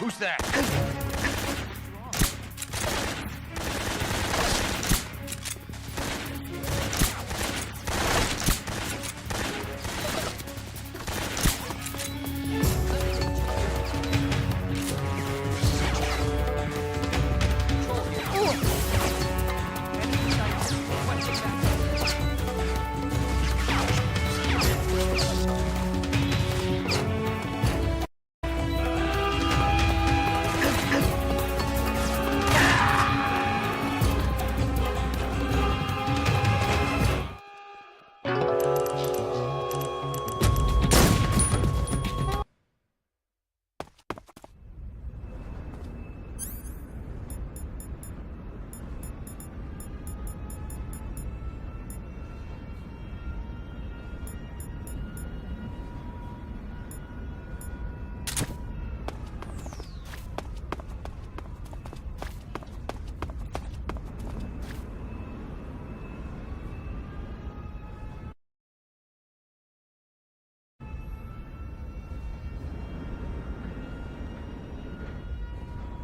Who's that?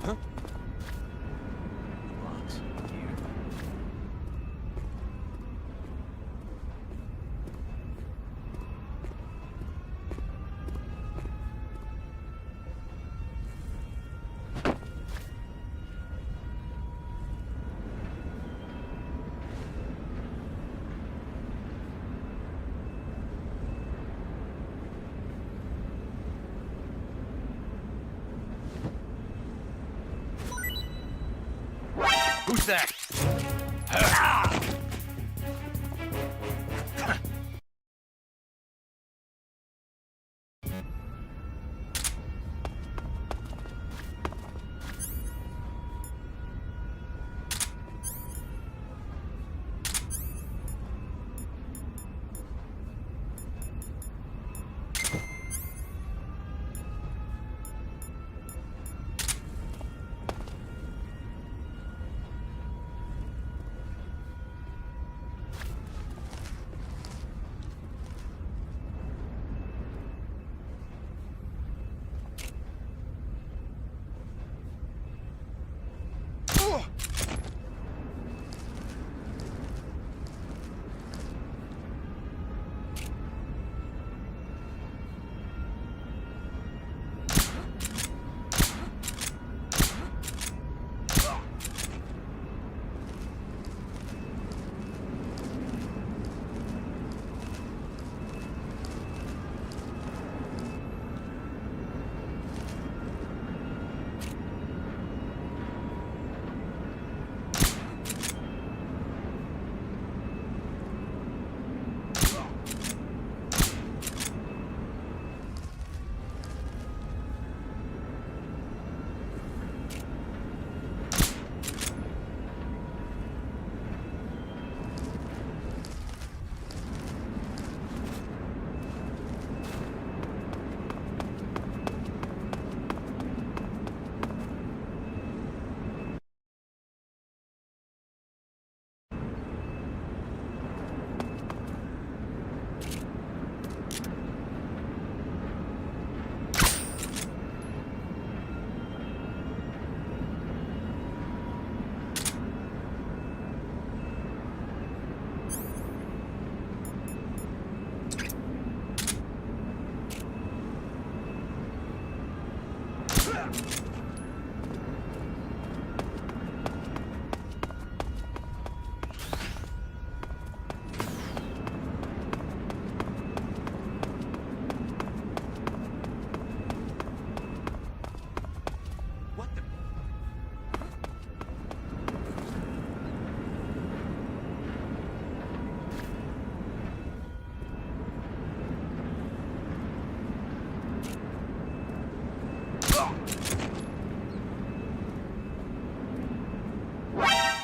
Huh? Locked here. Who's that?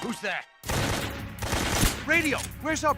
Who's that? Radio! Where's our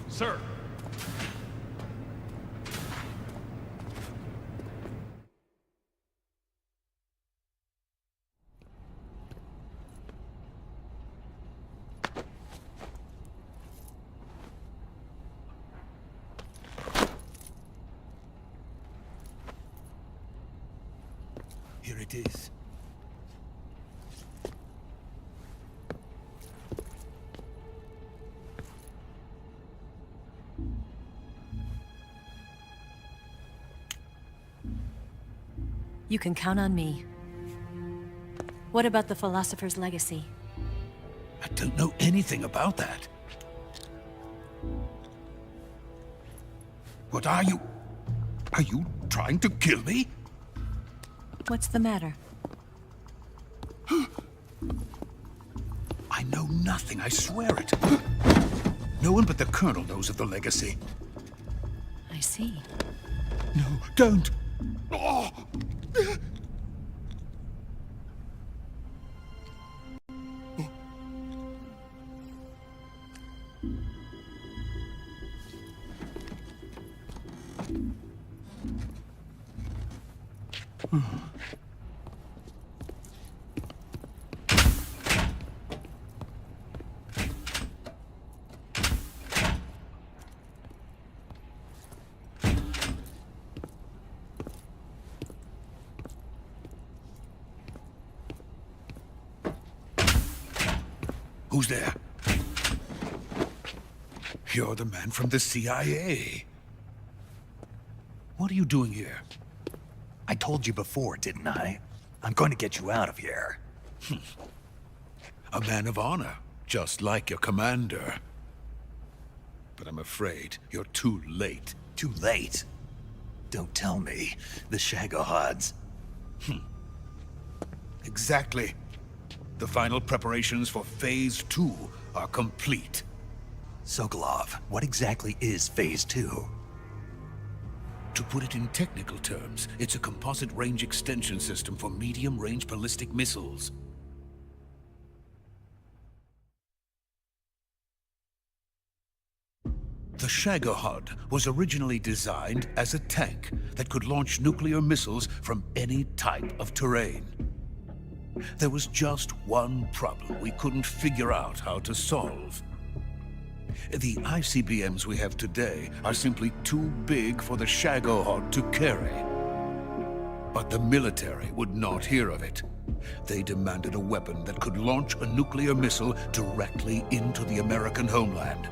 Sir. Here it is. You can count on me. What about the Philosopher's Legacy? I don't know anything about that. What are you? Are you trying to kill me? What's the matter? I know nothing, I swear it. No one but the Colonel knows of the Legacy. I see. No, don't! Oh! Who's there? You're the man from the CIA. What are you doing here? I told you before, didn't I? I'm going to get you out of here. A man of honor, just like your commander. But I'm afraid you're too late. Too late. Don't tell me. The Shagohods. Exactly. The final preparations for Phase 2 are complete. Sokolov, what exactly is Phase 2? To put it in technical terms, it's a composite range extension system for medium-range ballistic missiles. The Shagohod was originally designed as a tank that could launch nuclear missiles from any type of terrain. There was just one problem we couldn't figure out how to solve. The ICBMs we have today are simply too big for the Shagohod to carry. But the military would not hear of it. They demanded a weapon that could launch a nuclear missile directly into the American homeland.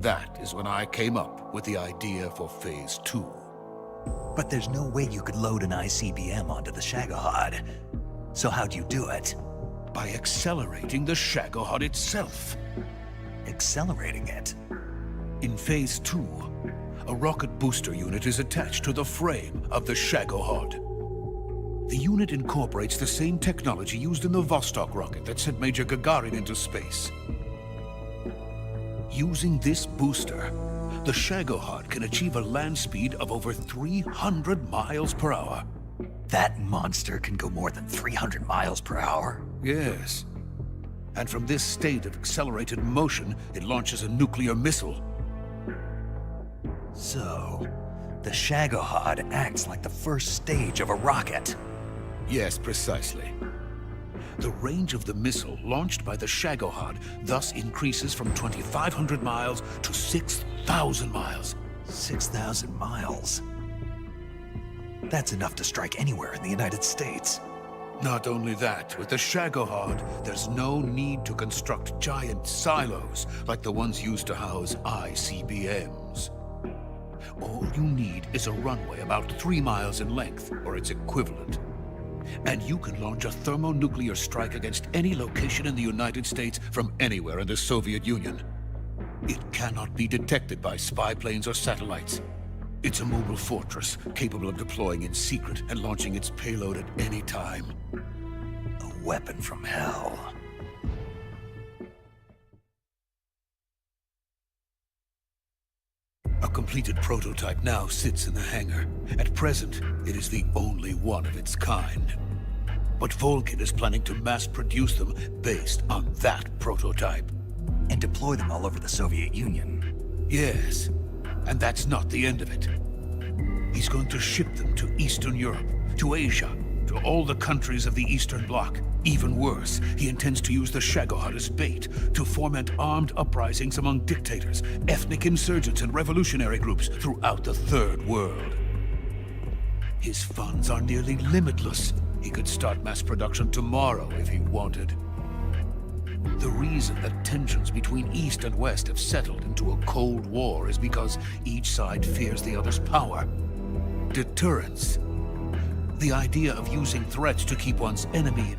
That is when I came up with the idea for Phase 2. But there's no way you could load an ICBM onto the Shagohod. So how'd you do it? By accelerating the Shagohod itself. Accelerating it? In Phase 2, a rocket booster unit is attached to the frame of the Shagohod. The unit incorporates the same technology used in the Vostok rocket that sent Major Gagarin into space. Using this booster, the Shagohod can achieve a land speed of over 300 miles per hour. That monster can go more than 300 miles per hour? Yes. And from this state of accelerated motion, it launches a nuclear missile. So, the Shagohod acts like the first stage of a rocket. Yes, precisely. The range of the missile launched by the Shagohod thus increases from 2,500 miles to 6,000 miles. 6,000 miles? That's enough to strike anywhere in the United States. Not only that, with the Shagohod, there's no need to construct giant silos like the ones used to house ICBMs. All you need is a runway about 3 miles in length, or its equivalent. And you can launch a thermonuclear strike against any location in the United States from anywhere in the Soviet Union. It cannot be detected by spy planes or satellites. It's a mobile fortress, capable of deploying in secret and launching its payload at any time. A weapon from hell. A completed prototype now sits in the hangar. At present, it is the only one of its kind. But Volgin is planning to mass produce them based on that prototype. And deploy them all over the Soviet Union. Yes, and that's not the end of it. He's going to ship them to Eastern Europe, to Asia, to all the countries of the Eastern Bloc. Even worse, he intends to use the Shagohod as bait to foment armed uprisings among dictators, ethnic insurgents, and revolutionary groups throughout the Third World. His funds are nearly limitless. He could start mass production tomorrow if he wanted. The reason that tensions between East and West have settled into a Cold War is because each side fears the other's power. Deterrence. The idea of using threats to keep one's enemy.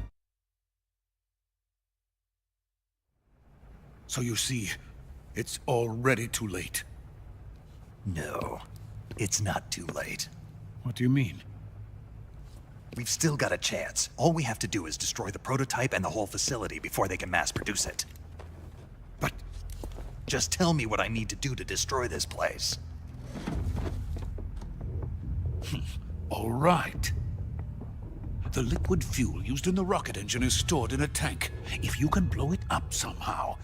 So you see, it's already too late. No, it's not too late. What do you mean? We've still got a chance. All we have to do is destroy the prototype and the whole facility before they can mass produce it. But just tell me what I need to do to destroy this place. all right. The liquid fuel used in the rocket engine is stored in a tank. If you can blow it up somehow...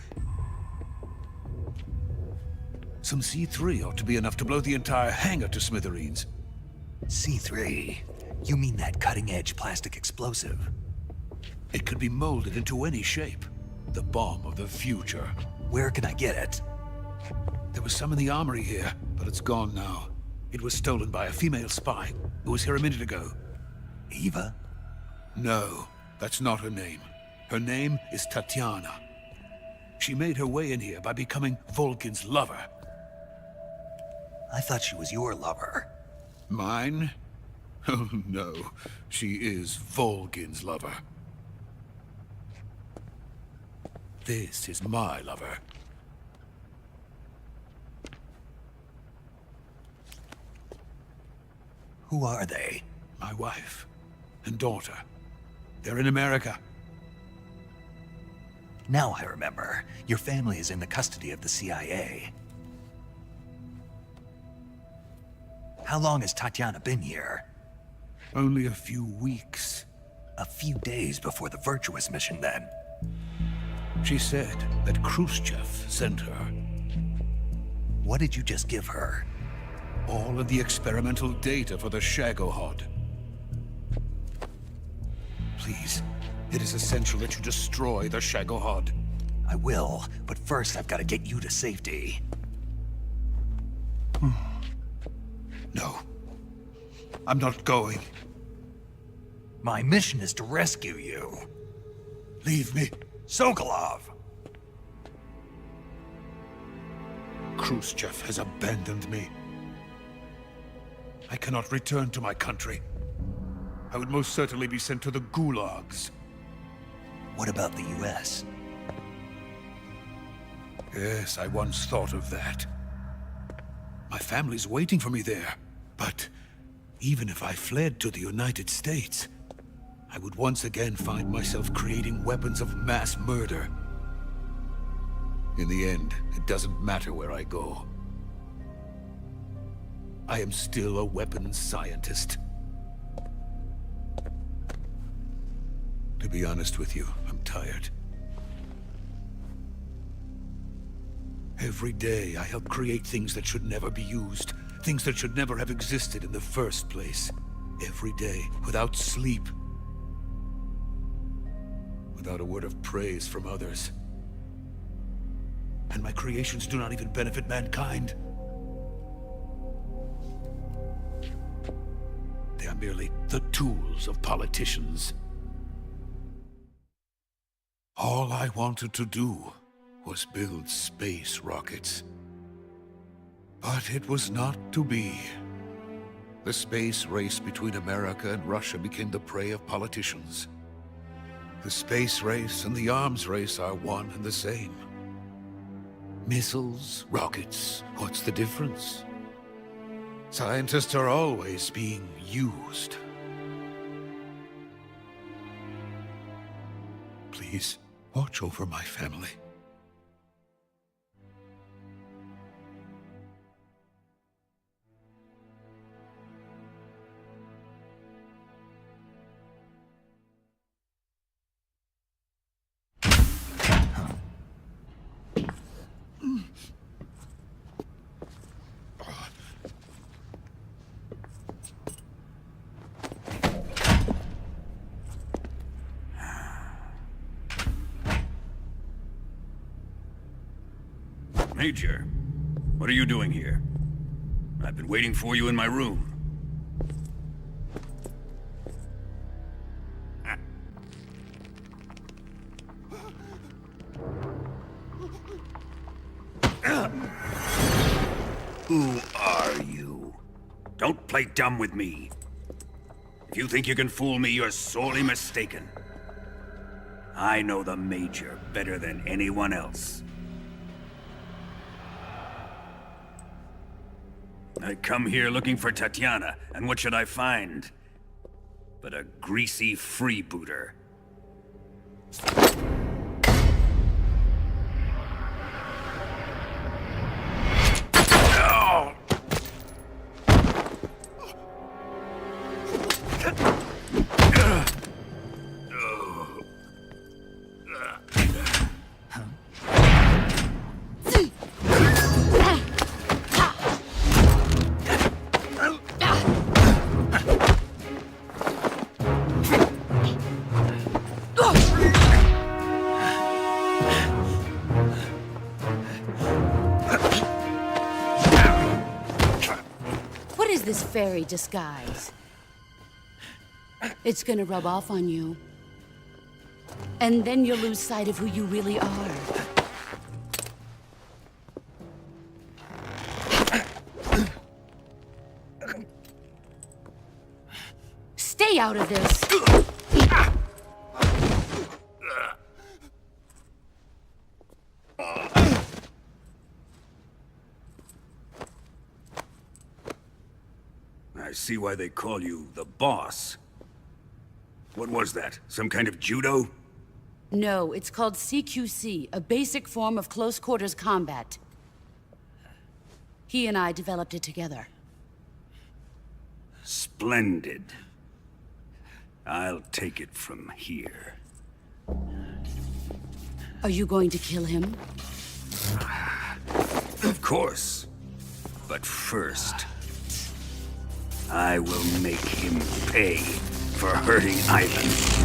Some C3 ought to be enough to blow the entire hangar to smithereens. C3? You mean that cutting-edge plastic explosive? It could be molded into any shape. The bomb of the future. Where can I get it? There was some in the armory here, but it's gone now. It was stolen by a female spy who was here a minute ago. Eva? No, that's not her name. Her name is Tatiana. She made her way in here by becoming Volgin's lover. I thought she was your lover. Mine? Oh no, she is Volgin's lover. This is my lover. Who are they? My wife and daughter. They're in America. Now I remember. Your family is in the custody of the CIA. How long has Tatiana been here? Only a few weeks. A few days before the Virtuous mission, then. She said that Khrushchev sent her. What did you just give her? All of the experimental data for the Shagohod. Please, it is essential that you destroy the Shagohod. I will, but first I've got to get you to safety. No. I'm not going. My mission is to rescue you. Leave me. Sokolov! Khrushchev has abandoned me. I cannot return to my country. I would most certainly be sent to the gulags. What about the US? Yes, I once thought of that. My family's waiting for me there. But even if I fled to the United States, I would once again find myself creating weapons of mass murder. In the end, it doesn't matter where I go. I am still a weapons scientist. To be honest with you, I'm tired. Every day, I help create things that should never be used. Things that should never have existed in the first place. Every day, without sleep. Without a word of praise from others. And my creations do not even benefit mankind. They are merely the tools of politicians. All I wanted to do was build space rockets. But it was not to be. The space race between America and Russia became the prey of politicians. The space race and the arms race are one and the same. Missiles, rockets, what's the difference? Scientists are always being used. Please, watch over my family. Major, what are you doing here? I've been waiting for you in my room. Who are you? Don't play dumb with me. If you think you can fool me, you're sorely mistaken. I know the Major better than anyone else. I come here looking for Tatiana, and what should I find? But a greasy freebooter. This fairy disguise. It's gonna rub off on you. And then you'll lose sight of who you really are. Stay out of this! I see why they call you the boss. What was that? Some kind of judo? No, it's called CQC, a basic form of close quarters combat. He and I developed it together. Splendid. I'll take it from here. Are you going to kill him? Of course. But first, I will make him pay for hurting Ivan.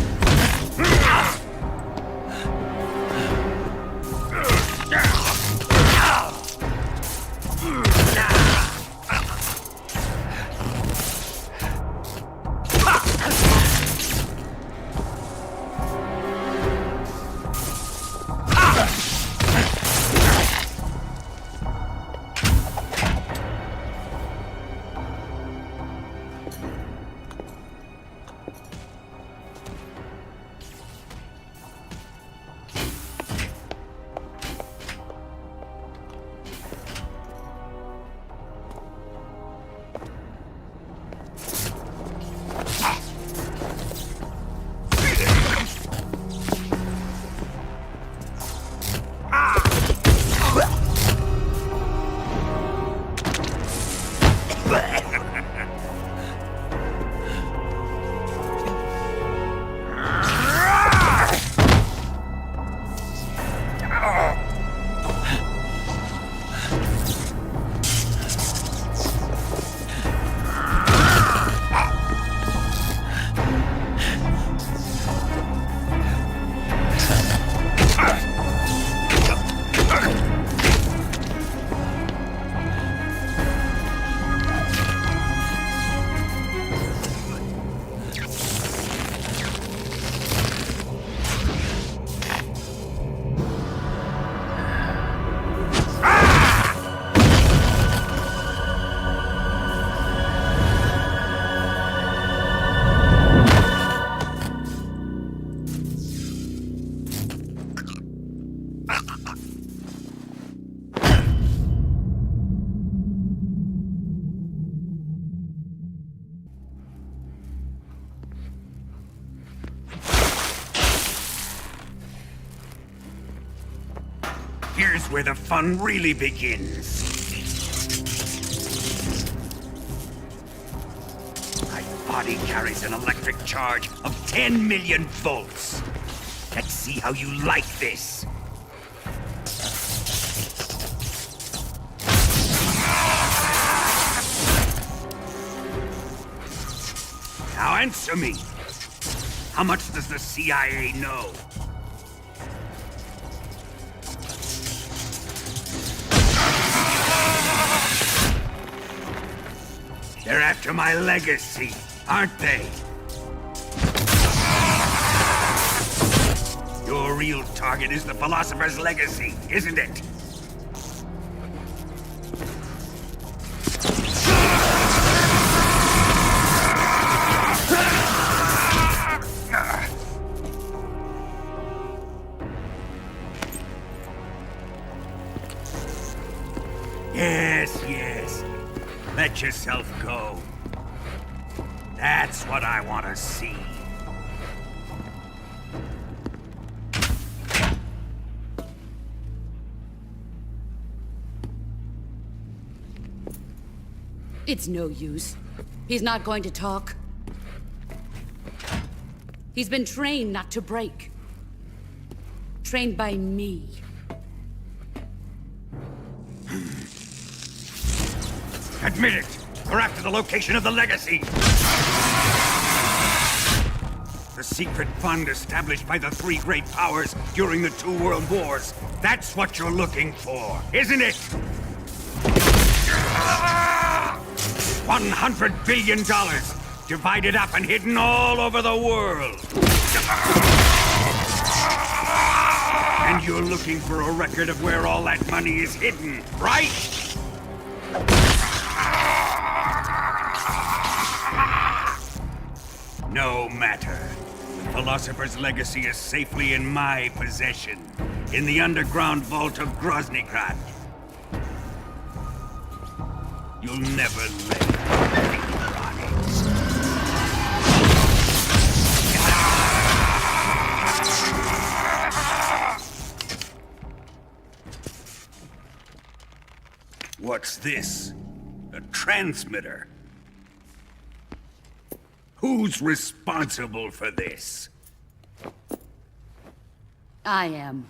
Here's where the fun really begins. My body carries an electric charge of 10 million volts. Let's see how you like this. Now answer me. How much does the CIA know? They're after my legacy, aren't they? Your real target is the Philosopher's Legacy, isn't it? Yes. Let yourself go. That's what I want to see. It's no use. He's not going to talk. He's been trained not to break. Trained by me. Admit it! We're after the location of the legacy! The secret fund established by the three great powers during the 2 world wars. That's what you're looking for, isn't it? $100 billion, divided up and hidden all over the world. And you're looking for a record of where all that money is hidden, right? No matter. The Philosopher's Legacy is safely in my possession, in the underground vault of Groznygrad. You'll never lay a finger on it. What's this? A transmitter? Who's responsible for this? I am.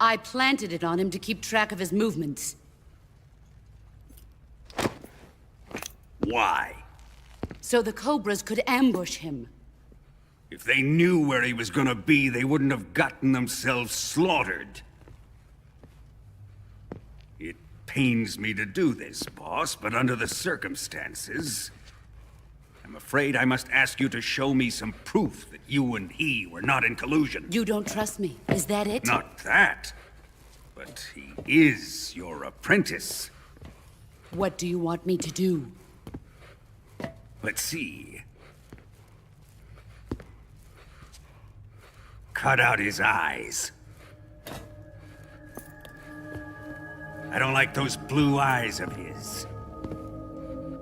I planted it on him to keep track of his movements. Why? So the Cobras could ambush him. If they knew where he was gonna be, they wouldn't have gotten themselves slaughtered. It pains me to do this, boss, but under the circumstances, I'm afraid I must ask you to show me some proof that you and he were not in collusion. You don't trust me, is that it? Not that, but he is your apprentice. What do you want me to do? Let's see. Cut out his eyes. I don't like those blue eyes of his.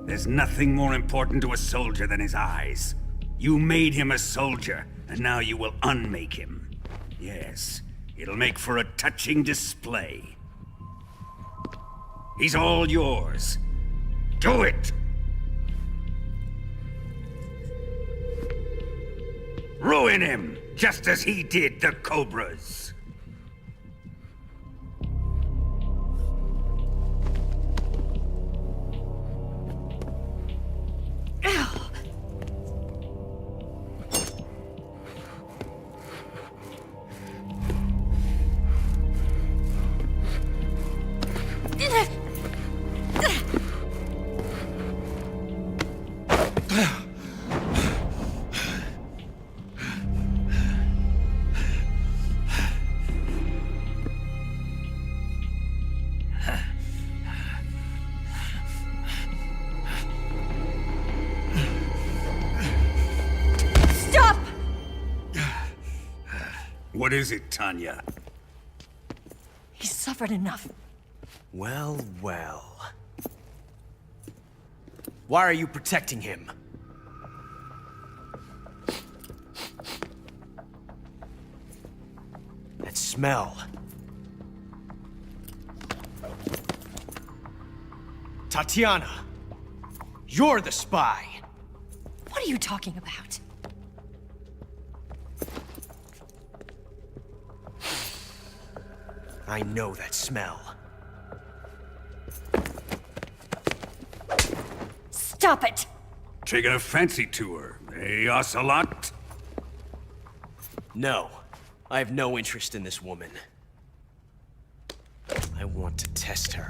There's nothing more important to a soldier than his eyes. You made him a soldier, and now you will unmake him. Yes, it'll make for a touching display. He's all yours. Do it! Ruin him, just as he did the Cobras. What is it, Tanya? He's suffered enough. Well, well. Why are you protecting him? That smell. Tatiana! You're the spy! What are you talking about? I know that smell. Stop it! Taking a fancy tour, eh, Ocelot? No. I have no interest in this woman. I want to test her.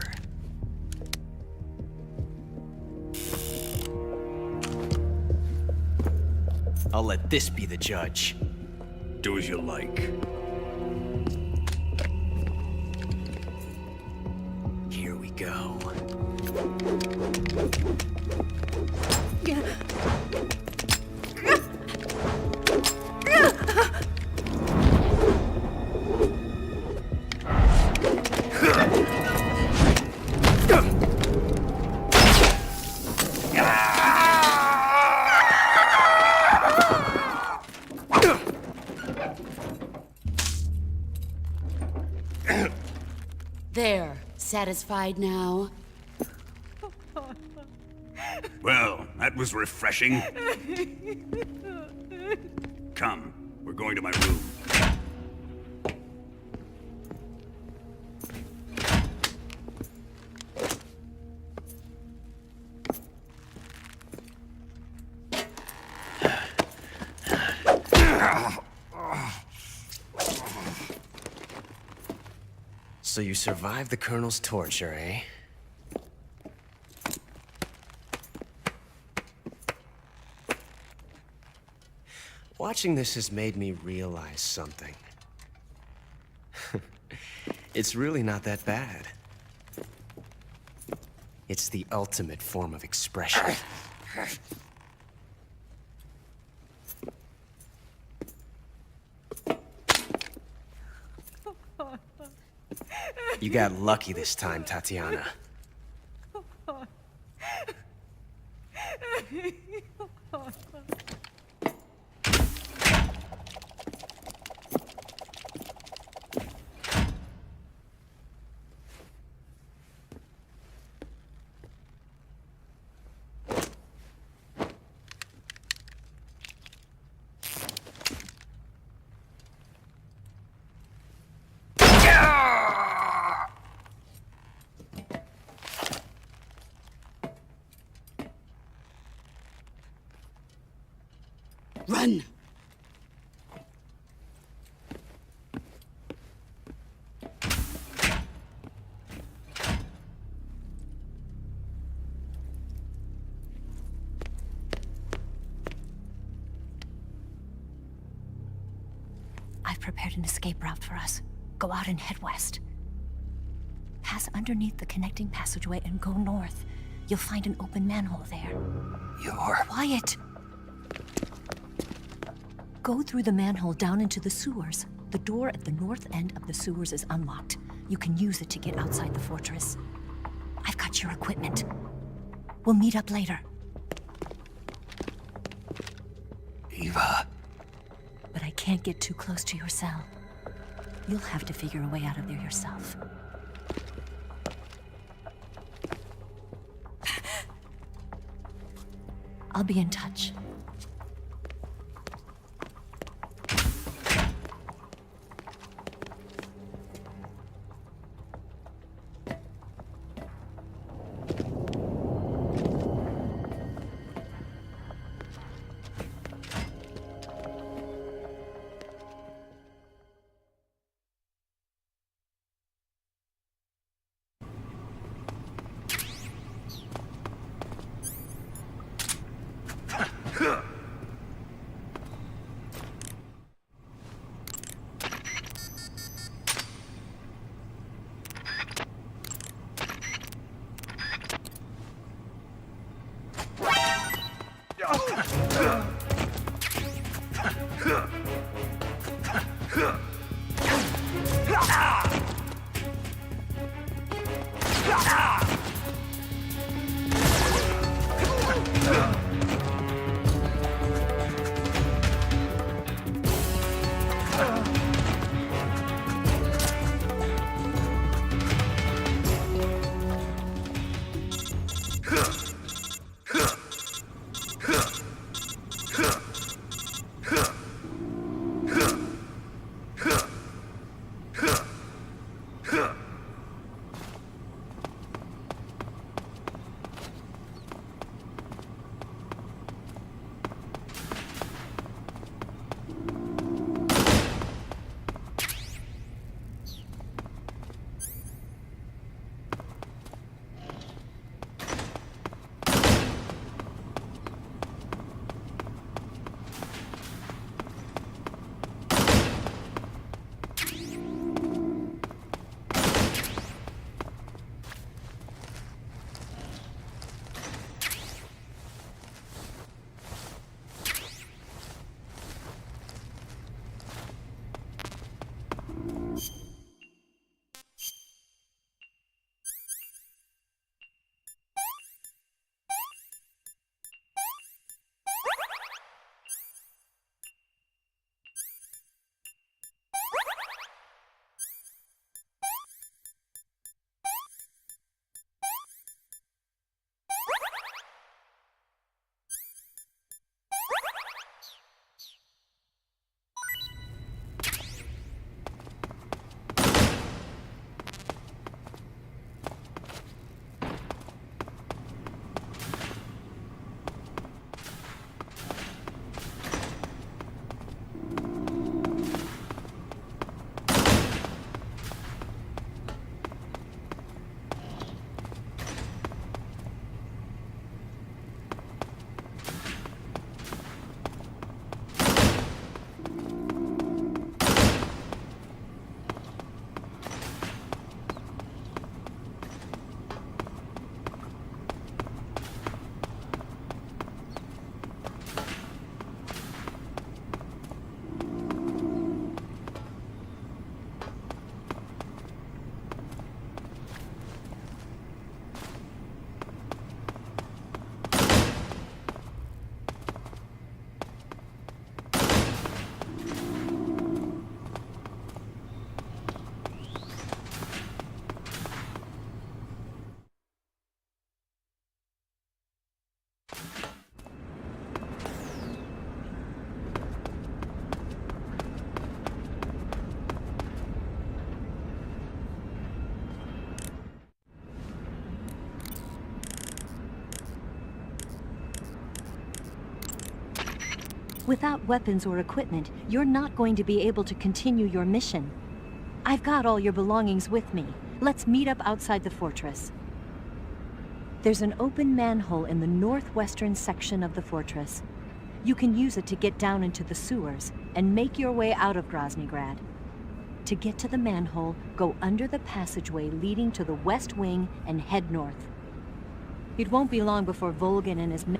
I'll let this be the judge. Do as you like. Here we go. There. Satisfied now? Well, that was refreshing. Come, we're going to my room. So you survived the Colonel's torture, eh? Watching this has made me realize something. It's really not that bad. It's the ultimate form of expression. You got lucky this time, Tatiana. Run! I've prepared an escape route for us. Go out and head west. Pass underneath the connecting passageway and go north. You'll find an open manhole there. You're... Quiet! Go through the manhole down into the sewers. The door at the north end of the sewers is unlocked. You can use it to get outside the fortress. I've got your equipment. We'll meet up later. Eva. But I can't get too close to your cell. You'll have to figure a way out of there yourself. I'll be in touch. Without weapons or equipment, you're not going to be able to continue your mission. I've got all your belongings with me. Let's meet up outside the fortress. There's an open manhole in the northwestern section of the fortress. You can use it to get down into the sewers and make your way out of Groznygrad. To get to the manhole, go under the passageway leading to the west wing and head north. It won't be long before Volgin and his men...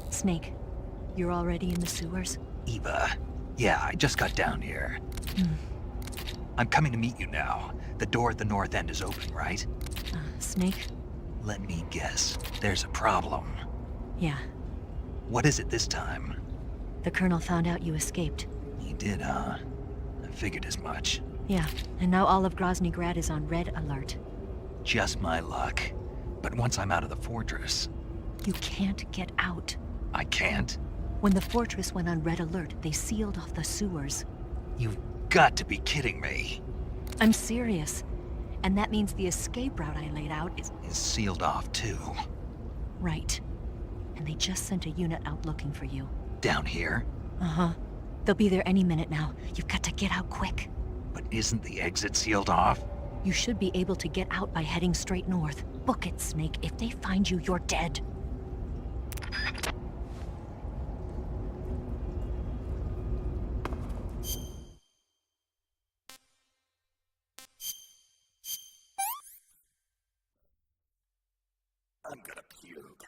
Snake, you're already in the sewers? Eva. Yeah, I just got down here. I'm coming to meet you now. The door at the north end is open, right? Snake? Let me guess. There's a problem. Yeah. What is it this time? The Colonel found out you escaped. He did, huh? I figured as much. Yeah, and now all of Groznygrad is on red alert. Just my luck. But once I'm out of the fortress... You can't get out. I can't? When the fortress went on red alert, they sealed off the sewers. You've got to be kidding me. I'm serious. And that means the escape route I laid out is... Is sealed off too. Right. And they just sent a unit out looking for you. Down here? Uh-huh. They'll be there any minute now. You've got to get out quick. But isn't the exit sealed off? You should be able to get out by heading straight north. Book it, Snake. If they find you, you're dead. I'm gonna puke.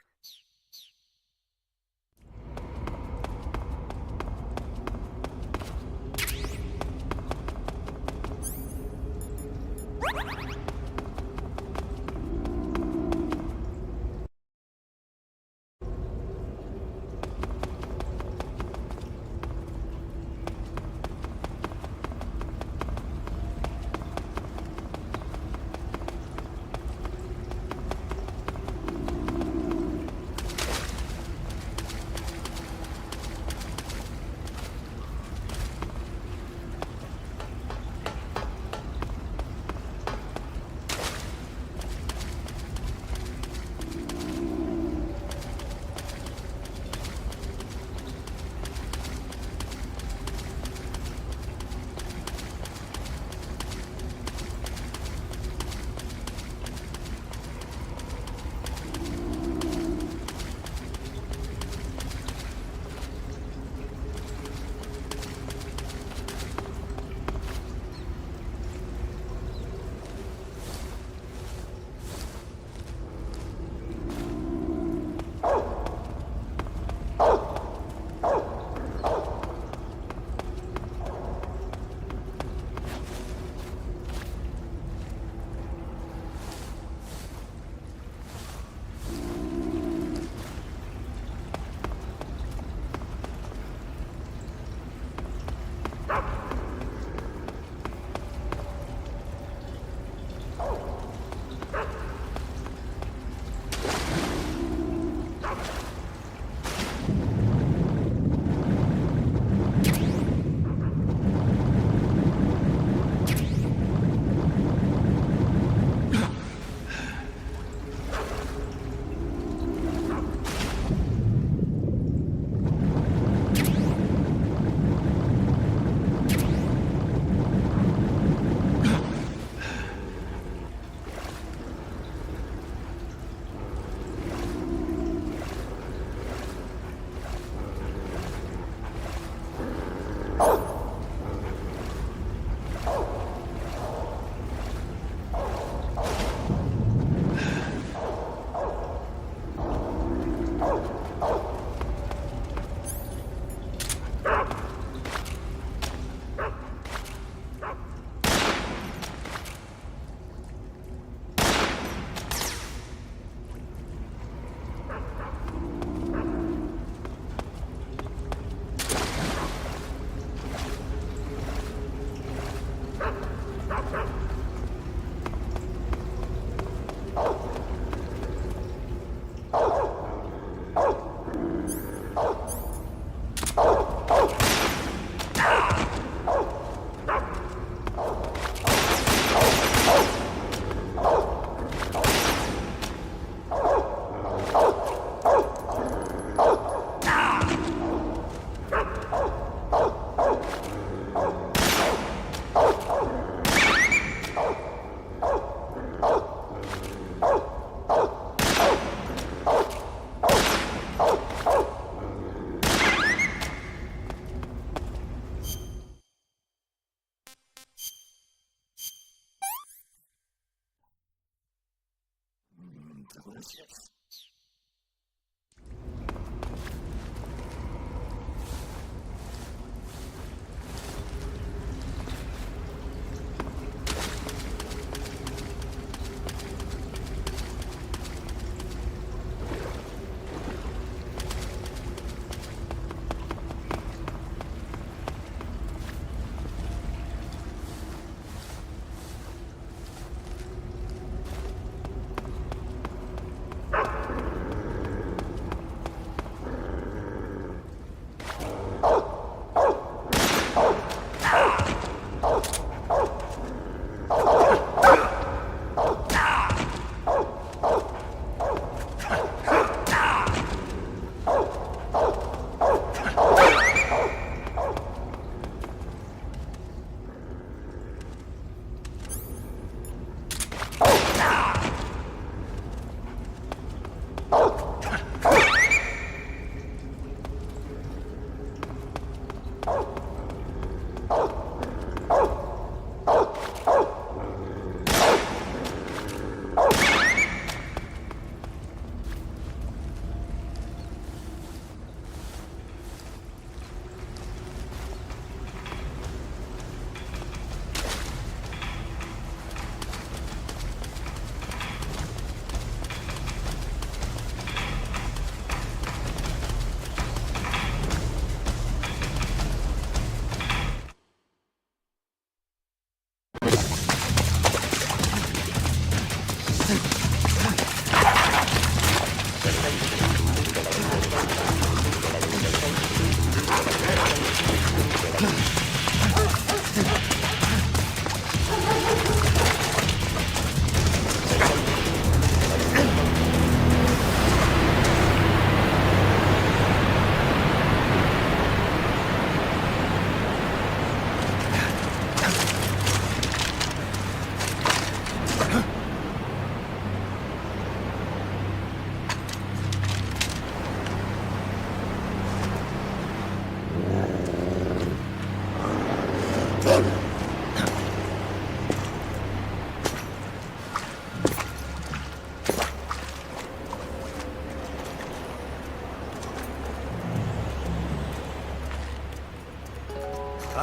Delicious.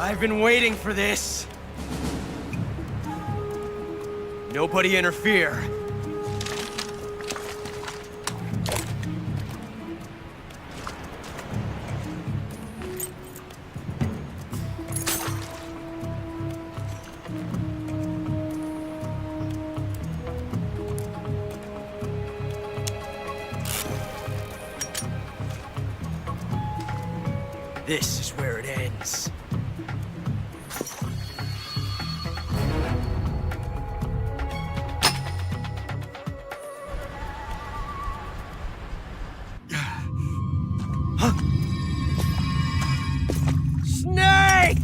I've been waiting for this. Nobody interfere. This is where it ends. Snake!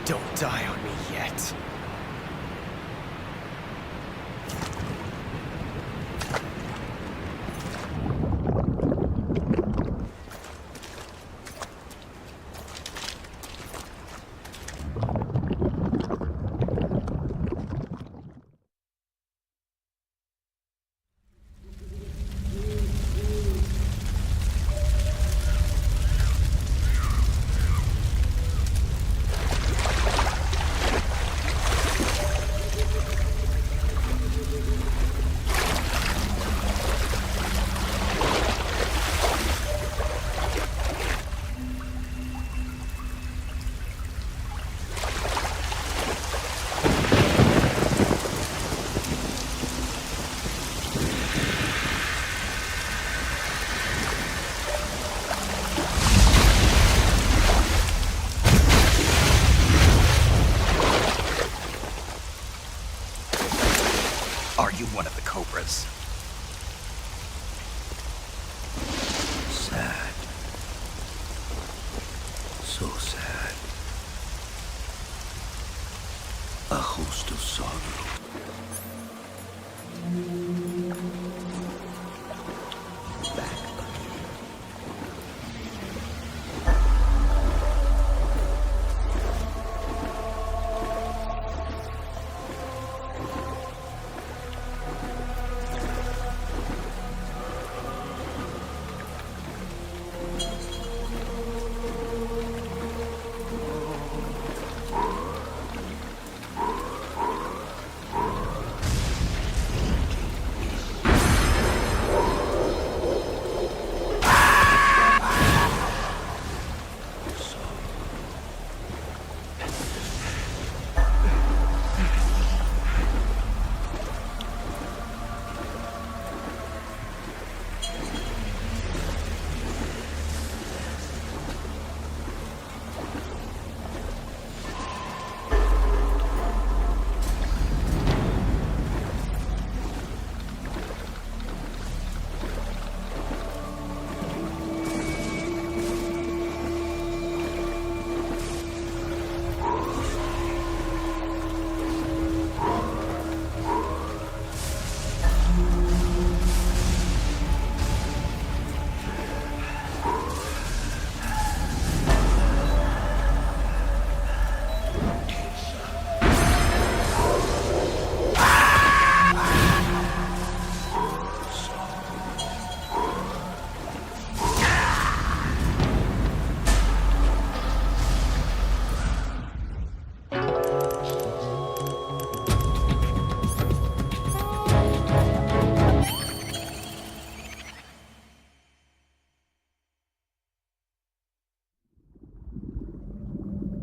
Don't die on me yet. Are you one of the Cobras? Sad. So sad. A host of sorrow.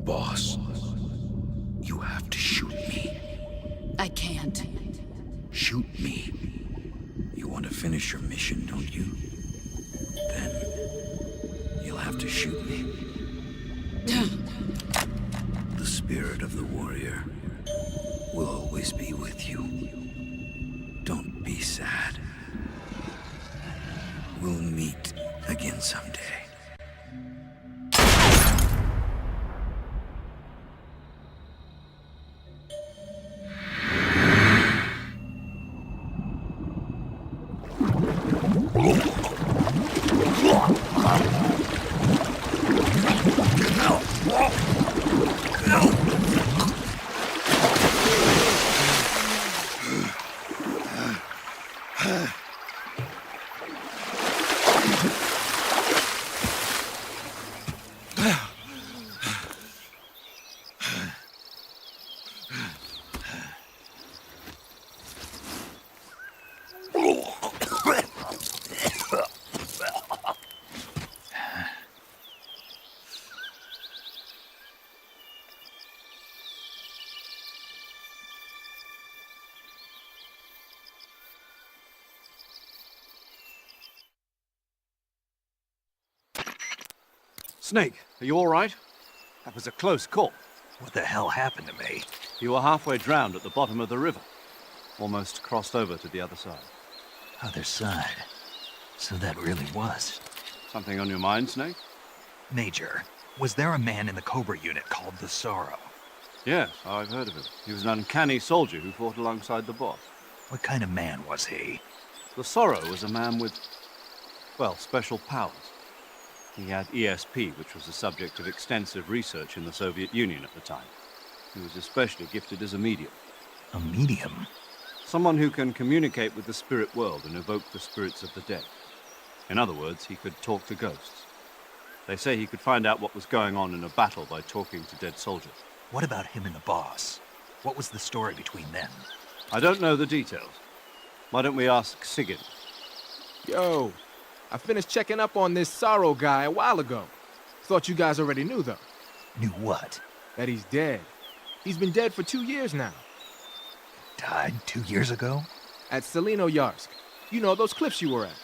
Boss, you have to shoot me. I can't. Shoot me. You want to finish your mission, don't you? Then you'll have to shoot me. The spirit of the warrior will always be with you. Don't be sad. We'll meet again someday. Snake, are you all right? That was a close call. What the hell happened to me? You were halfway drowned at the bottom of the river. Almost crossed over to the other side. Other side. So that really was. Something on your mind, Snake? Major, was there a man in the Cobra unit called the Sorrow? Yes, I've heard of him. He was an uncanny soldier who fought alongside the boss. What kind of man was he? The Sorrow was a man with, well, special powers. He had ESP, which was the subject of extensive research in the Soviet Union at the time. He was especially gifted as a medium. A medium? Someone who can communicate with the spirit world and evoke the spirits of the dead. In other words, he could talk to ghosts. They say he could find out what was going on in a battle by talking to dead soldiers. What about him and the boss? What was the story between them? I don't know the details. Why don't we ask Sigurd? Yo, I finished checking up on this Sorrow guy a while ago. Thought you guys already knew, though. Knew what? That he's dead. He's been dead for 2 years now. Died 2 years ago? At Selino-Yarsk. You know, those cliffs you were at.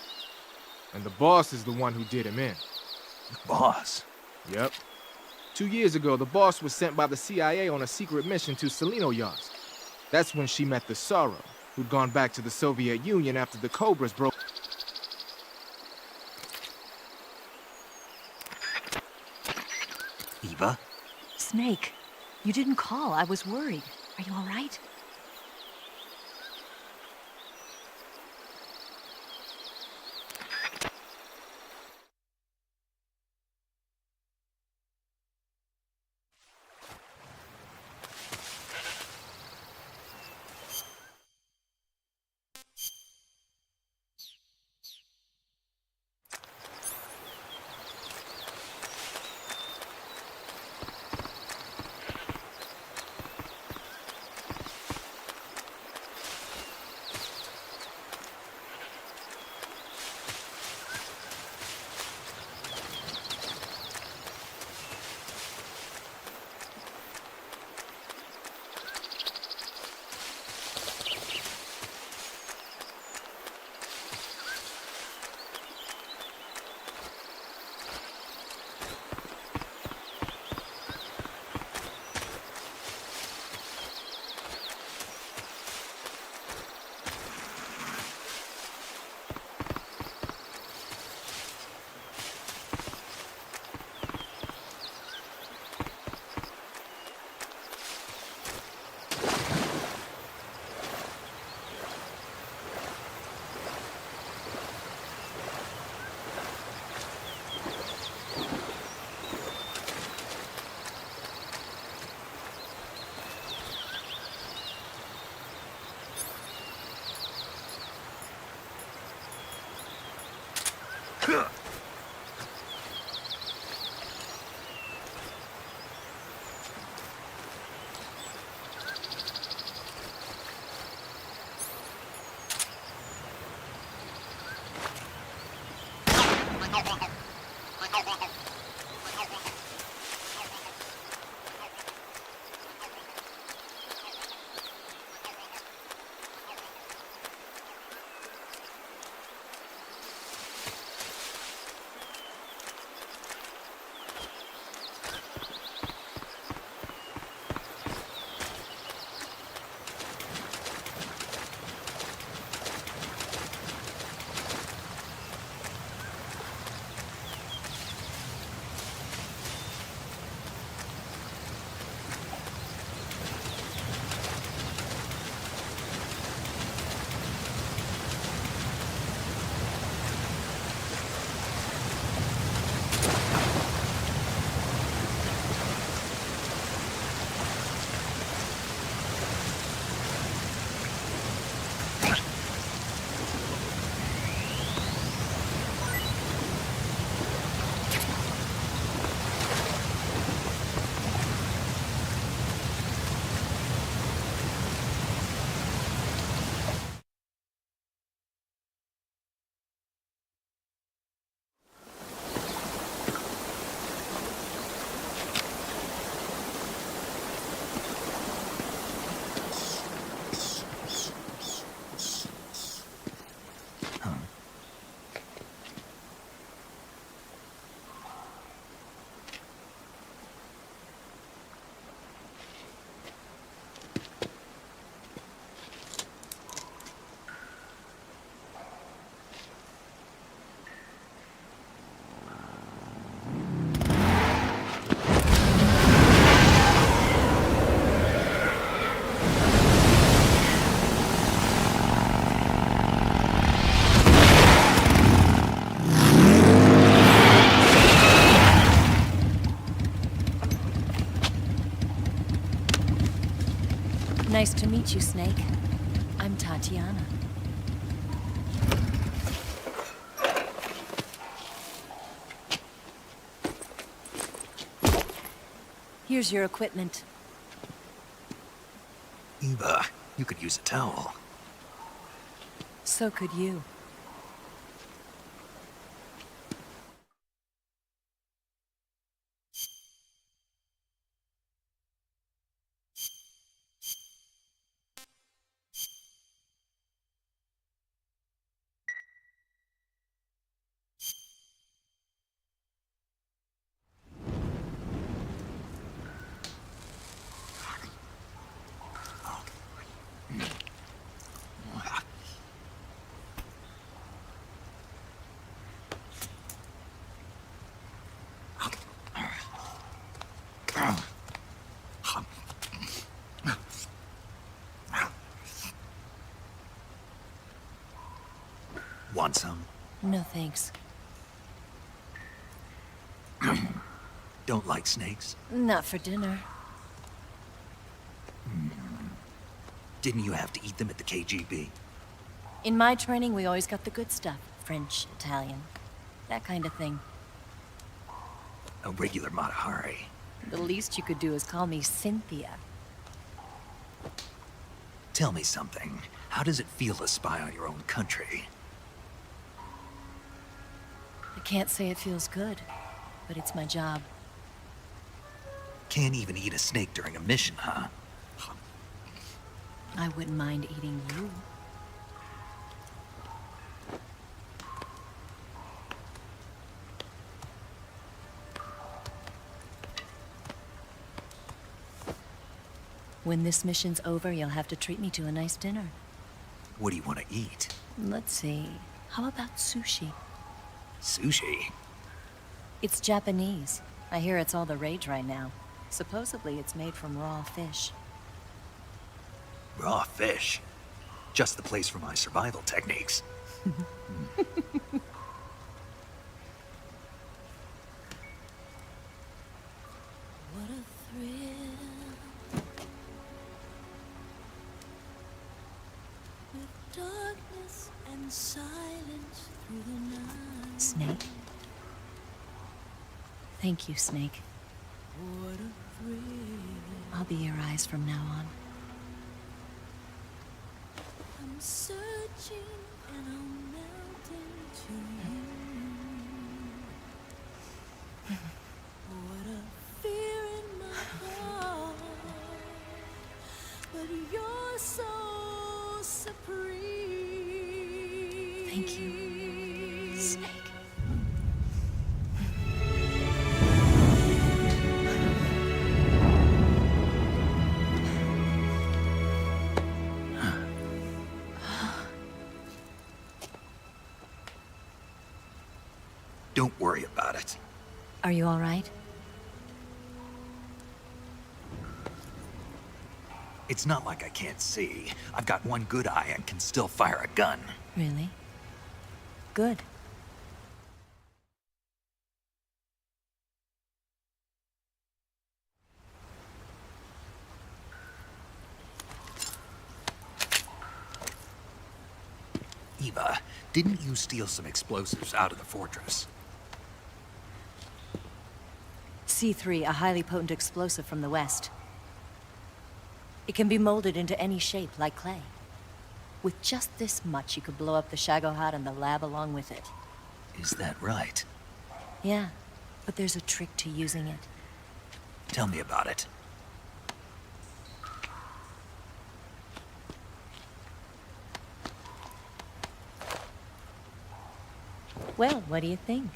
And the boss is the one who did him in. The boss? Yep. 2 years ago, the boss was sent by the CIA on a secret mission to Selino-Yarsk. That's when she met the Sorrow, who'd gone back to the Soviet Union after the Cobras broke. Eva? Snake, you didn't call. I was worried. Are you all right? to meet you, Snake. I'm Tatiana. Here's your equipment. Eva, you could use a towel. So could you. Want some? No thanks. Don't like snakes? Not for dinner. Didn't you have to eat them at the KGB? In my training, we always got the good stuff. French, Italian, that kind of thing. A regular Matahari. The least you could do is call me Cynthia. Tell me something. How does it feel to spy on your own country? I can't say it feels good, but it's my job. Can't even eat a snake during a mission, huh? I wouldn't mind eating you. When this mission's over, you'll have to treat me to a nice dinner. What do you want to eat? Let's see. How about sushi? Sushi? It's Japanese. I hear it's all the rage right now. Supposedly, it's made from raw fish. Raw fish? Just the place for my survival techniques. What a thrill. With darkness and silence through the night. Snake? Thank you, Snake. What a thrill. I'll be your eyes from now on. I'm searching and I'm melting to you. What a fear in my heart, but you're so supreme. Thank you, Snake. Don't worry about it. Are you all right? It's not like I can't see. I've got one good eye and can still fire a gun. Really? Good. Eva, didn't you steal some explosives out of the fortress? C3, a highly potent explosive from the west. It can be molded into any shape, like clay. With just this much, you could blow up the Shagohod and the lab along with it. Is that right? Yeah, but there's a trick to using it. Tell me about it. Well, what do you think?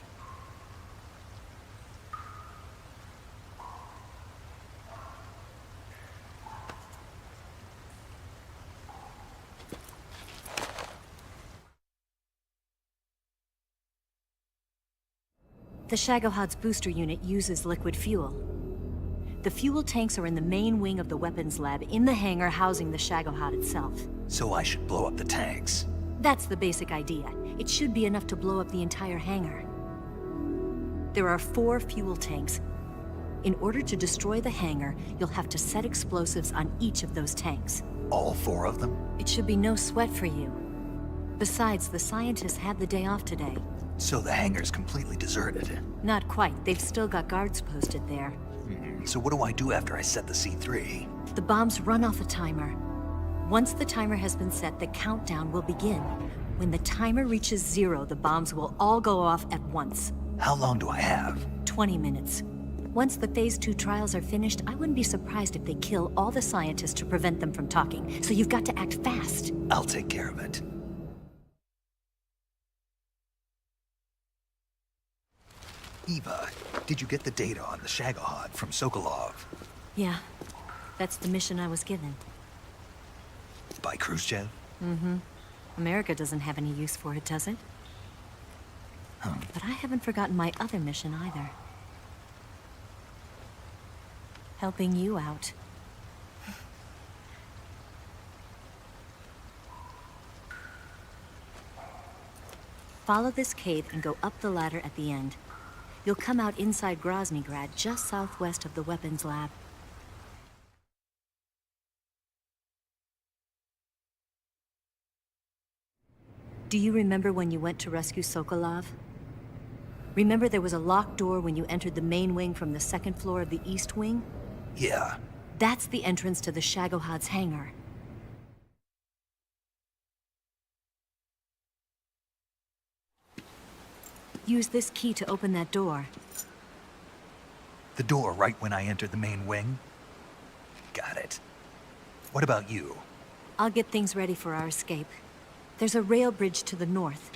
The Shagohod's booster unit uses liquid fuel. The fuel tanks are in the main wing of the weapons lab in the hangar housing the Shagohod itself. So I should blow up the tanks. That's the basic idea. It should be enough to blow up the entire hangar. There are 4 fuel tanks. In order to destroy the hangar, you'll have to set explosives on each of those tanks. All 4 of them? It should be no sweat for you. Besides, the scientists had the day off today. So the hangar's completely deserted. Not quite. They've still got guards posted there. So what do I do after I set the C3? The bombs run off a timer. Once the timer has been set, the countdown will begin. When the timer reaches 0, the bombs will all go off at once. How long do I have? 20 minutes. Once the Phase 2 trials are finished, I wouldn't be surprised if they kill all the scientists to prevent them from talking. So you've got to act fast. I'll take care of it. Eva, did you get the data on the Shagohod from Sokolov? Yeah, that's the mission I was given. By Khrushchev? America doesn't have any use for it, does it? But I haven't forgotten my other mission either. Helping you out. Follow this cave and go up the ladder at the end. You'll come out inside Groznygrad, just southwest of the weapons lab. Do you remember when you went to rescue Sokolov? Remember there was a locked door when you entered the main wing from the second floor of the east wing? Yeah. That's the entrance to the Shagohod's hangar. Use this key to open that door. The door right when I entered the main wing? Got it. What about you? I'll get things ready for our escape. There's a rail bridge to the north.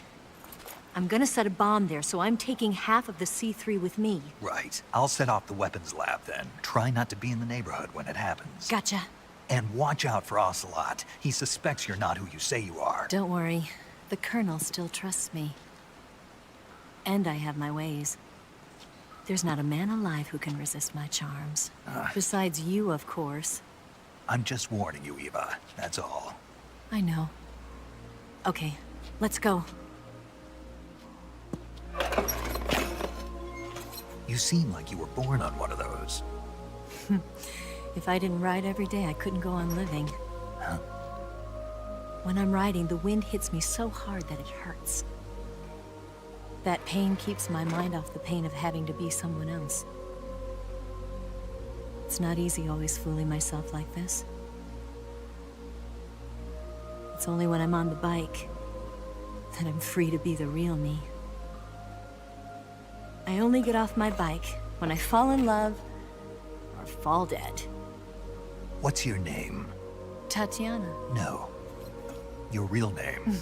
I'm gonna set a bomb there, so I'm taking half of the C3 with me. Right. I'll set off the weapons lab then. Try not to be in the neighborhood when it happens. Gotcha. And watch out for Ocelot. He suspects you're not who you say you are. Don't worry. The Colonel still trusts me. And I have my ways. There's not a man alive who can resist my charms. Besides you, of course. I'm just warning you, Eva. That's all. I know. Okay, let's go. You seem like you were born on one of those. If I didn't ride every day, I couldn't go on living. Huh? When I'm riding, the wind hits me so hard that it hurts. That pain keeps my mind off the pain of having to be someone else. It's not easy always fooling myself like this. It's only when I'm on the bike that I'm free to be the real me. I only get off my bike when I fall in love or fall dead. What's your name? Tatiana. No. Your real name.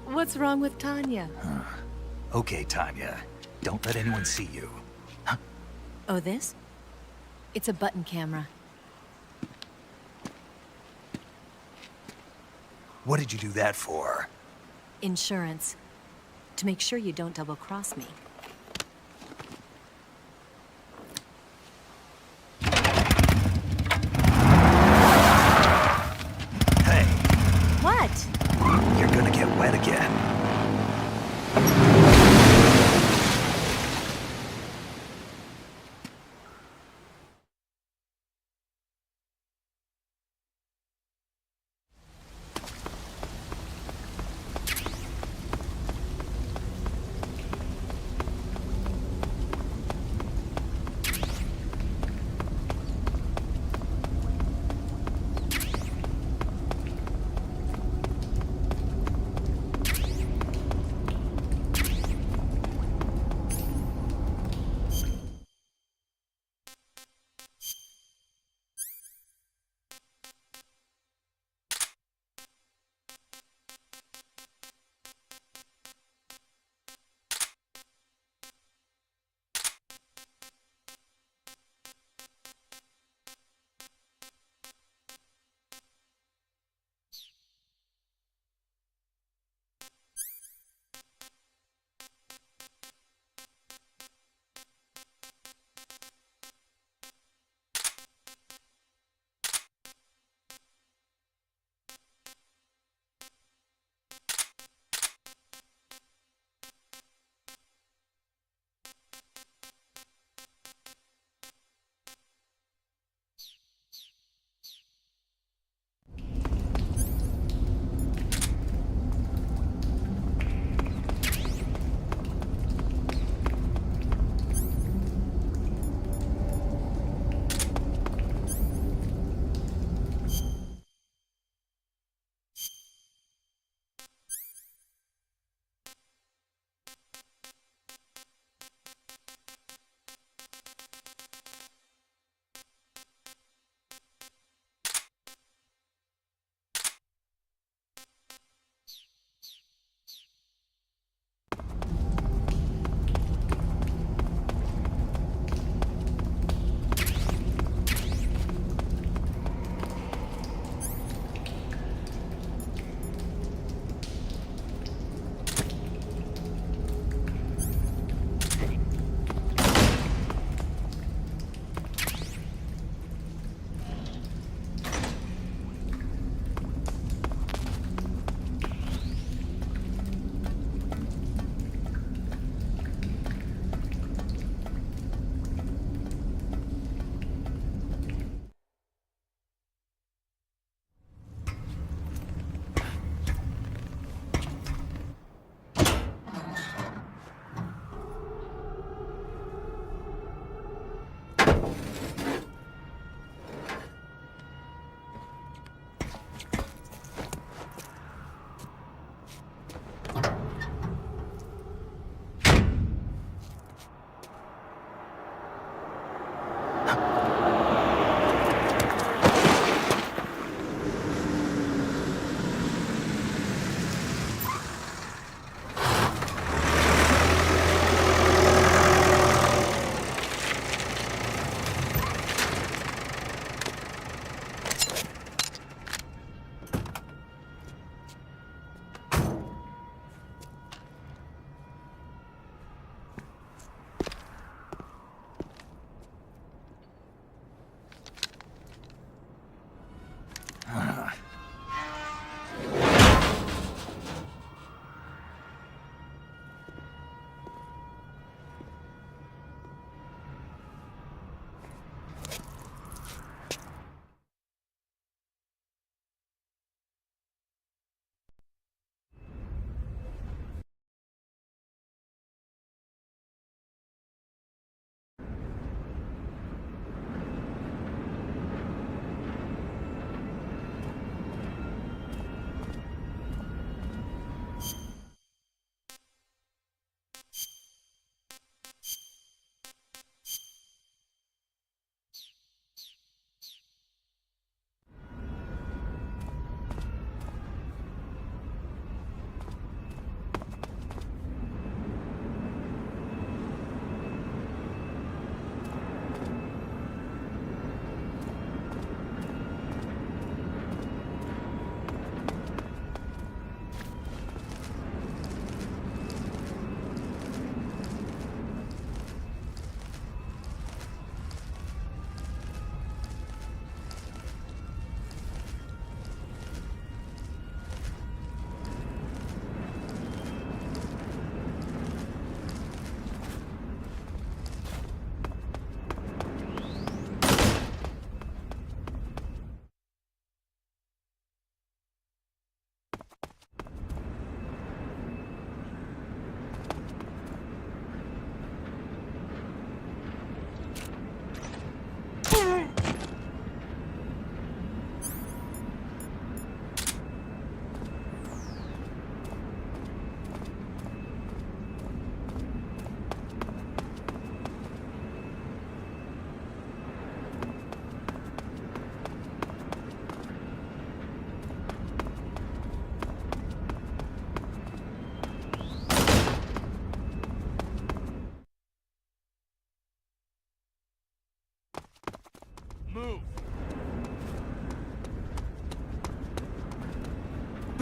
What's wrong with Tanya? Okay, Tanya. Don't let anyone see you. Oh, this? It's a button camera. What did you do that for? Insurance. To make sure you don't double-cross me. Hey, What? you're gonna get wet again.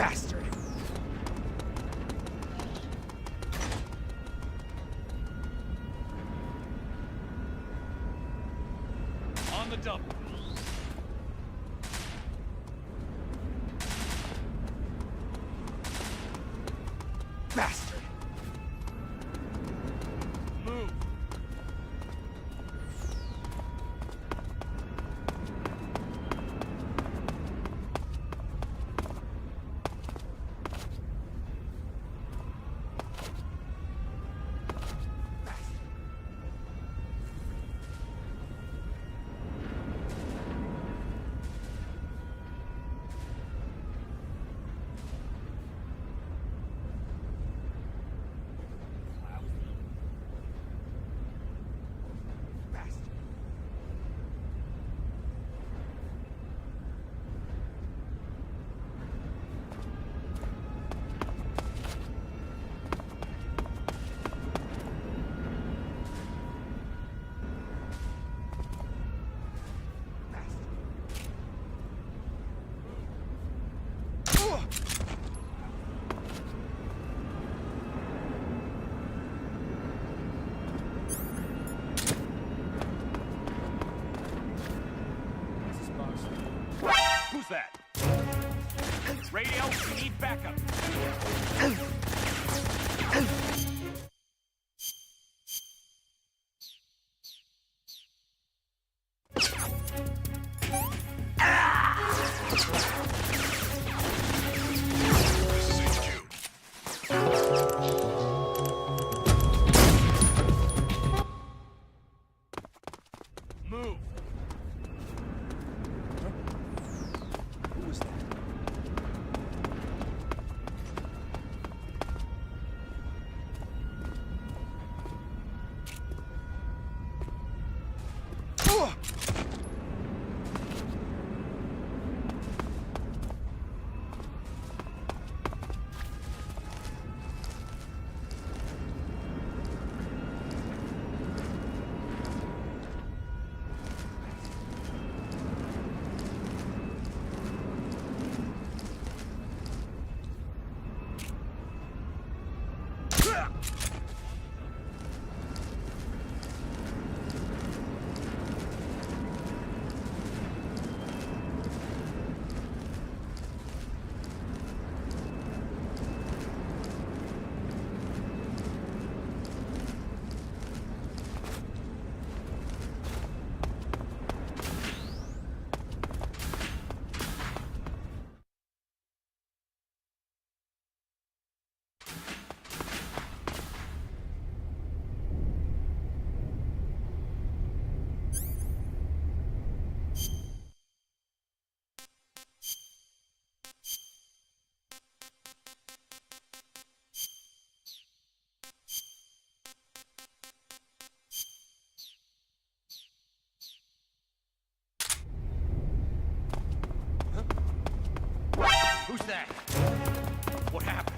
Bastard! On the double. Bastard! Move. Who's that? Radio, we need backup. Move. Who was that? Who's that? What happened?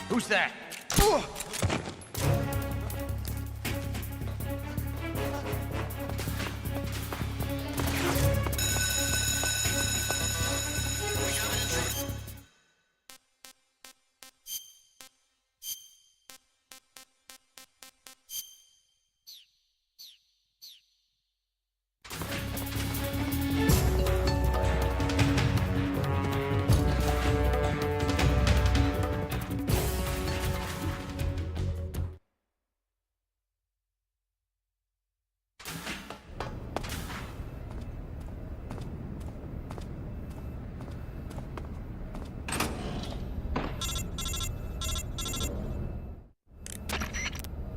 Who's that?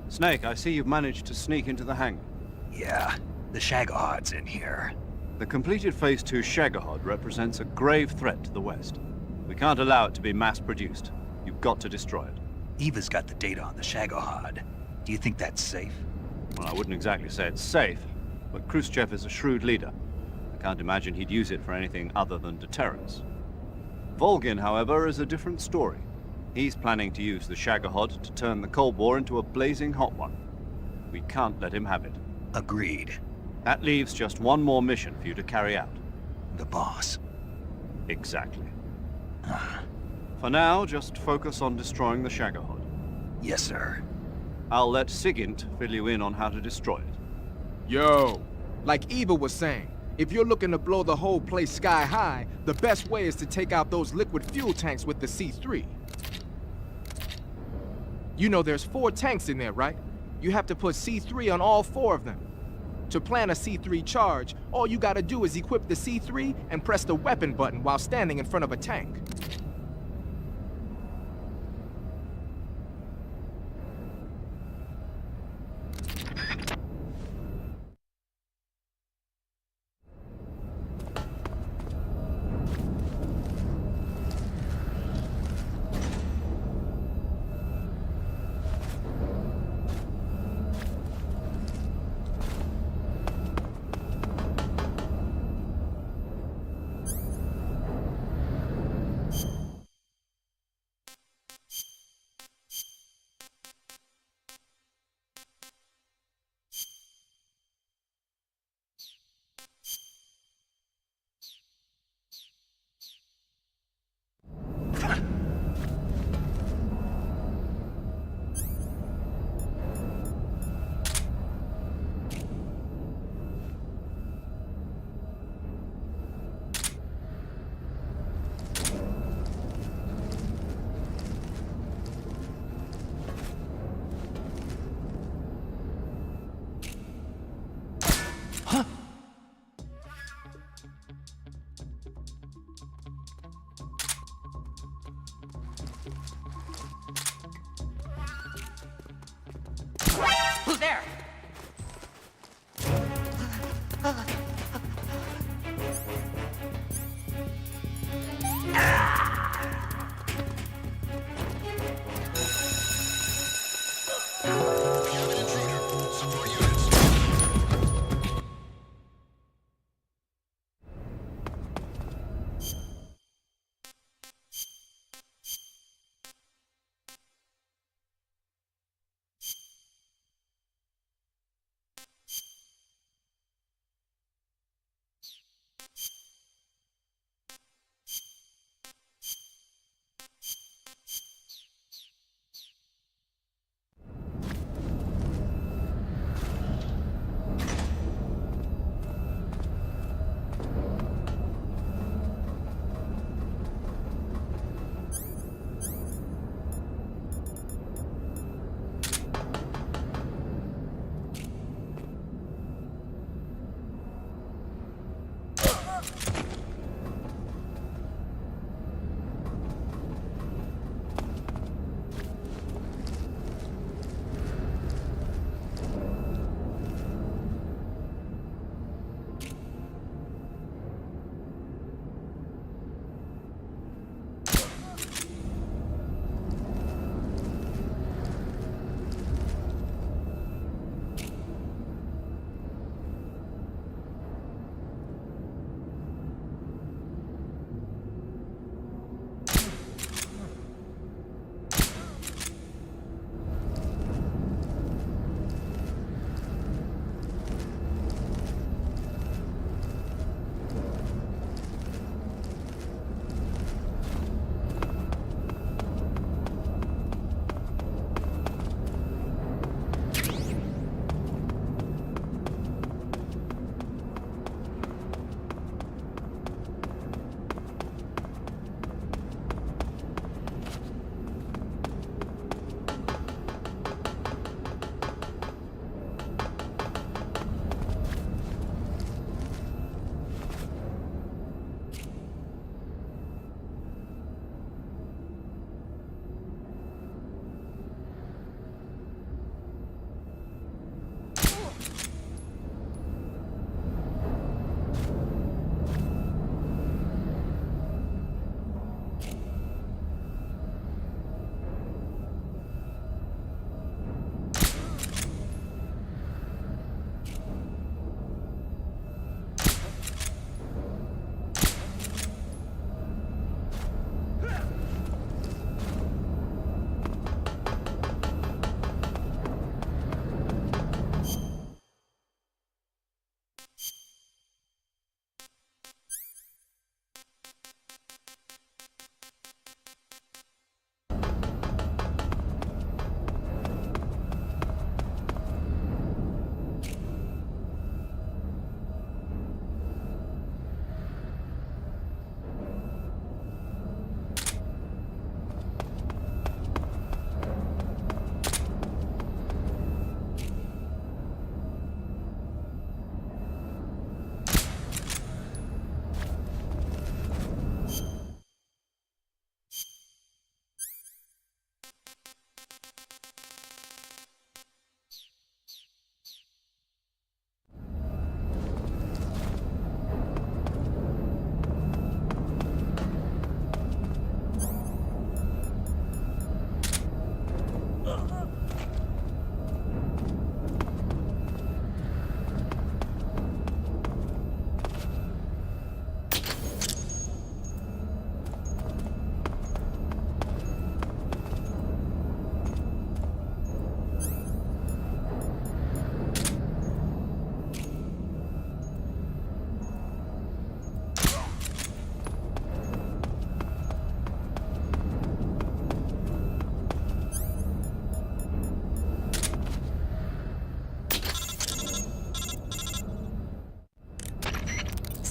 Snake, I see you've managed to sneak into the hangar. Yeah, the Shagohod's in here. The completed Phase 2 Shagohod represents a grave threat to the West. We can't allow it to be mass-produced. You've got to destroy it. Eva's got the data on the Shagohod. Do you think that's safe? Well, I wouldn't exactly say it's safe, but Khrushchev is a shrewd leader. I can't imagine he'd use it for anything other than deterrence. Volgin, however, is a different story. He's planning to use the Shagohod to turn the Cold War into a blazing hot one. We can't let him have it. Agreed. That leaves just one more mission for you to carry out. The boss. Exactly. For now, just focus on destroying the Shagohod. Yes, sir. I'll let Sigint fill you in on how to destroy it. Yo, like Eva was saying, if you're looking to blow the whole place sky high, the best way is to take out those liquid fuel tanks with the C3. You know there's 4 tanks in there, right? You have to put C3 on all 4 of them. To plan a C3 charge, all you gotta do is equip the C3 and press the weapon button while standing in front of a tank.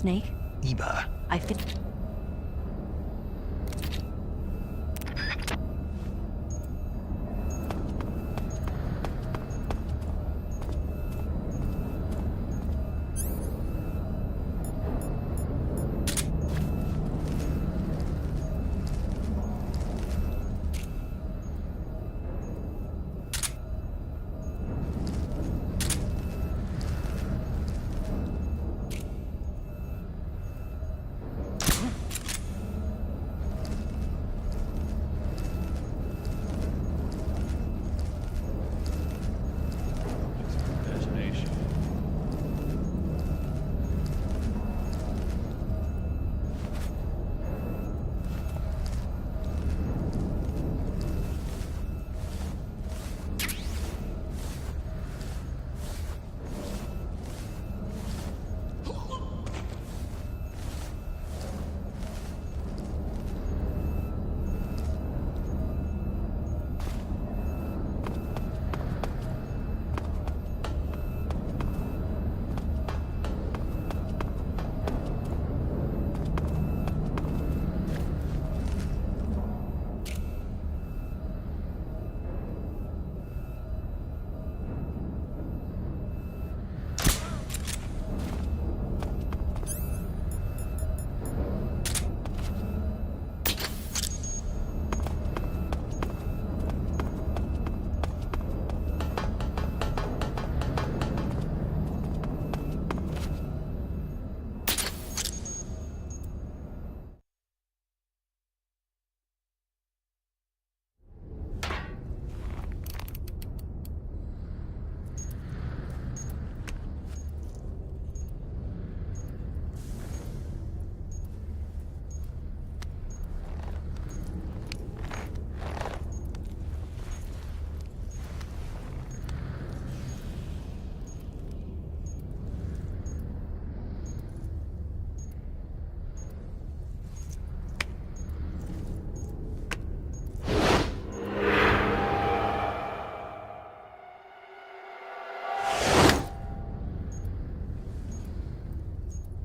Snake, Eva. I fit.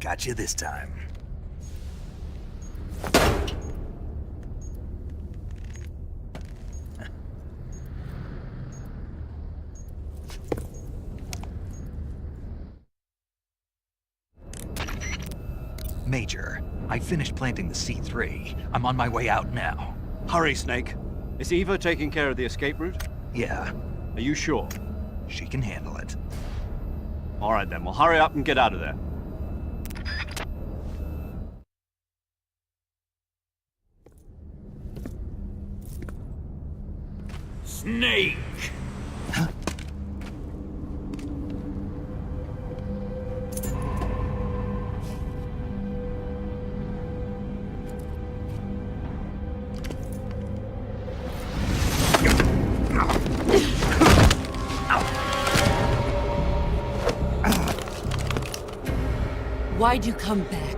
Got you this time. Major, I finished planting the C3. I'm on my way out now. Hurry, Snake. Is Eva taking care of the escape route? Yeah, Are you sure? she can handle it. All right, then. Well, hurry up and get out of there. Snake! Why'd you come back?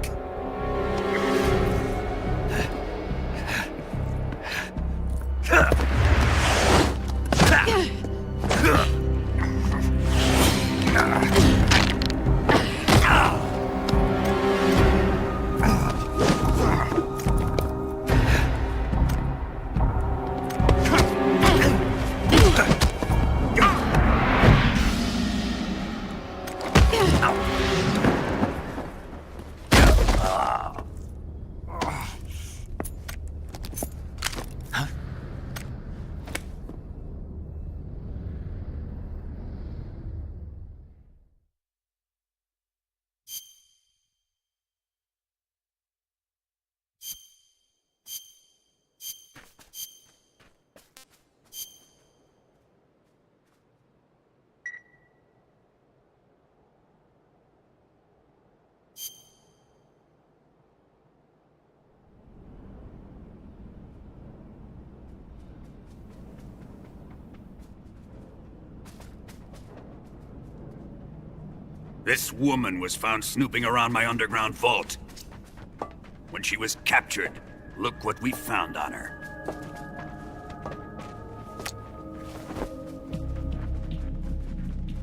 This woman was found snooping around my underground vault. When she was captured, look what we found on her.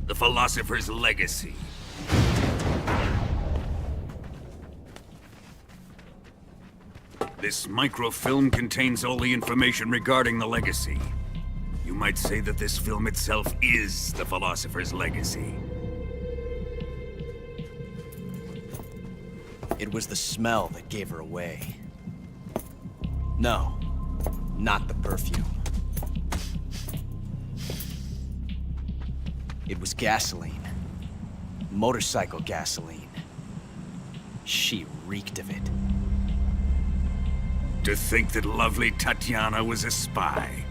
The Philosopher's Legacy. This microfilm contains all the information regarding the legacy. You might say that this film itself is the Philosopher's legacy. It was the smell that gave her away. No, not the perfume. It was gasoline. Motorcycle gasoline. She reeked of it. To think that lovely Tatiana was a spy.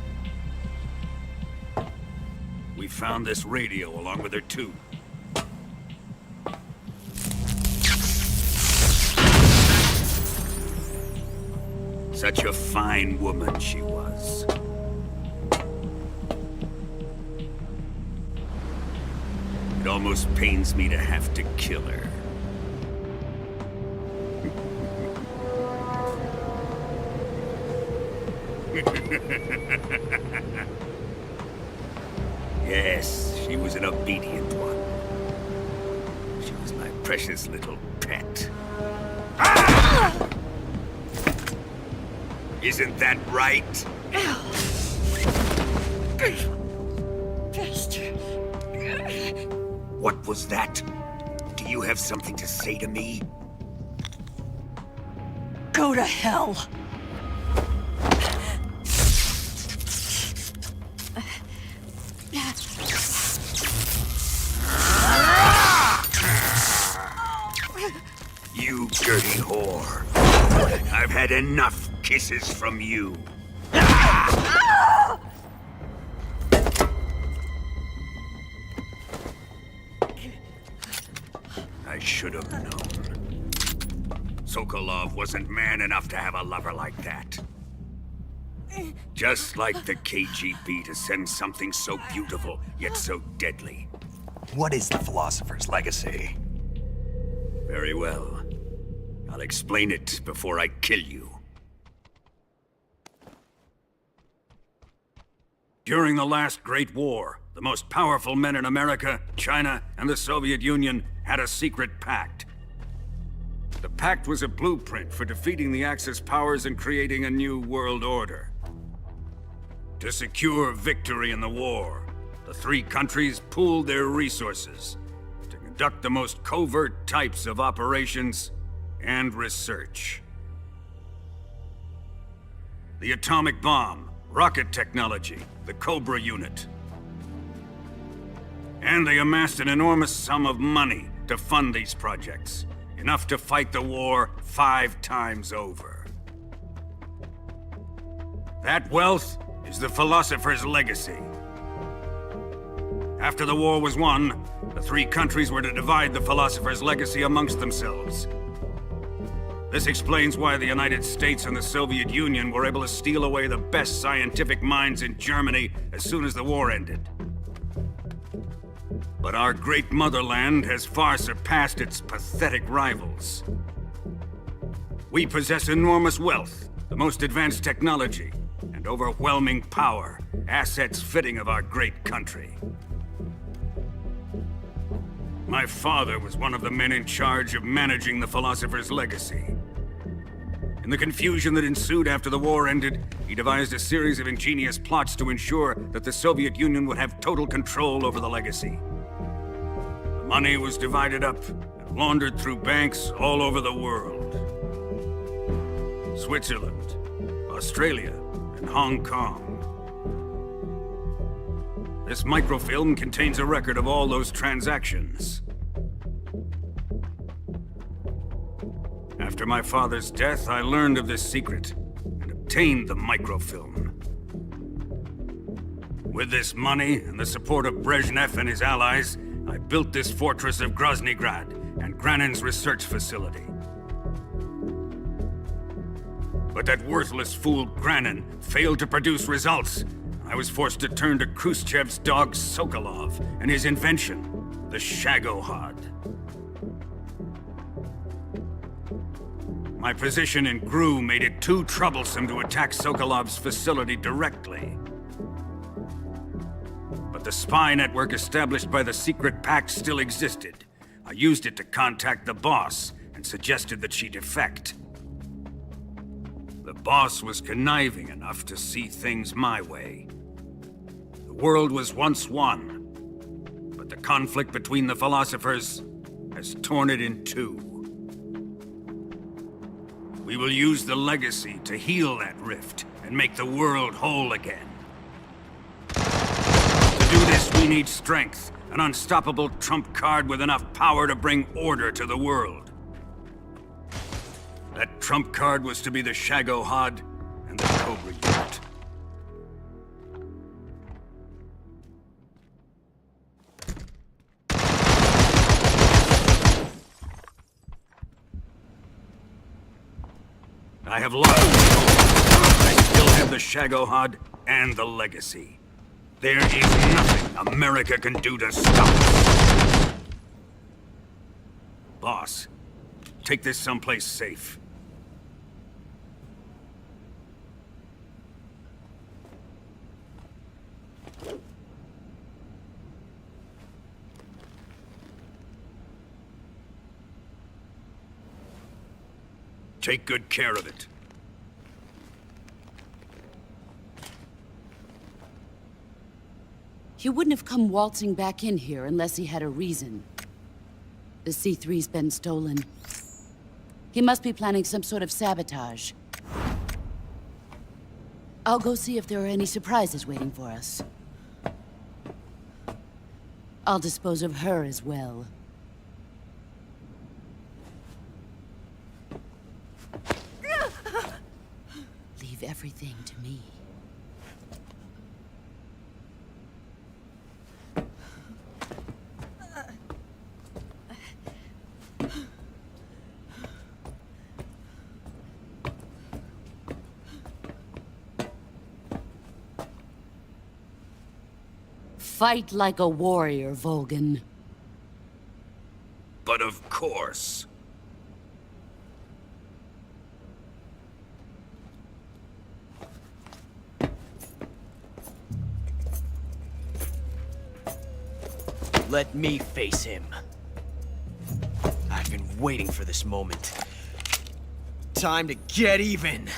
We found this radio along with her too. Such a fine woman she was. It almost pains me to have to kill her. Yes, she was an obedient one. She was my precious little pet. Ah! Isn't that right? Bastard. What was that? Do you have something to say to me? Go to hell. You dirty whore. I've had enough kisses from you. I should have known. Sokolov wasn't man enough to have a lover like that. Just like the KGB to send something so beautiful, yet so deadly. What is the Philosopher's legacy? Very well. I'll explain it before I kill you. During the last Great War, the most powerful men in America, China, and the Soviet Union had a secret pact. The pact was a blueprint for defeating the Axis powers and creating a new world order. To secure victory in the war, the three countries pooled their resources to conduct the most covert types of operations and research. The atomic bomb, rocket technology, the Cobra unit. And they amassed an enormous sum of money to fund these projects, enough to fight the war 5 times over. That wealth is the Philosopher's legacy. After the war was won, the three countries were to divide the Philosopher's legacy amongst themselves. This explains why the United States and the Soviet Union were able to steal away the best scientific minds in Germany as soon as the war ended. But our great motherland has far surpassed its pathetic rivals. We possess enormous wealth, the most advanced technology, and overwhelming power, assets fitting of our great country. My father was one of the men in charge of managing the Philosopher's legacy. In the confusion that ensued after the war ended, he devised a series of ingenious plots to ensure that the Soviet Union would have total control over the legacy. The money was divided up and laundered through banks all over the world. Switzerland, Australia, and Hong Kong. This microfilm contains a record of all those transactions. After my father's death, I learned of this secret and obtained the microfilm. With this money and the support of Brezhnev and his allies, I built this fortress of Groznygrad and Granin's research facility. But that worthless fool Granin failed to produce results. I was forced to turn to Khrushchev's dog Sokolov and his invention, the Shagohod. My position in GRU made it too troublesome to attack Sokolov's facility directly. But the spy network established by the secret pact still existed. I used it to contact the boss and suggested that she defect. The Boss was conniving enough to see things my way. The world was once one, but the conflict between the philosophers has torn it in two. We will use the legacy to heal that rift and make the world whole again. To do this, we need strength, an unstoppable trump card with enough power to bring order to the world. That trump card was to be the Shagohod and the Cobra unit. I have lost control. I still have the Shagohod and the legacy. There is nothing America can do to stop us. Boss, take this someplace safe. Take good care of it. He wouldn't have come waltzing back in here unless he had a reason. The C3's been stolen. He must be planning some sort of sabotage. I'll go see if there are any surprises waiting for us. I'll dispose of her as well. Leave everything to me. Fight like a warrior, Volgin. But of course. Let me face him. I've been waiting for this moment. Time to get even!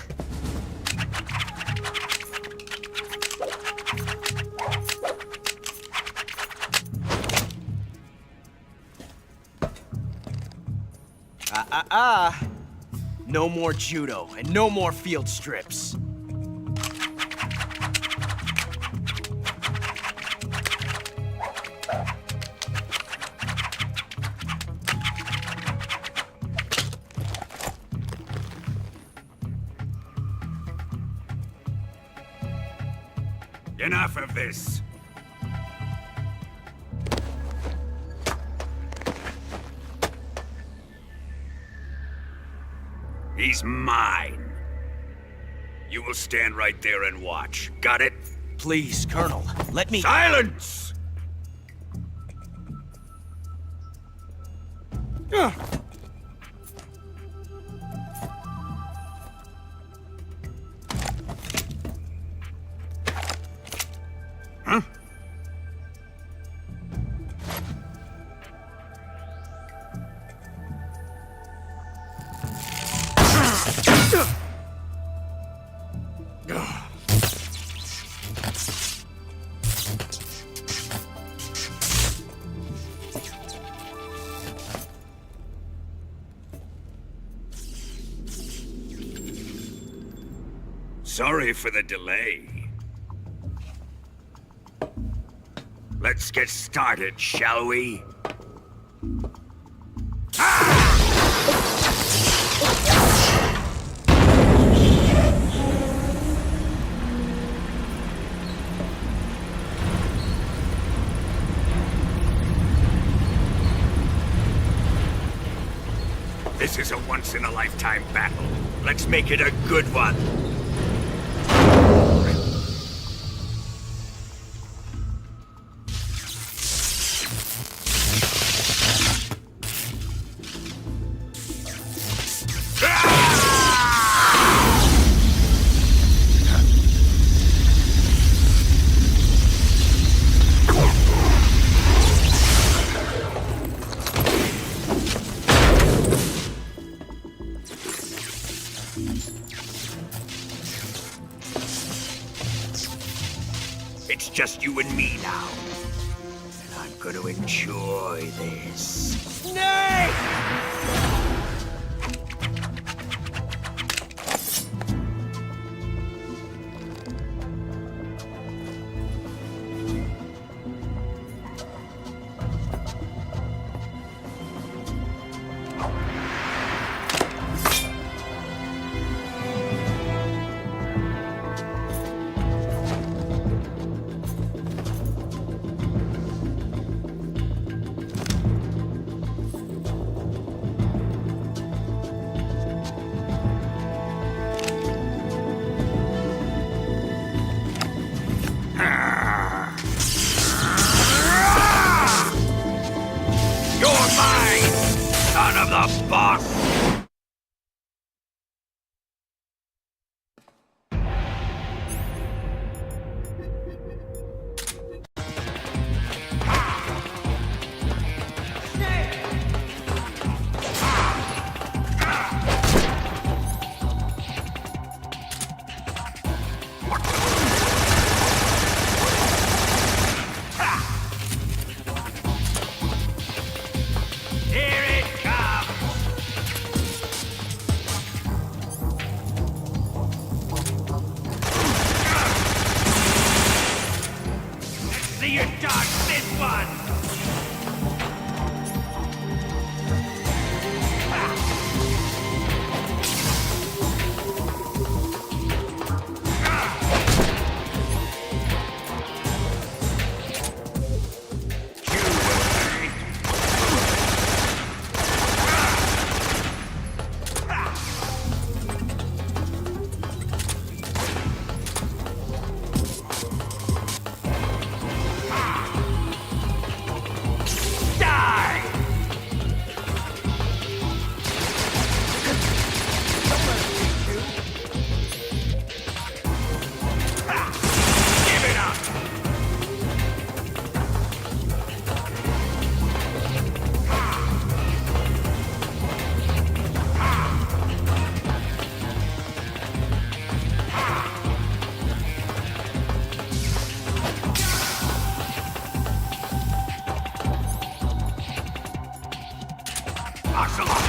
No more judo, and no more field strips. Enough of this. He's mine. You will stand right there and watch. Got it? Please, Colonel, let me— Silence! Huh? Sorry for the delay. Let's get started, shall we? This is a once-in-a-lifetime battle. Let's make it a good one. It's just you and me now. And I'm gonna enjoy this. Snake! You're mine, son of the boss! Here it comes! Let's see you dodge this one! Die! Give it up! Ocelot!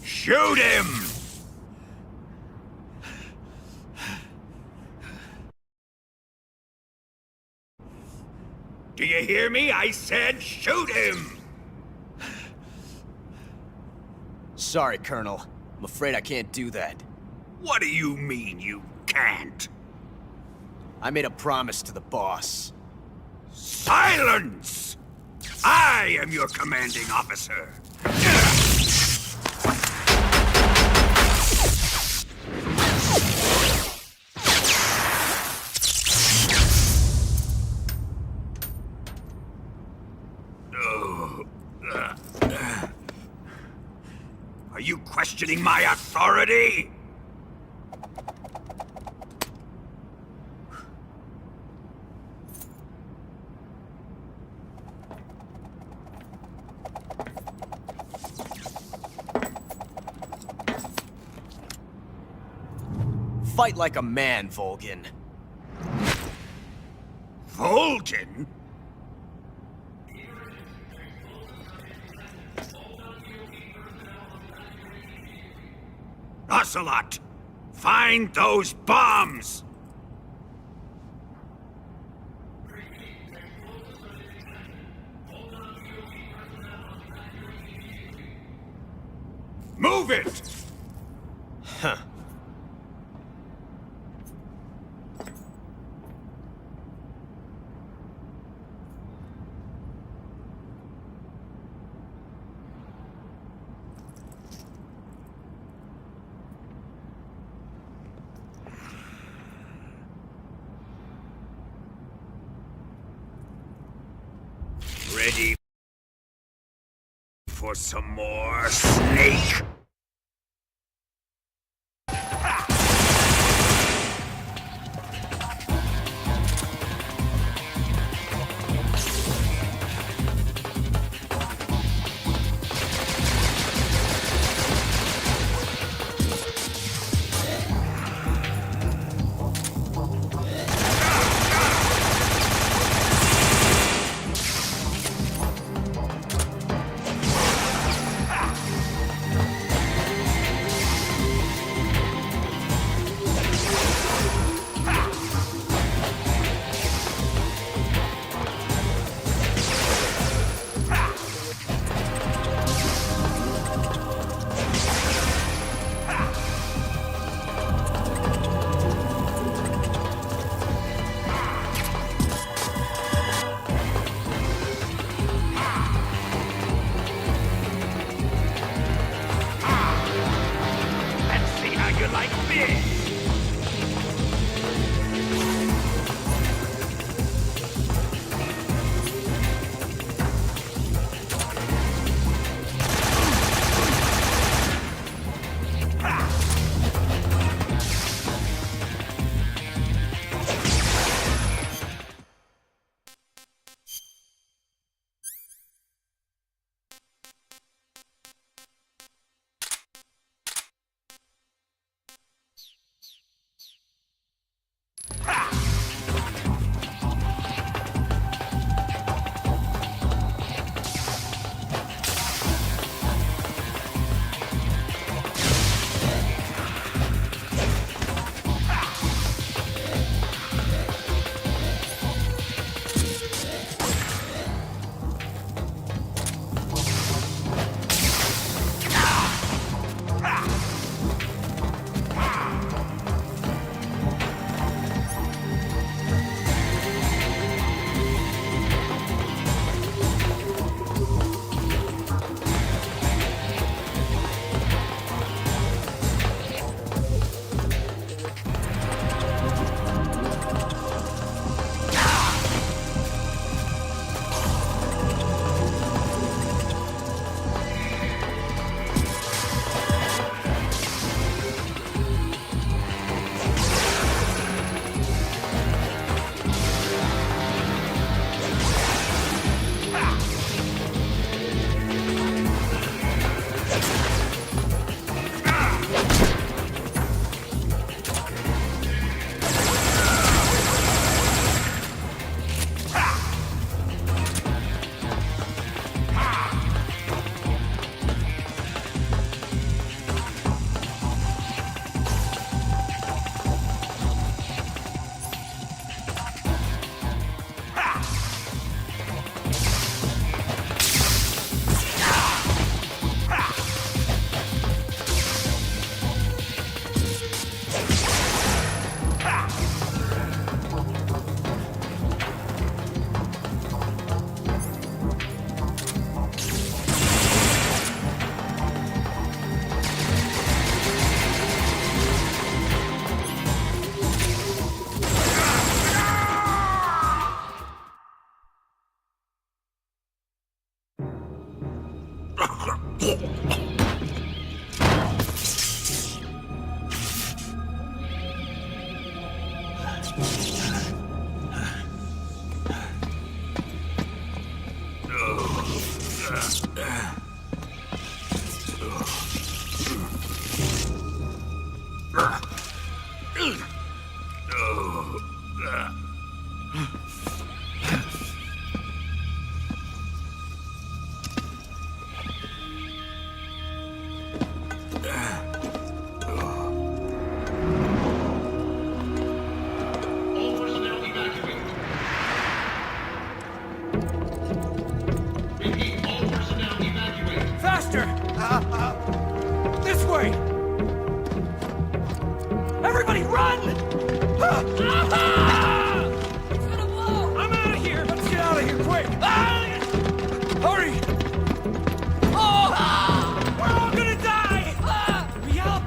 Shoot him! Do you hear me? I said shoot him! Sorry, Colonel. I'm afraid I can't do that. What do you mean you can't? I made a promise to the boss. Silence! I am your commanding officer. Are you questioning my authority? Fight like a man, Volgin. Volgin? Ocelot! Find those bombs! Move it! Huh. Ready for some more, Snake? Faster! This way! Everybody run! It's gonna blow! I'm out of here! Let's get out of here, quick! Hurry! We're all gonna die! We help!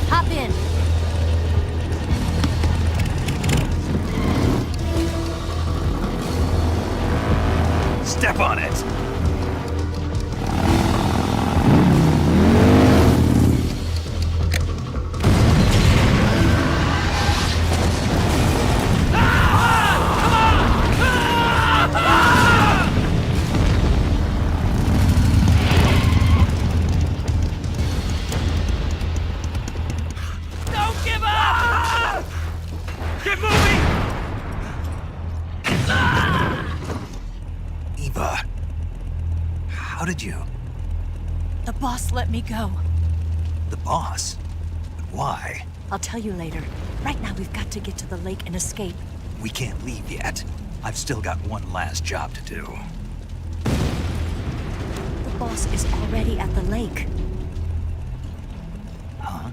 Hop in. Step on it! Don't give up! Get moving! Eva, how did you? The boss let me go. The boss? But why? I'll tell you later. Right now, we've got to get to the lake and escape. We can't leave yet. I've still got one last job to do. The boss is already at the lake. Huh?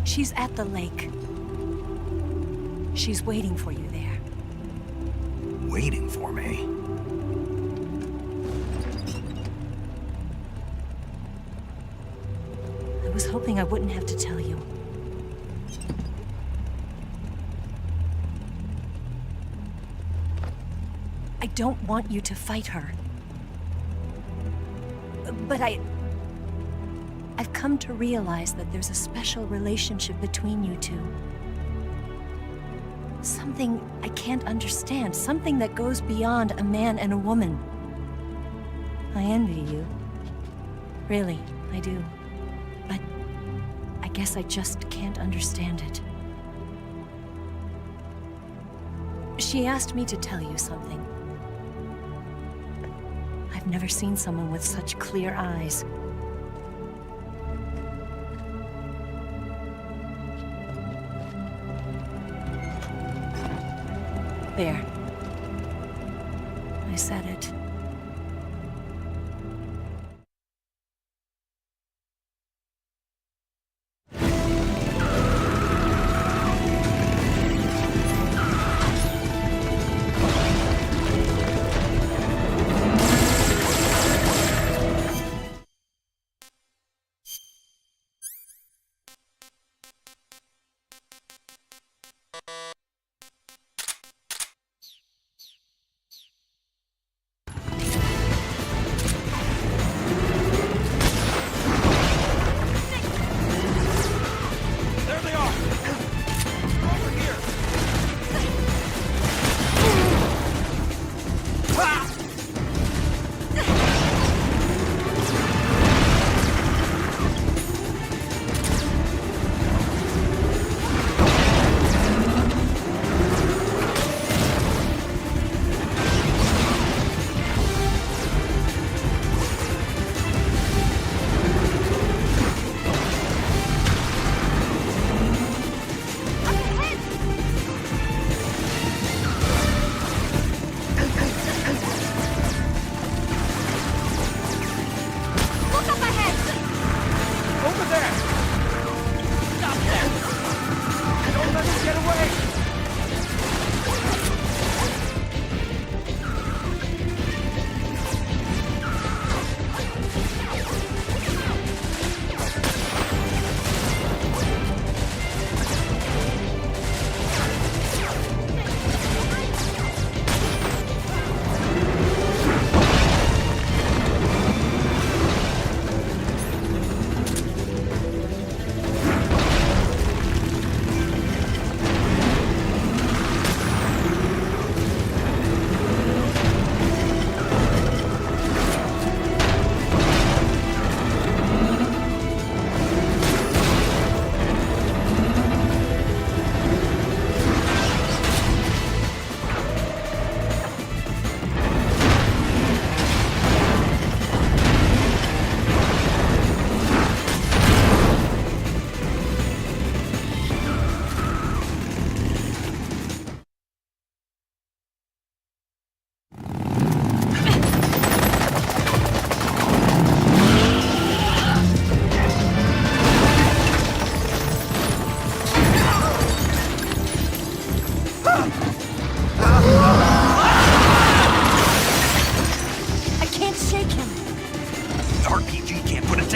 She's at the lake. She's waiting for you there. Waiting for me? I was hoping I wouldn't have to tell you. I don't want you to fight her. But I've come to realize that there's a special relationship between you two. Something I can't understand. Something that goes beyond a man and a woman. I envy you. Really, I do. But I guess I just can't understand it. She asked me to tell you something. I've never seen someone with such clear eyes. There. I said it.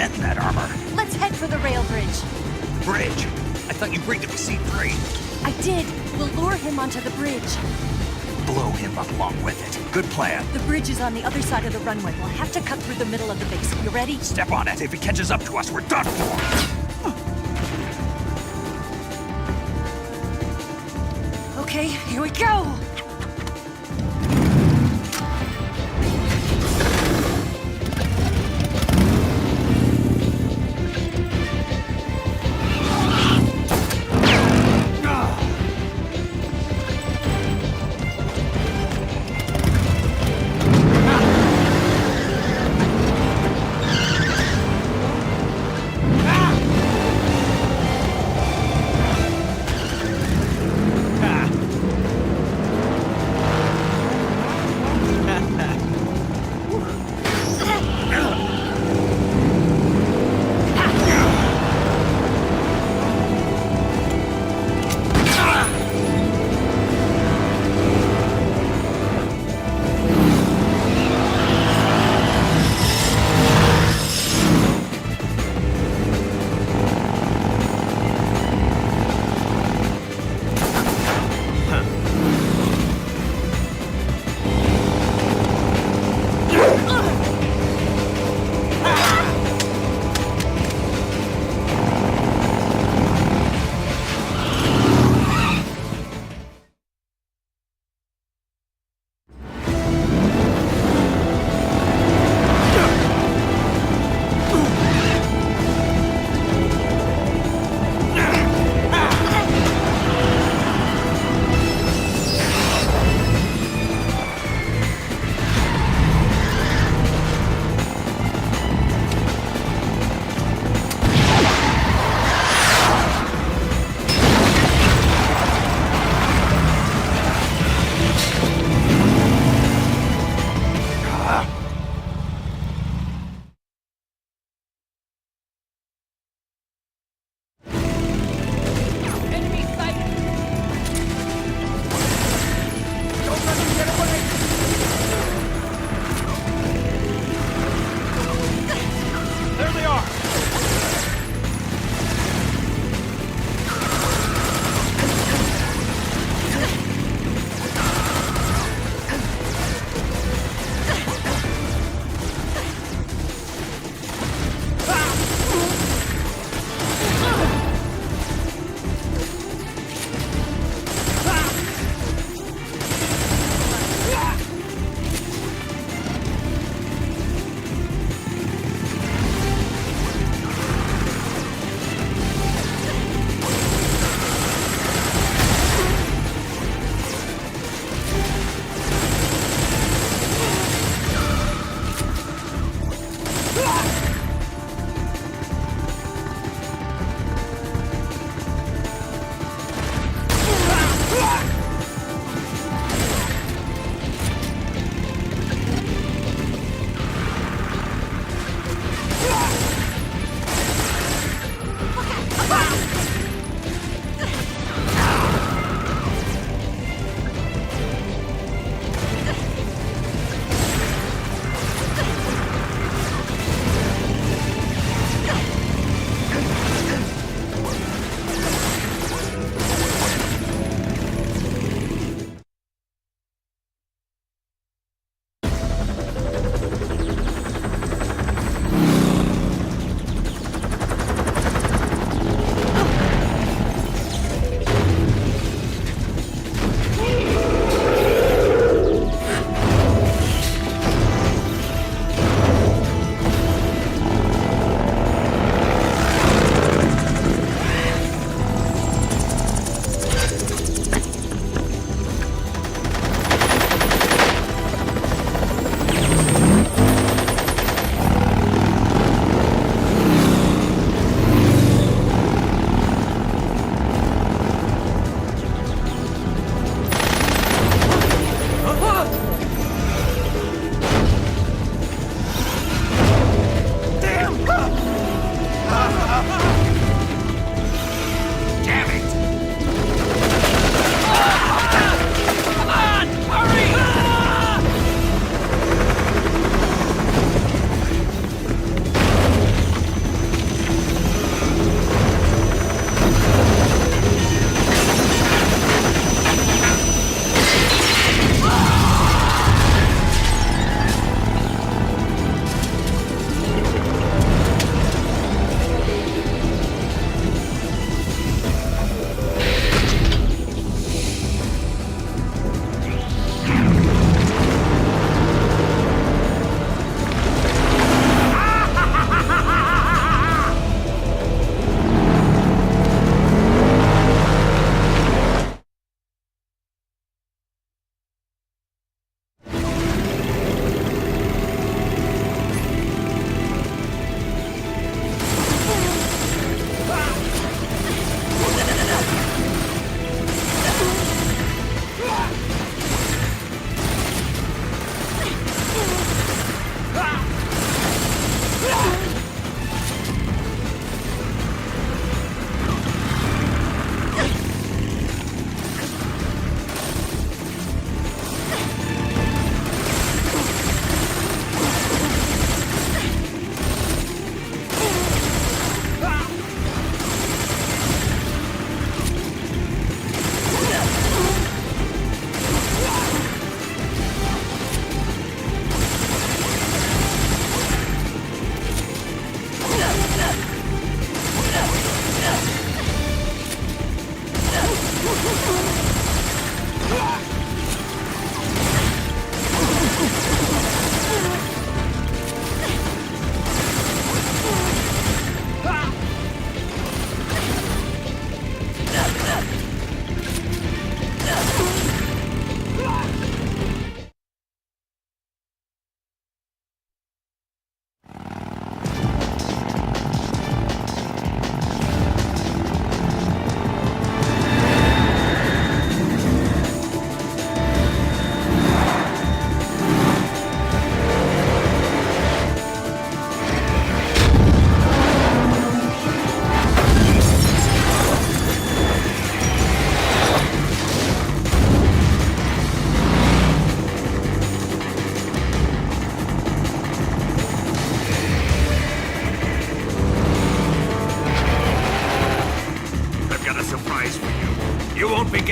sent in that armor. Let's head for the rail bridge. Bridge. I thought you rigged it with C3. I did. We'll lure him onto the bridge. Blow him up along with it. Good plan. The bridge is on the other side of the runway. We'll have to cut through the middle of the base. You ready? Step on it. If he catches up to us, we're done for. Okay, here we go!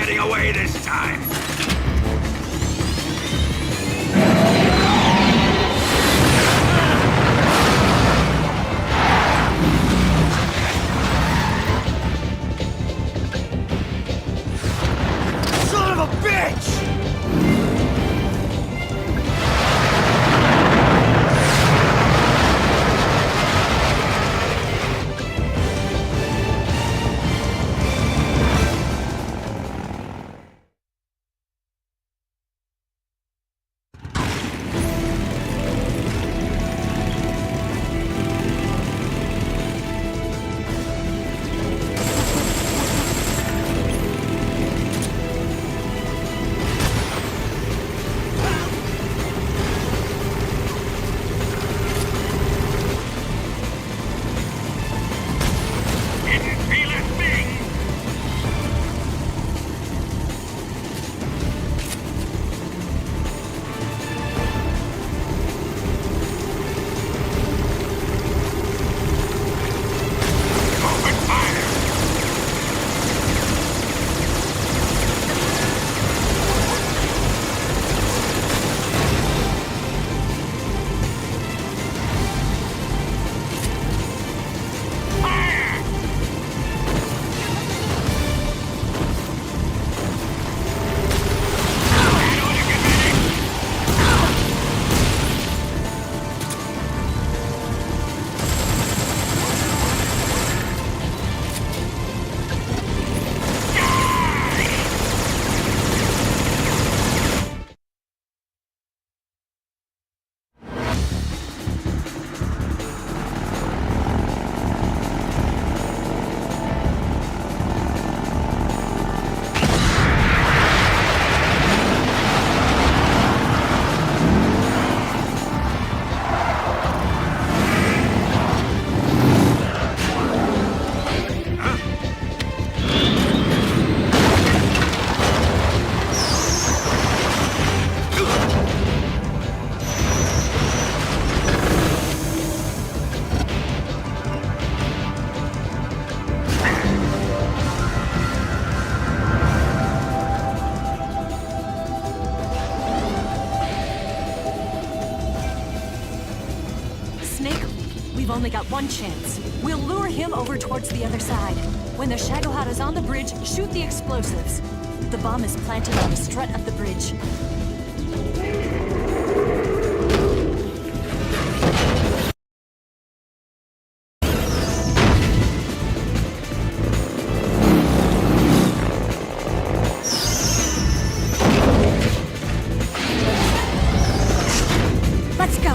getting away this time! Son of a bitch! We've only got one chance. We'll lure him over towards the other side. When the Shagohada's on the bridge, shoot the explosives. The bomb is planted on the strut of the bridge. Let's go!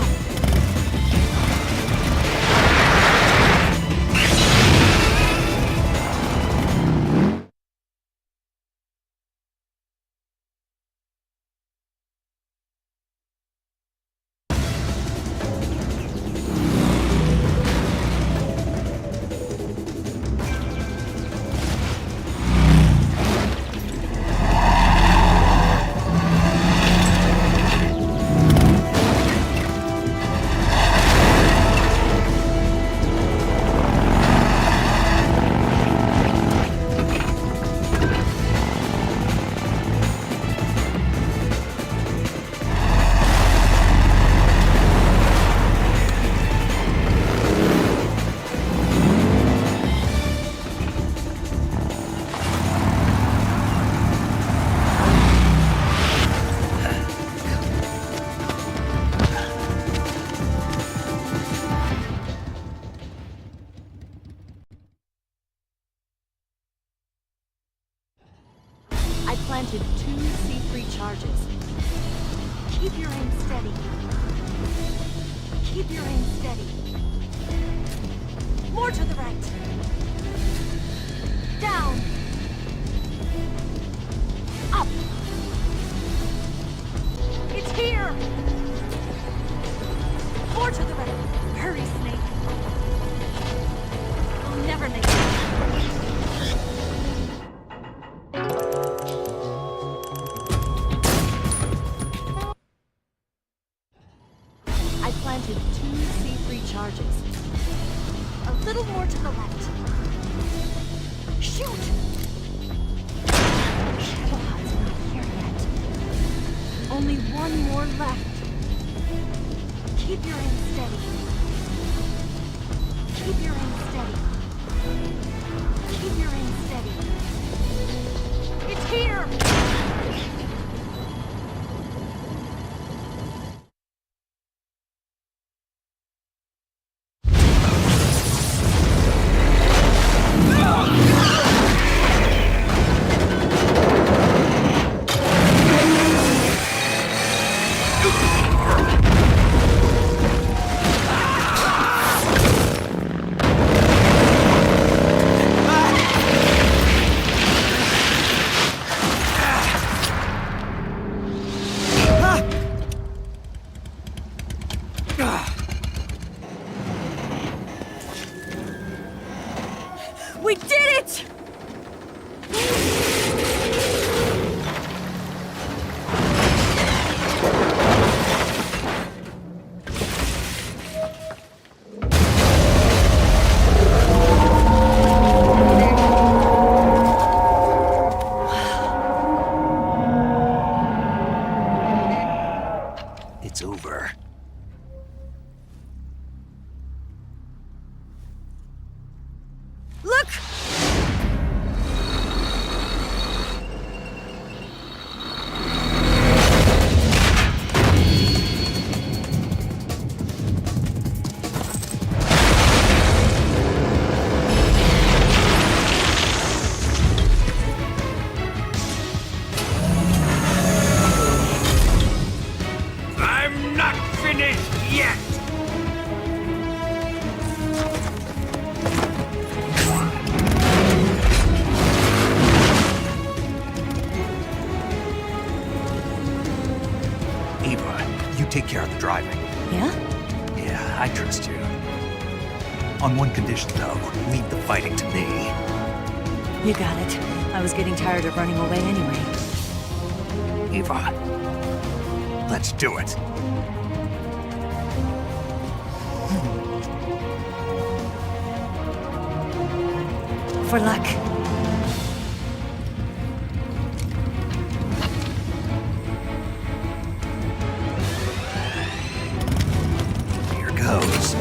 I planted 2 C3 charges. Keep your aim steady. Keep your aim steady. More to the right. Down. Up. It's here. More to the right. Hurry, Snake. We'll never make it. I planted 2 C3 charges. A little more to the left. Shoot! Only one more left. Keep your aim steady. Keep your aim steady. Keep your aim steady. It's here! We did it! It's over. Look! I'm not finished yet! Eva, you take care of the driving. Yeah? Yeah, I trust you. On one condition, though, leave the fighting to me. You got it. I was getting tired of running away anyway. Eva, let's do it. For luck. Here goes.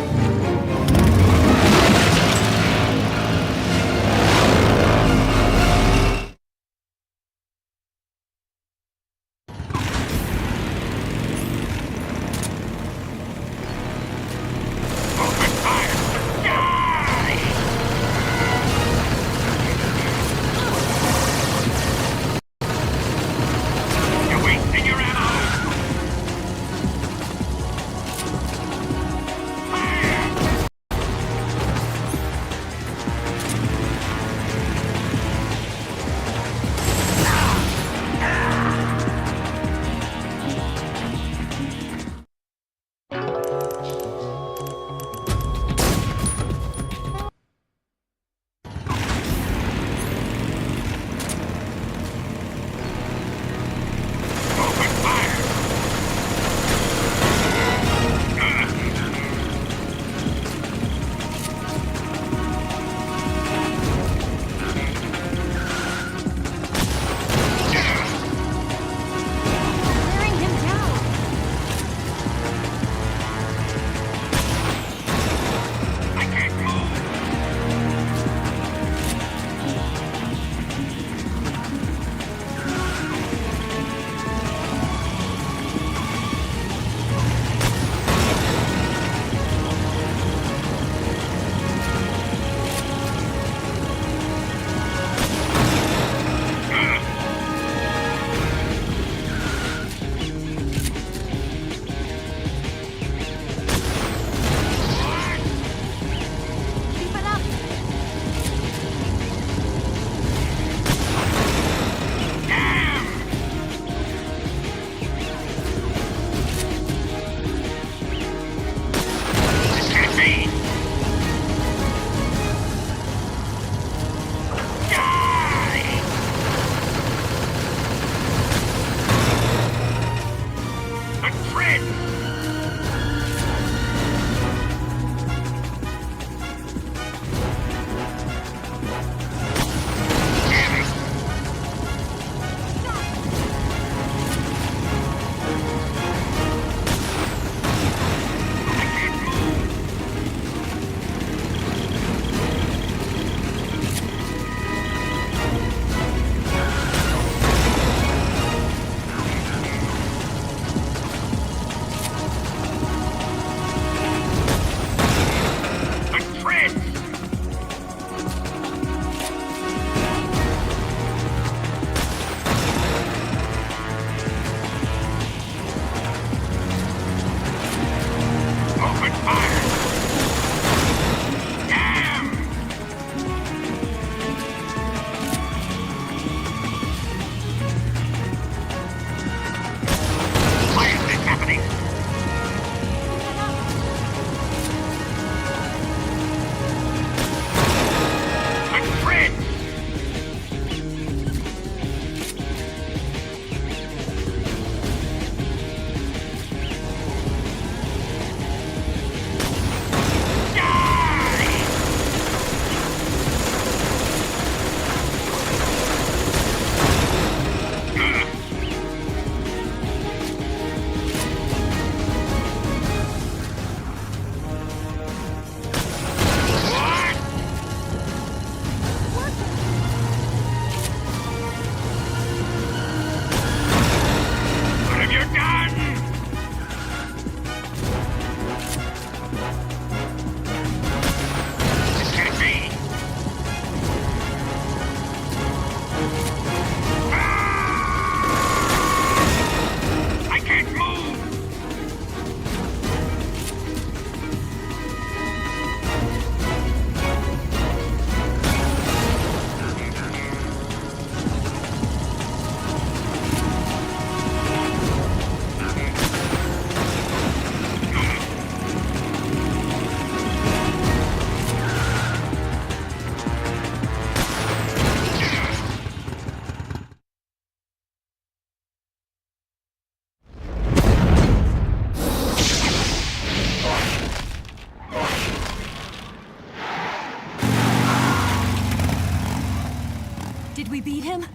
we beat him?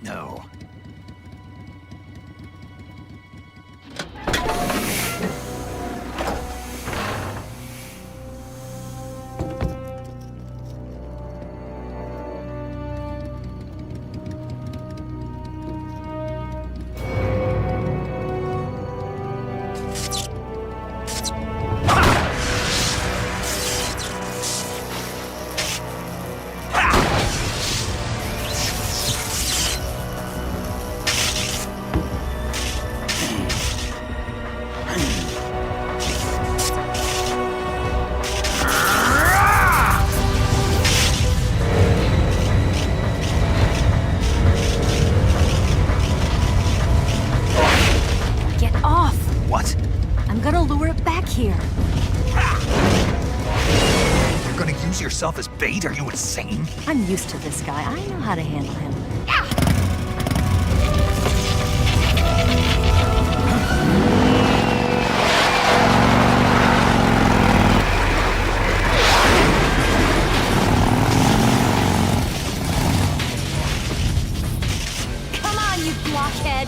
No. Get off! What? I'm gonna lure it back here. You're gonna use yourself as bait? Are you insane? I'm used to this guy. I know how to handle him. Come on, you blockhead!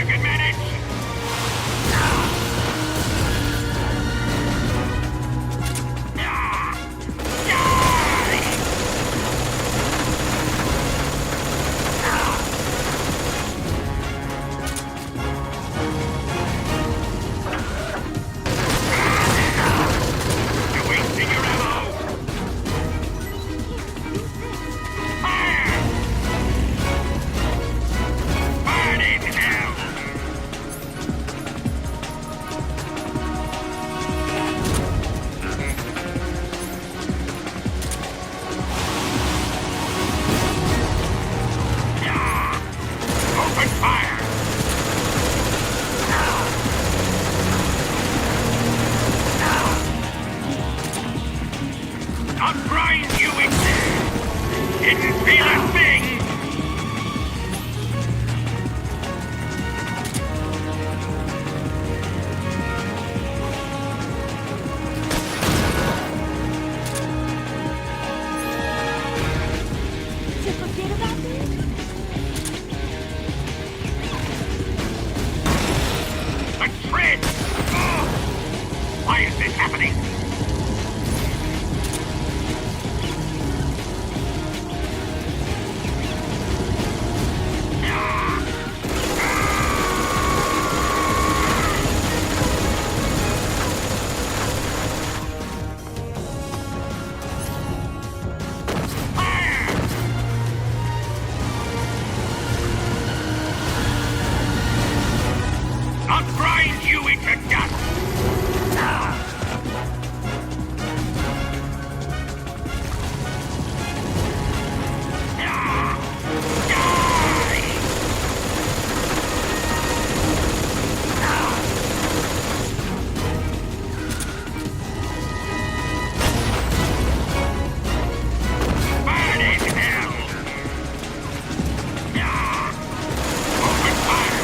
you can manage! You're wasting your ammo! Fire! Burn in hell! Open fire! I'll grind you in there! Didn't feel a thing! The tread! Oh! Why is this happening? I'll grind you into dust! Burn in hell! Open fire!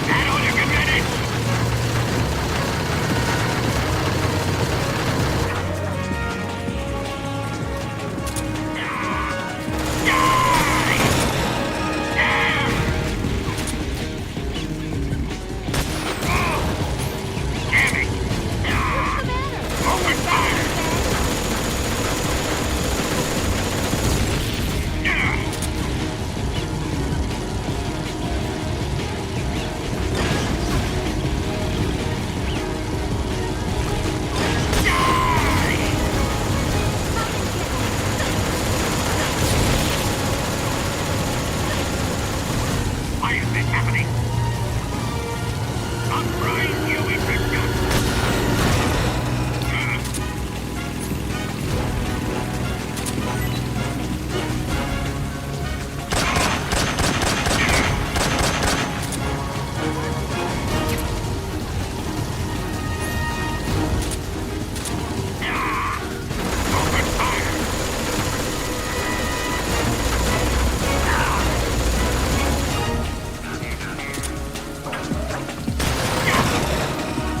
That all you can manage? Damn it! Open fire! Why is this happening? I'll grind you into dust! Open fire!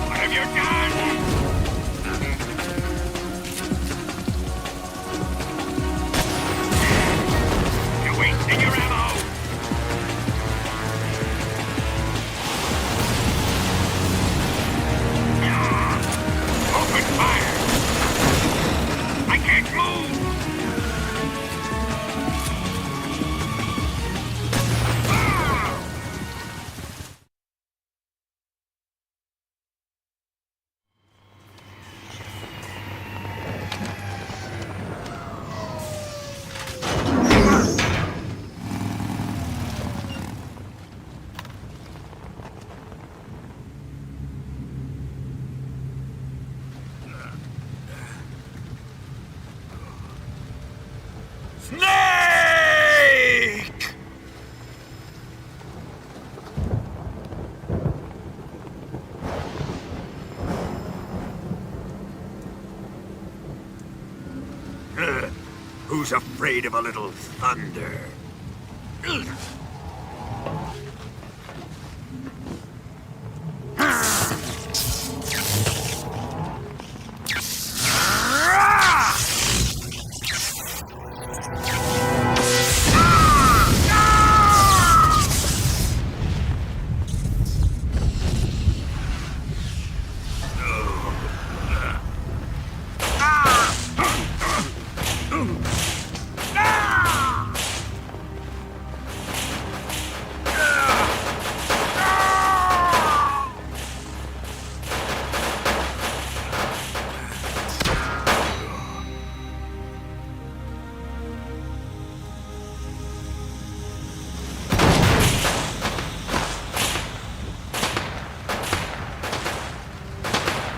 What have you done? You're wasting your ammo! Open fire! I can't move! Snake! Who's afraid of a little thunder?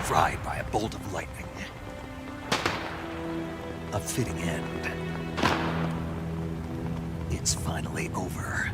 Fried by a bolt of lightning. A fitting end. It's finally over.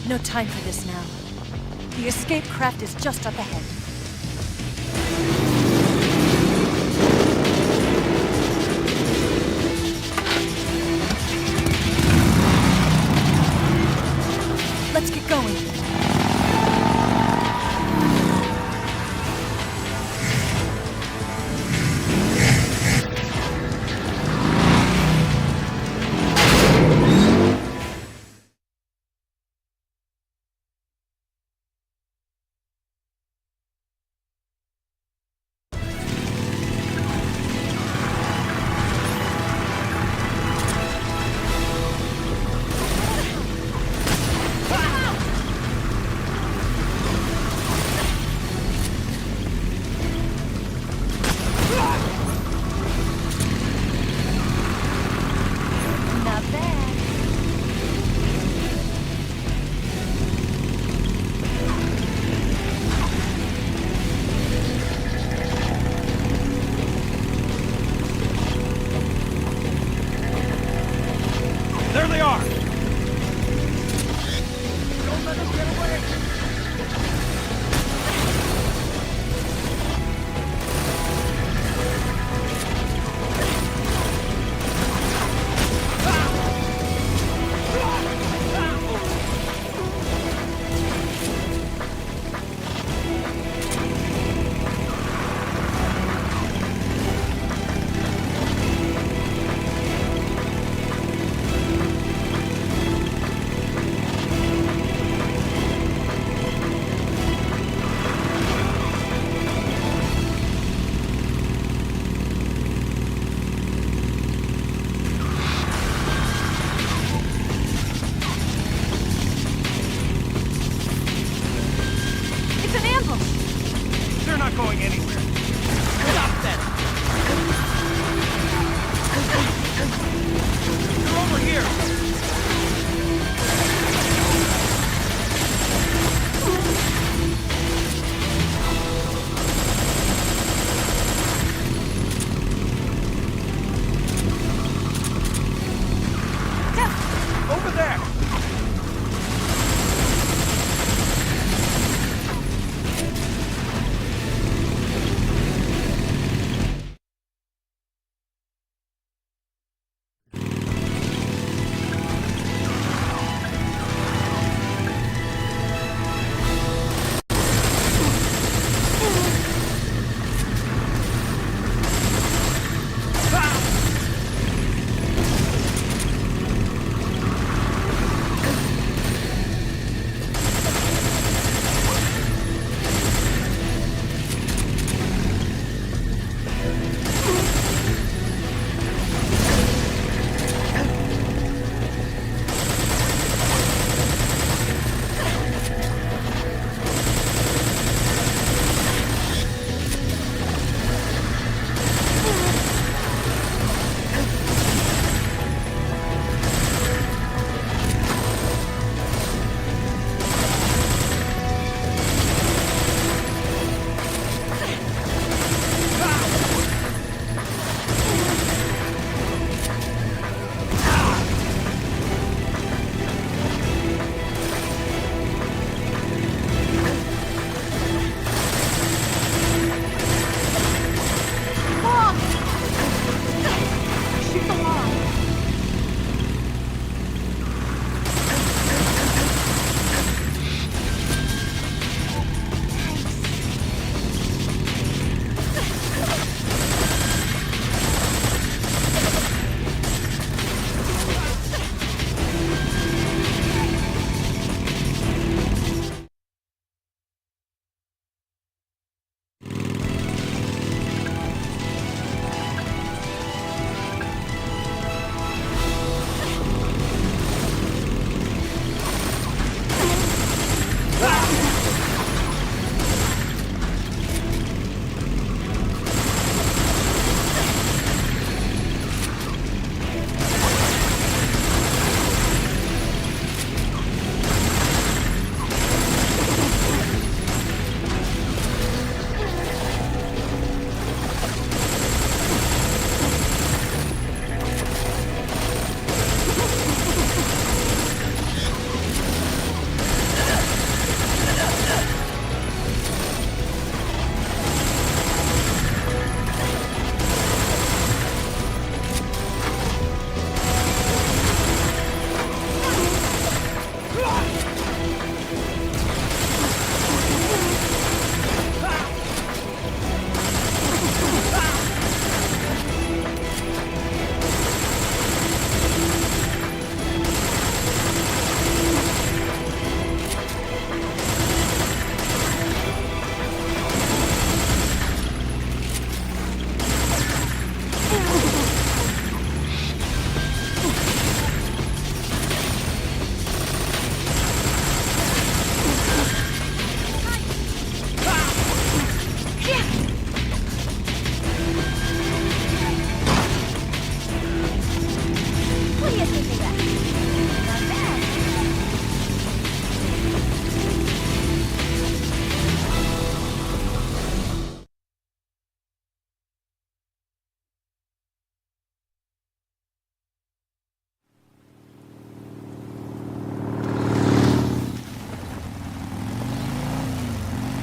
No time for this now. The escape craft is just up ahead. Let's get going.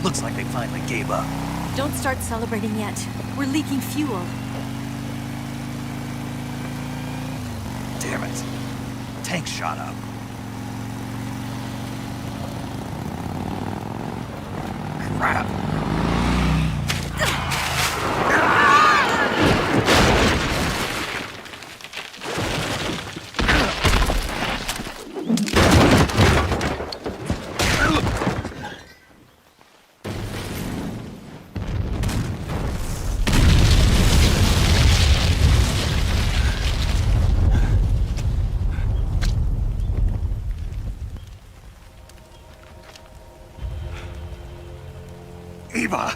Looks like they finally gave up. Don't start celebrating yet. We're leaking fuel. Damn it. Tank shot up. Crap. Eva!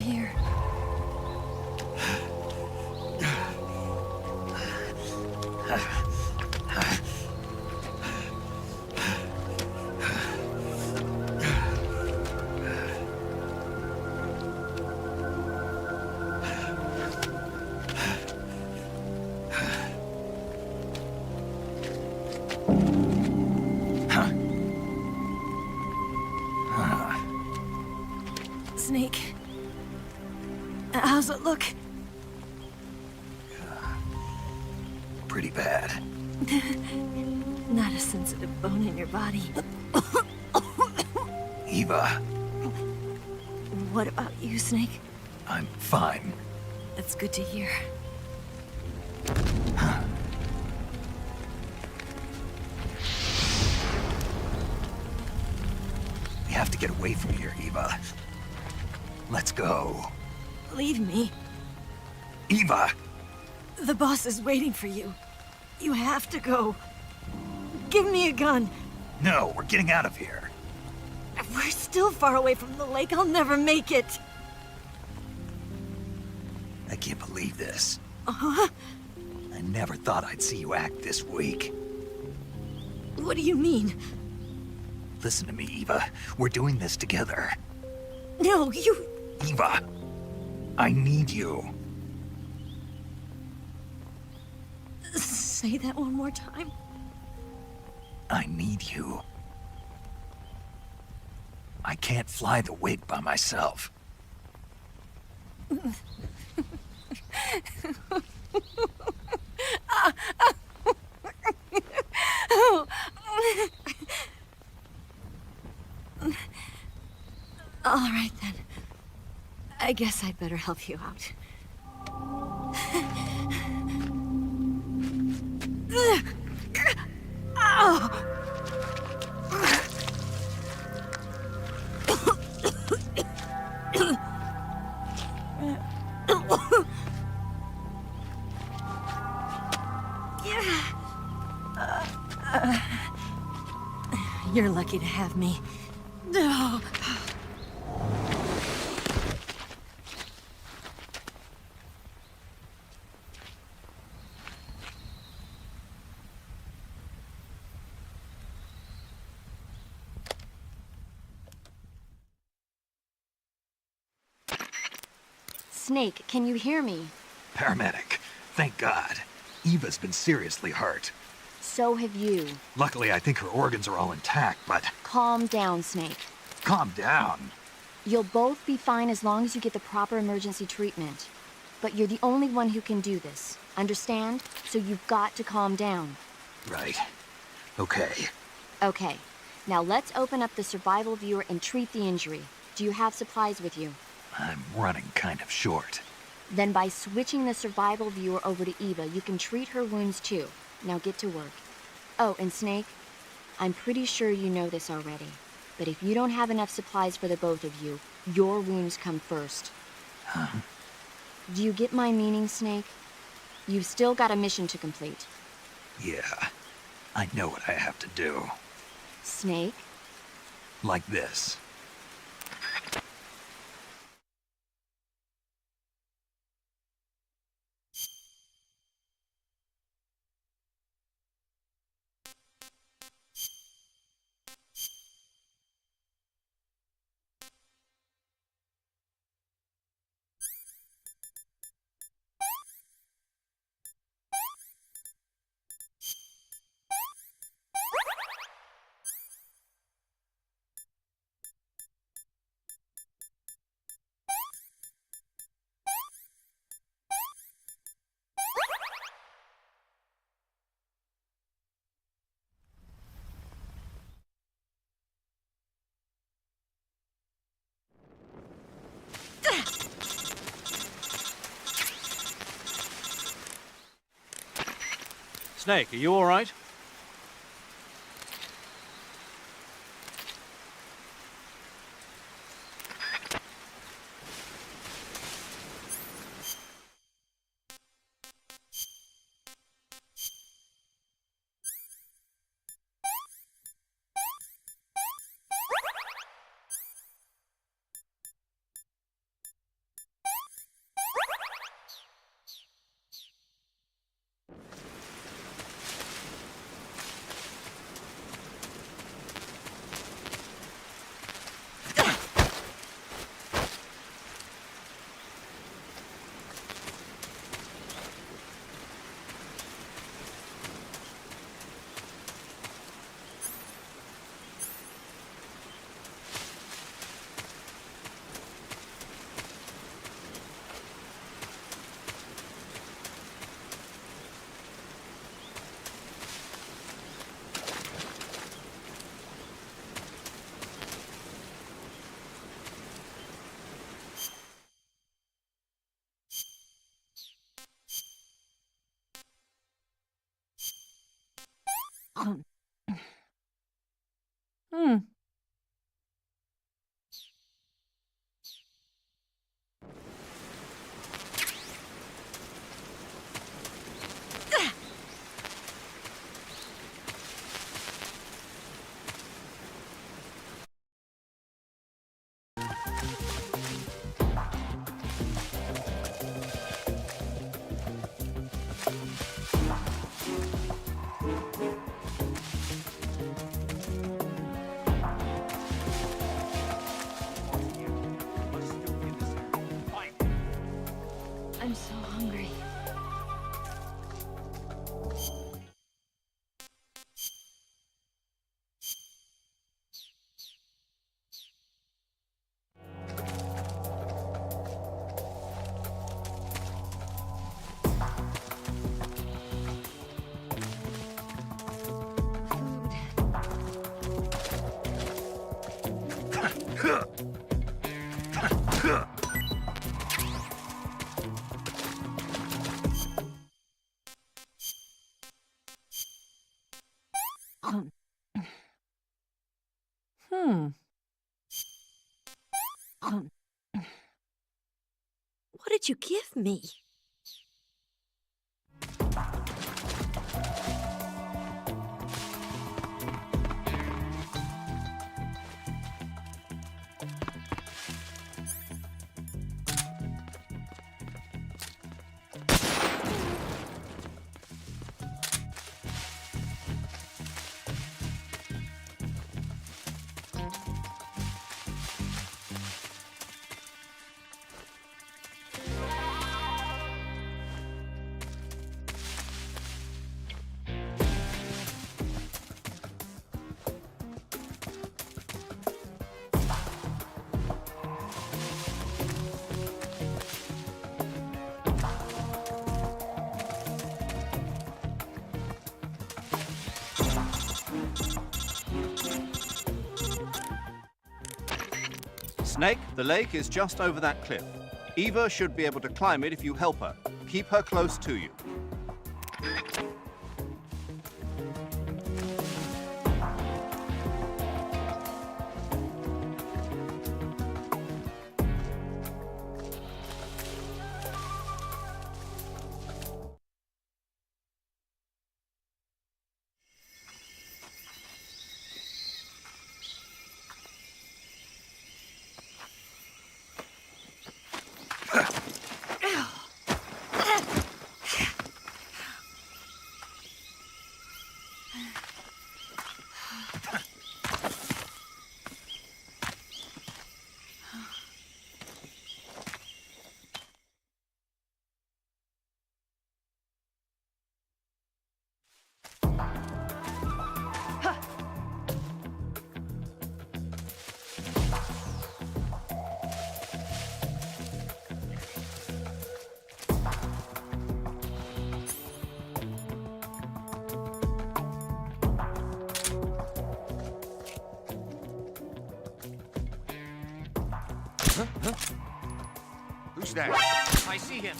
Here. Snake. How's it look? Pretty bad. Not a sensitive bone in your body. Eva, What about you, Snake? I'm fine. That's good to hear. We have to get away from here, Eva. Let's go. Leave me. Eva! The boss is waiting for you. You have to go. Give me a gun. No, we're getting out of here. We're still far away from the lake. I'll never make it. I can't believe this. Uh-huh. I never thought I'd see you act this weak. What do you mean? Listen to me, Eva. We're doing this together. No, you... Eva! I need you. Say that one more time. I need you. I can't fly the wig by myself. All right, then. I guess I'd better help you out. You're lucky to have me. No. Snake, can you hear me? Paramedic. Thank God. Eva's been seriously hurt. So have you. Luckily, I think her organs are all intact, but... Calm down, Snake. Calm down. You'll both be fine as long as you get the proper emergency treatment. But you're the only one who can do this. Understand? So you've got to calm down. Right. Okay. Okay. Now let's open up the survival viewer and treat the injury. Do you have supplies with you? I'm running kind of short. Then by switching the survival viewer over to Eva, you can treat her wounds too. Now get to work. Oh, and Snake, I'm pretty sure you know this already. But if you don't have enough supplies for the both of you, your wounds come first. Huh? Do you get my meaning, Snake? You've still got a mission to complete. Yeah. I know what I have to do. Snake? Like this. Snake, are you all right? Hmm. I'm so hungry. Hmm. What did you give me? Snake, the lake is just over that cliff. Eva should be able to climb it if you help her. Keep her close to you. Who's that? I see him.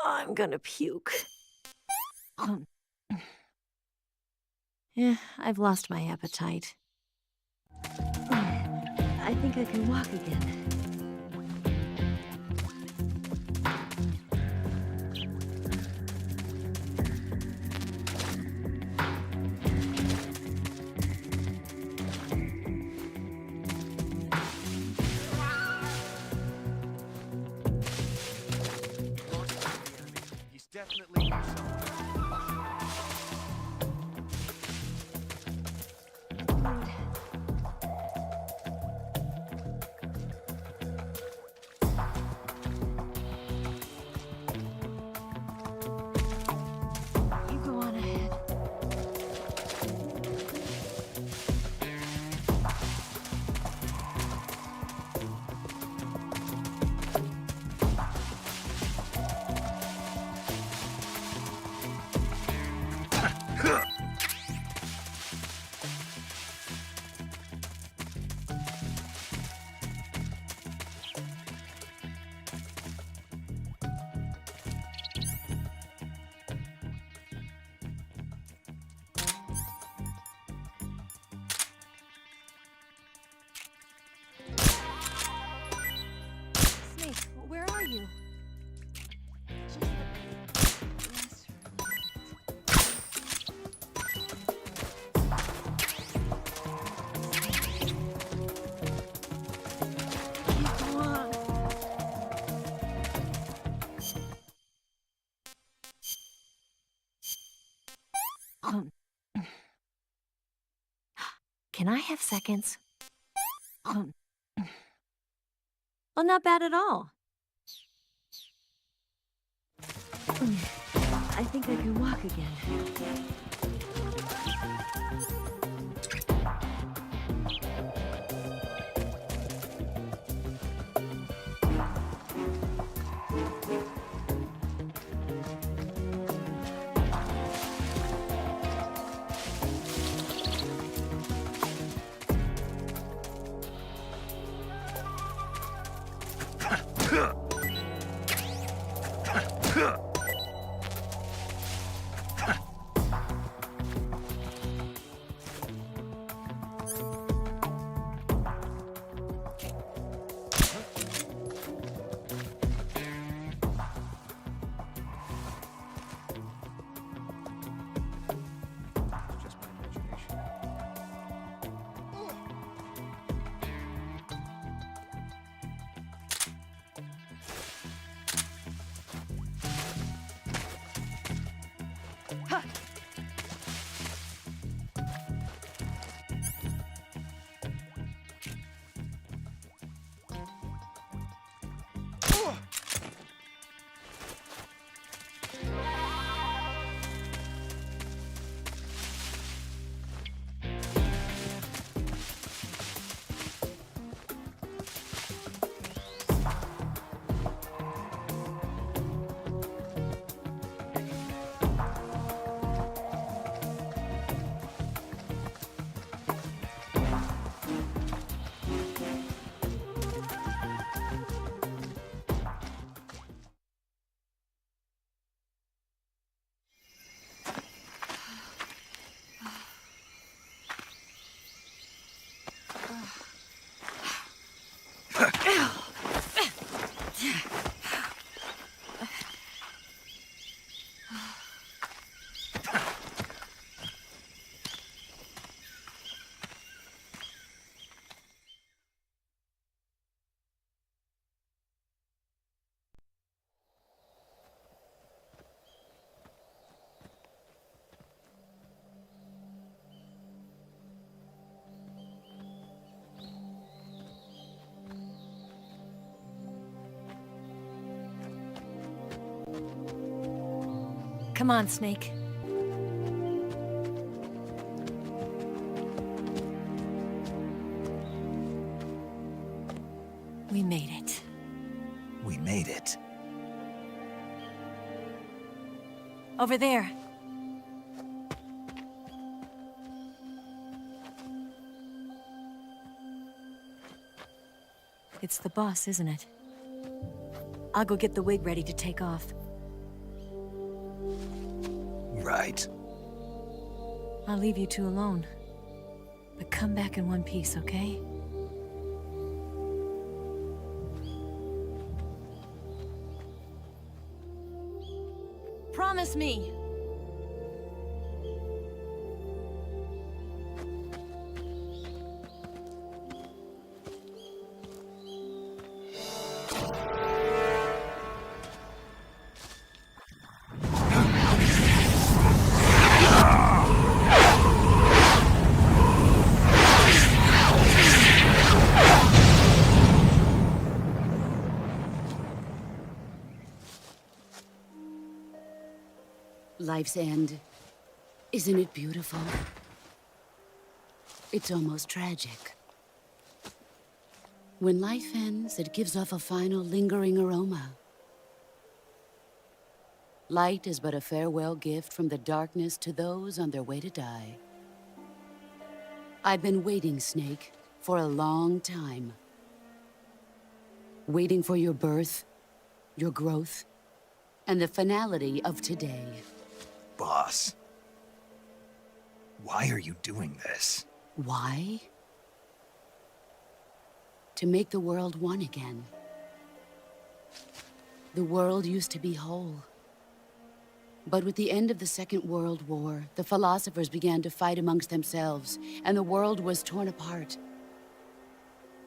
I'm gonna puke. Yeah, I've lost my appetite. I think I can walk again. He's definitely You go on ahead. Snake, where are you? Just the last Come on. Can I have seconds? Well, not bad at all. I think I can walk again. Come on, Snake. We made it. We made it. Over there. It's the boss, isn't it? I'll go get the wig ready to take off. Right. I'll leave you two alone. But come back in one piece, okay? Promise me! Life's end. Isn't it beautiful? It's almost tragic. When life ends, it gives off a final lingering aroma. Light is but a farewell gift from the darkness to those on their way to die. I've been waiting, Snake, for a long time. Waiting for your birth, your growth, and the finality of today. Boss. Why are you doing this? Why? To make the world one again. The world used to be whole. But with the end of the Second World War, the philosophers began to fight amongst themselves, and the world was torn apart.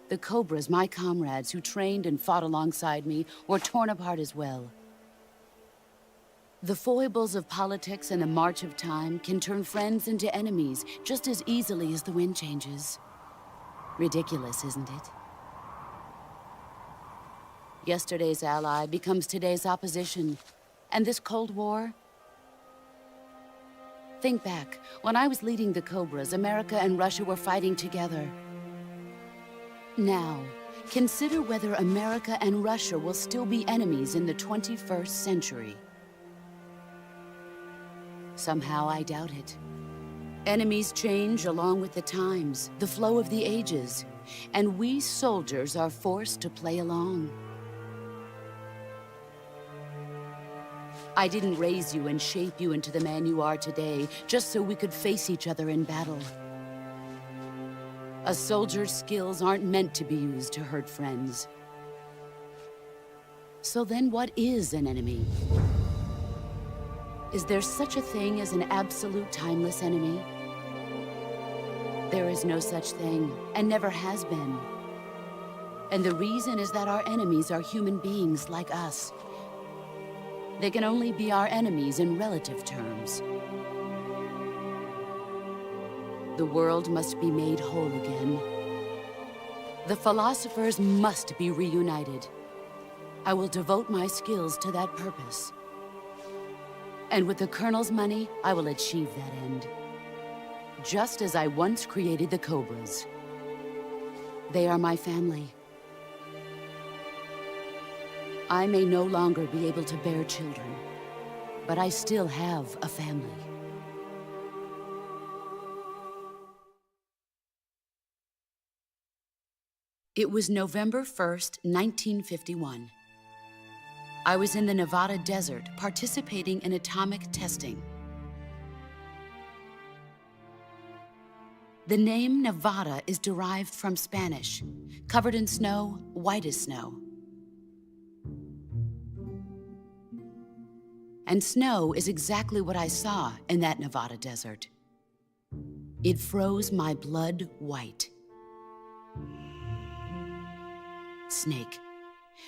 The Cobras, my comrades who trained and fought alongside me, were torn apart as well. The foibles of politics and the march of time can turn friends into enemies just as easily as the wind changes. Ridiculous, isn't it? Yesterday's ally becomes today's opposition. And this Cold War? Think back. When I was leading the Cobras, America and Russia were fighting together. Now, consider whether America and Russia will still be enemies in the 21st century. Somehow I doubt it. Enemies change along with the times, the flow of the ages, and we soldiers are forced to play along. I didn't raise you and shape you into the man you are today just so we could face each other in battle. A soldier's skills aren't meant to be used to hurt friends. So then what is an enemy? Is there such a thing as an absolute timeless enemy? There is no such thing, and never has been. And the reason is that our enemies are human beings like us. They can only be our enemies in relative terms. The world must be made whole again. The philosophers must be reunited. I will devote my skills to that purpose. And with the Colonel's money, I will achieve that end. Just as I once created the Cobras. They are my family. I may no longer be able to bear children, but I still have a family. It was November 1st, 1951. I was in the Nevada desert participating in atomic testing. The name Nevada is derived from Spanish, covered in snow, white as snow. And snow is exactly what I saw in that Nevada desert. It froze my blood white. Snake,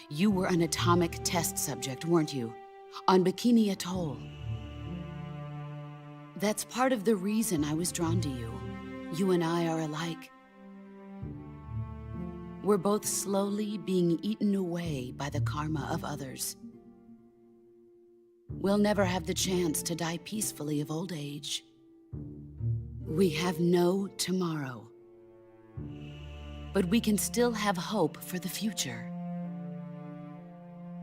you were an atomic test subject, weren't you? On Bikini Atoll. That's part of the reason I was drawn to you. You and I are alike. We're both slowly being eaten away by the karma of others. we'll never have the chance to die peacefully of old age. We have no tomorrow. But we can still have hope for the future.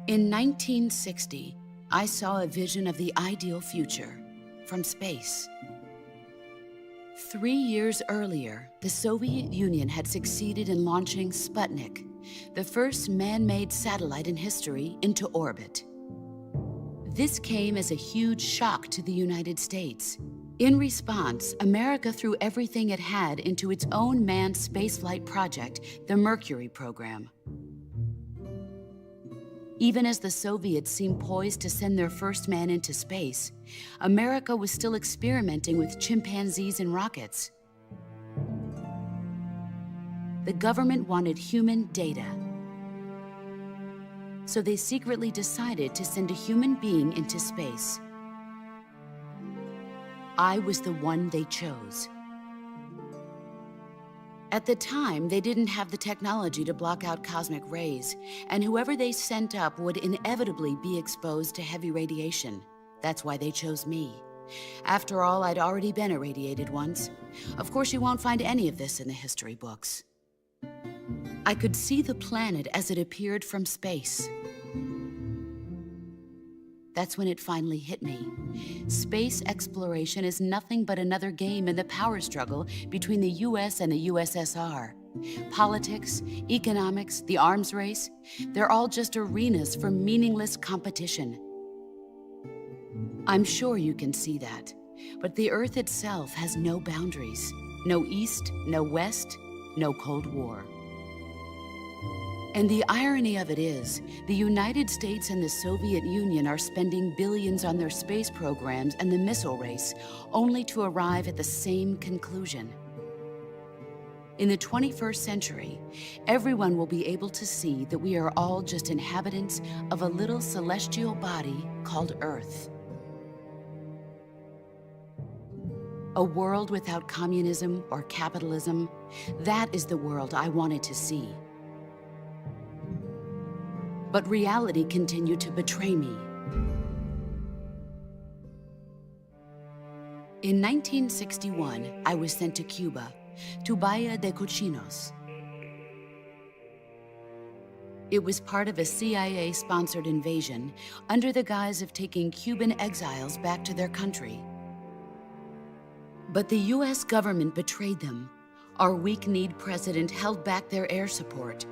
In 1960, I saw a vision of the ideal future from space. 3 years earlier, the Soviet Union had succeeded in launching Sputnik, the first man-made satellite in history, into orbit. This came as a huge shock to the United States. In response, America threw everything it had into its own manned spaceflight project, the Mercury program. Even as the Soviets seemed poised to send their first man into space, America was still experimenting with chimpanzees and rockets. The government wanted human data. So they secretly decided to send a human being into space. I was the one they chose. At the time, they didn't have the technology to block out cosmic rays, and whoever they sent up would inevitably be exposed to heavy radiation. That's why they chose me. After all, I'd already been irradiated once. Of course, you won't find any of this in the history books. I could see the planet as it appeared from space. That's when it finally hit me. Space exploration is nothing but another game in the power struggle between the US and the USSR. Politics, economics, the arms race, they're all just arenas for meaningless competition. I'm sure you can see that, but the Earth itself has no boundaries. No East, no West, no Cold War. And the irony of it is, the United States and the Soviet Union are spending billions on their space programs and the missile race, only to arrive at the same conclusion. In the 21st century, everyone will be able to see that we are all just inhabitants of a little celestial body called Earth. A world without communism or capitalism, that is the world I wanted to see. But reality continued to betray me. In 1961, I was sent to Cuba, to Bahia de Cochinos. It was part of a CIA-sponsored invasion under the guise of taking Cuban exiles back to their country. But the US government betrayed them. Our weak-kneed president held back their air support.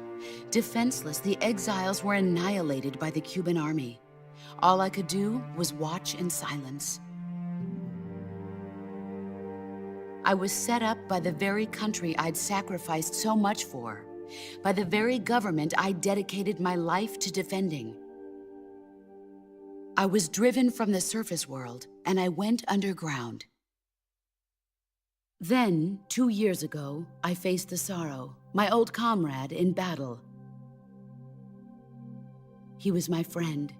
Defenseless, the exiles were annihilated by the Cuban army. All I could do was watch in silence. I was set up by the very country I'd sacrificed so much for, by the very government I dedicated my life to defending. I was driven from the surface world, and I went underground. Then, 2 years ago, I faced the Sorrow, my old comrade in battle. He was my friend.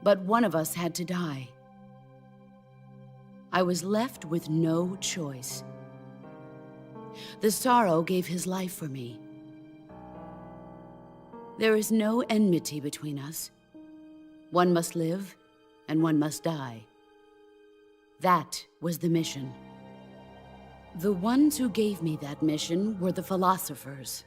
But one of us had to die. I was left with no choice. The Sorrow gave his life for me. There is no enmity between us. One must live, and one must die. That was the mission. The ones who gave me that mission were the philosophers.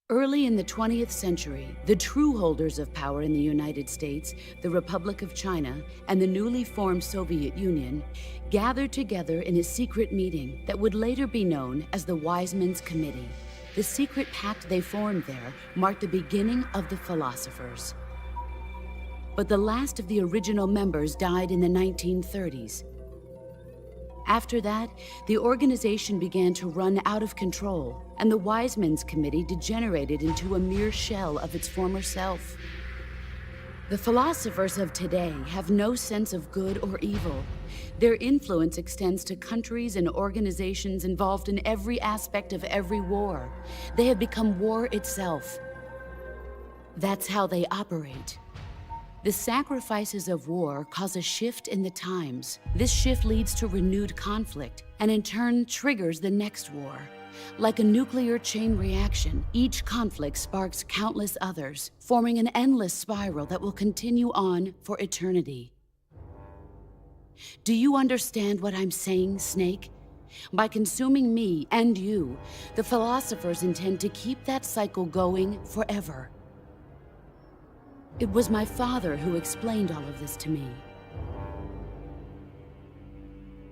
Early in the 20th century, the true holders of power in the United States, the Republic of China, and the newly formed Soviet Union gathered together in a secret meeting that would later be known as the Wiseman's Committee. The secret pact they formed there marked the beginning of the philosophers. But the last of the original members died in the 1930s. After that, the organization began to run out of control, and the Wiseman's Committee degenerated into a mere shell of its former self. The philosophers of today have no sense of good or evil. Their influence extends to countries and organizations involved in every aspect of every war. They have become war itself. That's how they operate. The sacrifices of war cause a shift in the times. This shift leads to renewed conflict, and in turn triggers the next war. Like a nuclear chain reaction, each conflict sparks countless others, forming an endless spiral that will continue on for eternity. Do you understand what I'm saying, Snake? By consuming me and you, the philosophers intend to keep that cycle going forever. It was my father who explained all of this to me.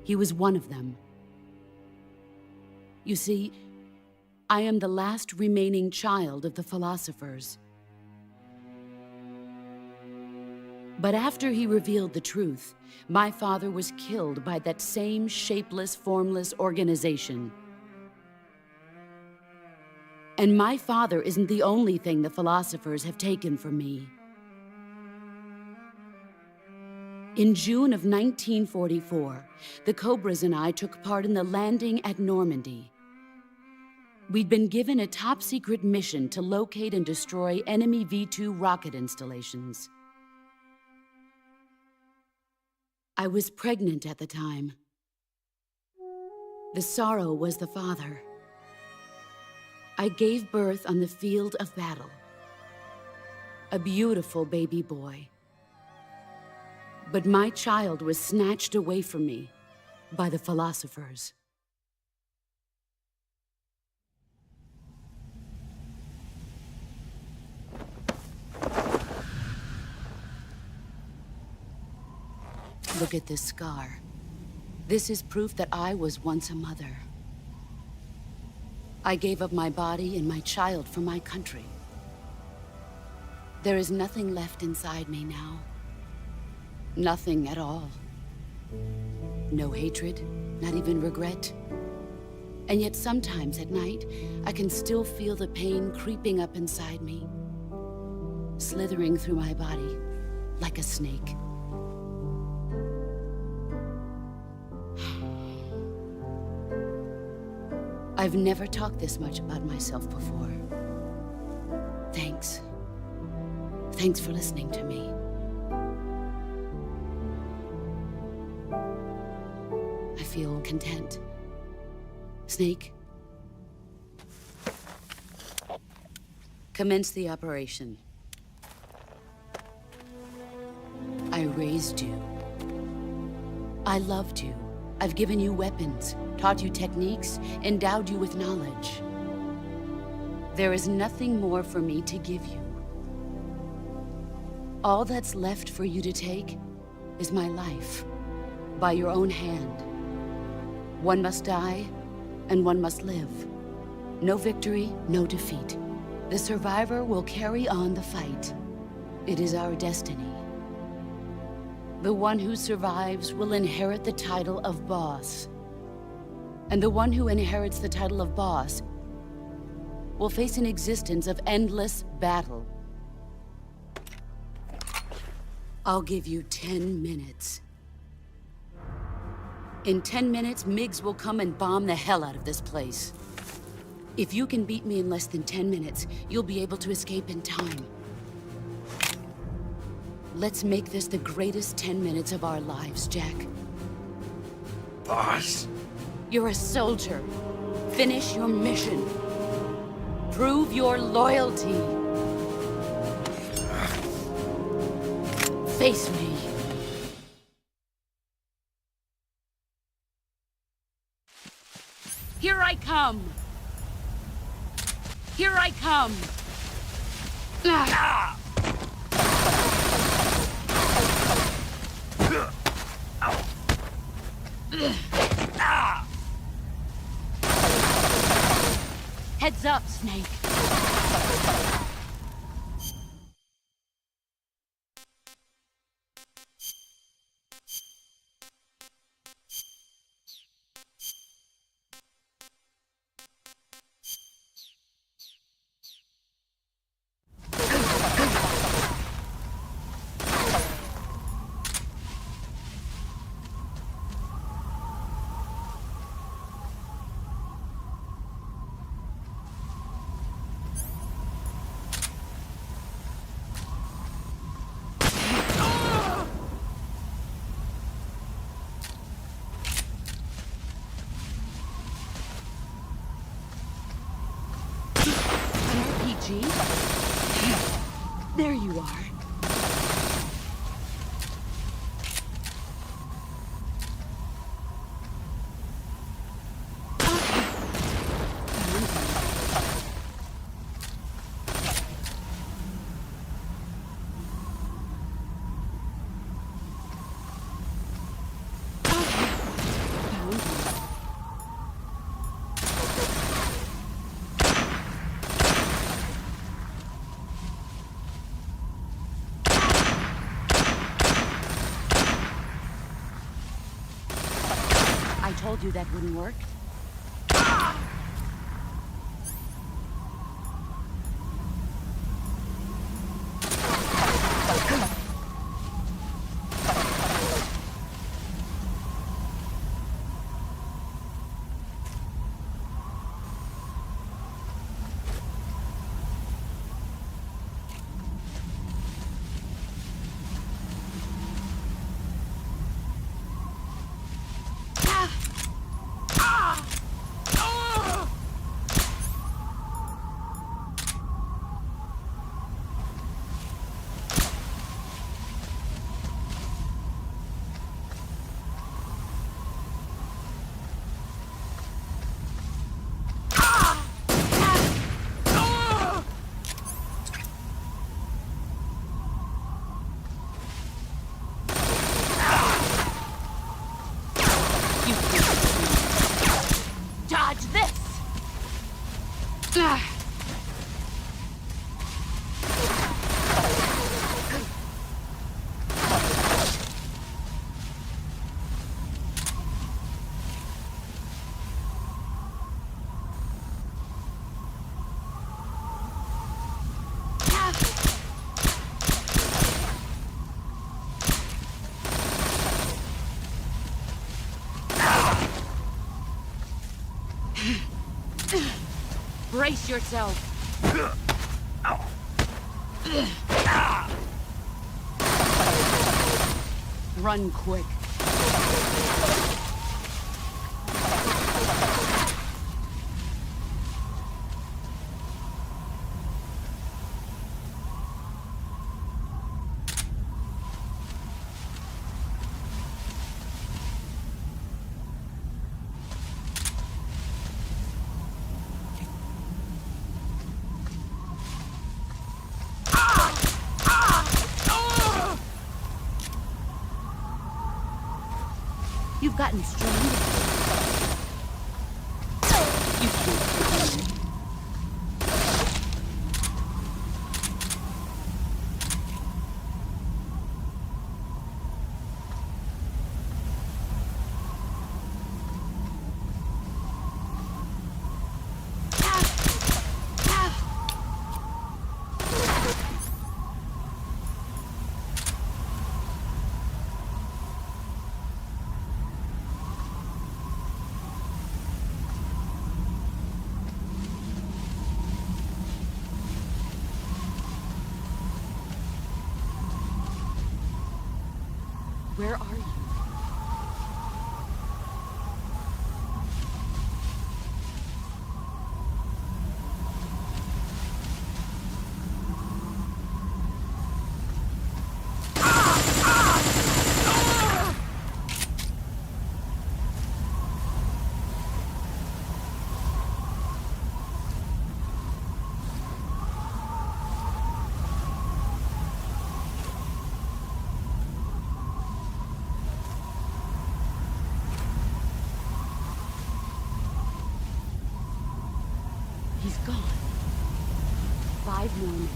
He was one of them. You see, I am the last remaining child of the philosophers. But after he revealed the truth, my father was killed by that same shapeless, formless organization. And my father isn't the only thing the philosophers have taken from me. In June of 1944, the Cobras and I took part in the landing at Normandy. We'd been given a top-secret mission to locate and destroy enemy V-2 rocket installations. I was pregnant at the time. The sorrow was the father. I gave birth on the field of battle. A beautiful baby boy. But my child was snatched away from me by the philosophers. Look at this scar. This is proof that I was once a mother. I gave up my body and my child for my country. There is nothing left inside me now. Nothing at all. No hatred, not even regret. And yet sometimes at night, I can still feel the pain creeping up inside me, slithering through my body like a snake. I've never talked this much about myself before. Thanks. Thanks for listening to me. I feel content. Snake, commence the operation. I raised you. I loved you. I've given you weapons, taught you techniques, endowed you with knowledge. There is nothing more for me to give you. All that's left for you to take is my life, by your own hand. One must die, and one must live. No victory, no defeat. The survivor will carry on the fight. It is our destiny. The one who survives will inherit the title of boss. And the one who inherits the title of boss will face an existence of endless battle. I'll give you 10 minutes. In 10 minutes, MiGs will come and bomb the hell out of this place. If you can beat me in less than 10 minutes, you'll be able to escape in time. Let's make this the greatest 10 minutes of our lives, Jack. Boss? You're a soldier. Finish your mission. Prove your loyalty. Face me. Here I come. Here I come. Ah! Heads up, Snake. told you that wouldn't work. Dodge this! Brace yourself. Run quick. You've gotten stronger. You can't. Where are you? He's gone. 5 more minutes.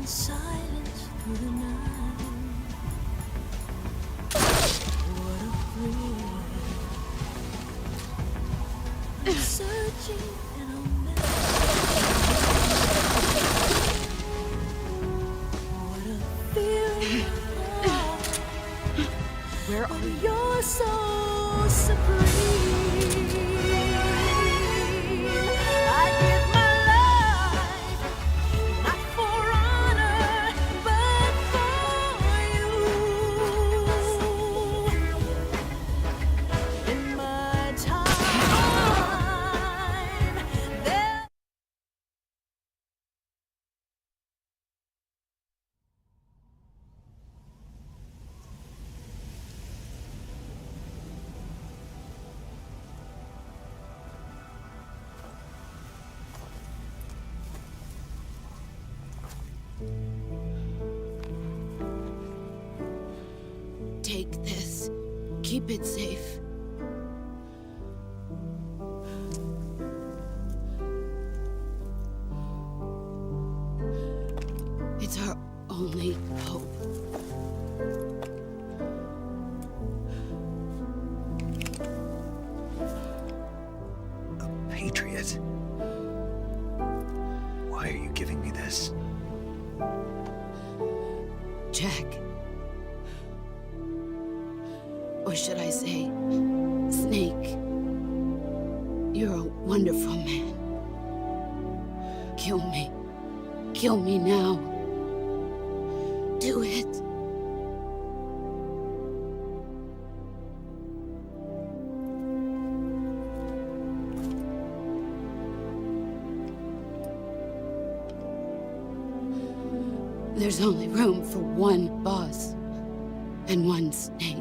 in silence through the night. What a thrill. I'm searching and I'm what a feeling. Where are you? You're so supreme. I give my life, not for honor, but for you. In my time, there. Take this. Keep it safe. It's our only hope. A patriot? Why are you giving me this? Jack. Or should I say, Snake. You're a wonderful man. Kill me. Kill me now. Do it. There's only room for one boss and one snake.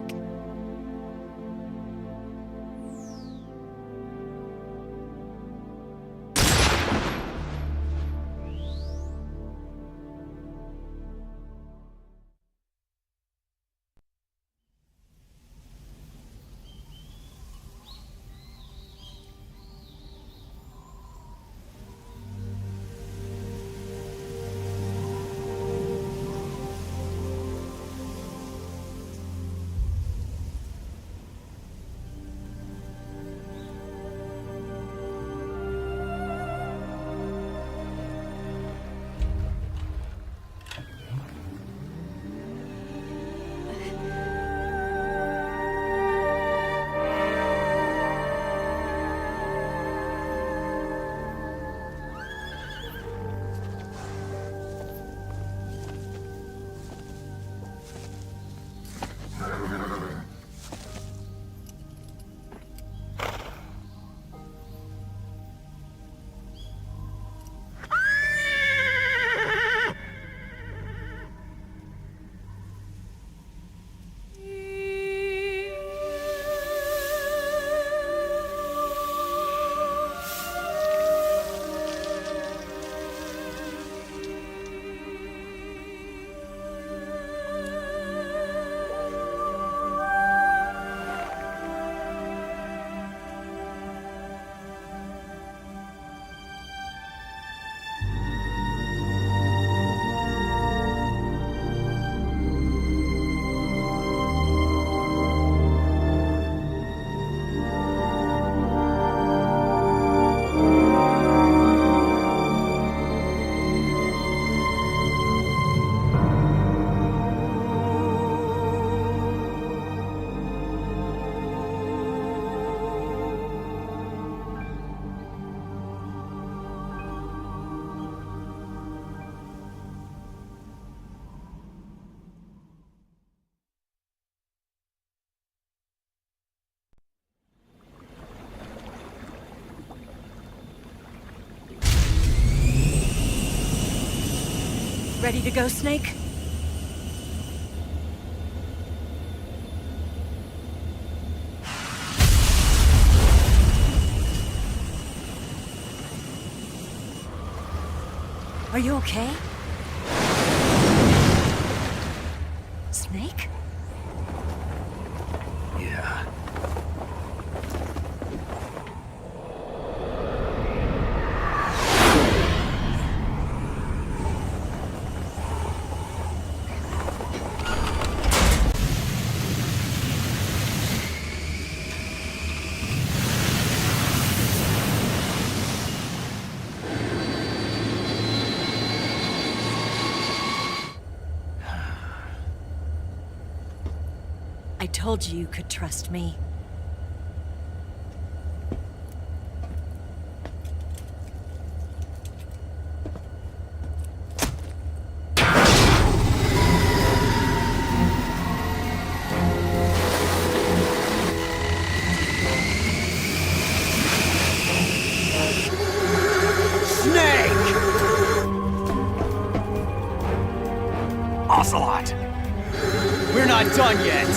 Ready to go, Snake? Are you okay? Snake? Yeah. I told you you could trust me. Ocelot! We're not done yet!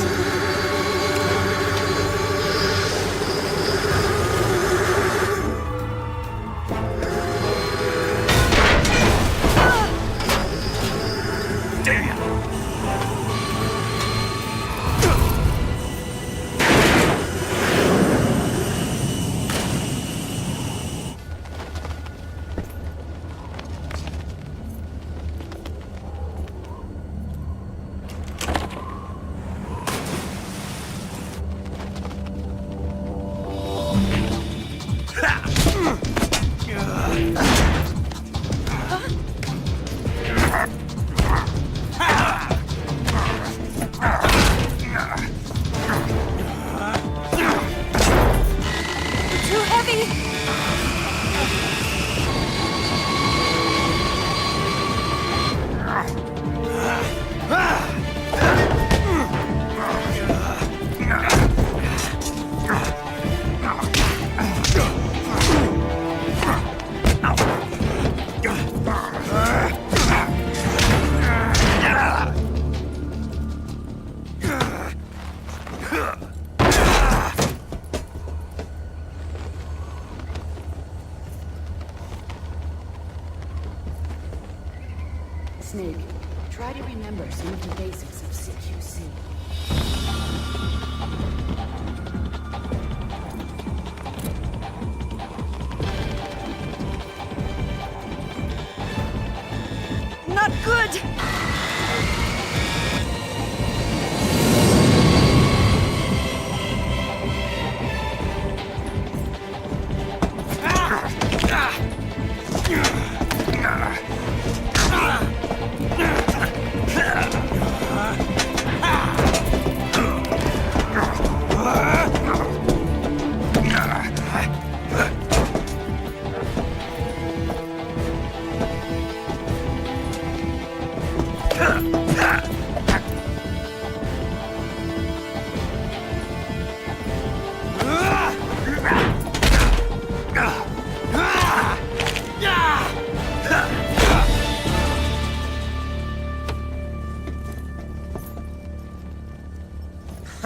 Snake, try to remember some of the basics of CQC. Not good!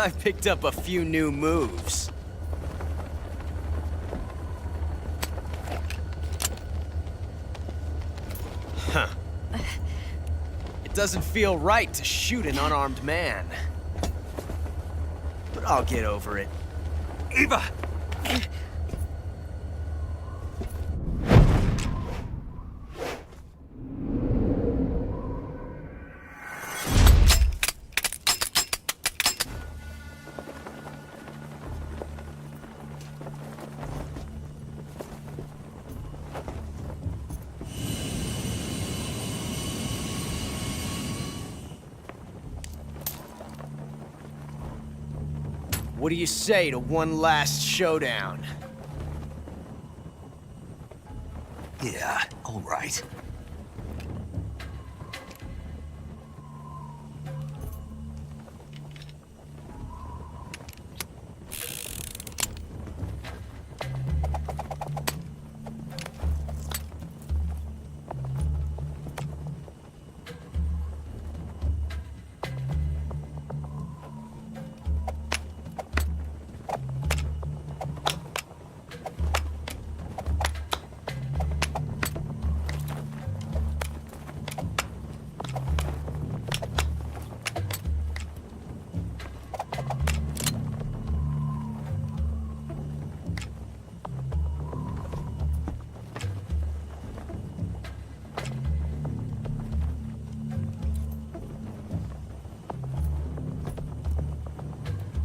I picked up a few new moves. Huh. It doesn't feel right to shoot an unarmed man. But I'll get over it. Eva! What do you say to one last showdown? Yeah, all right.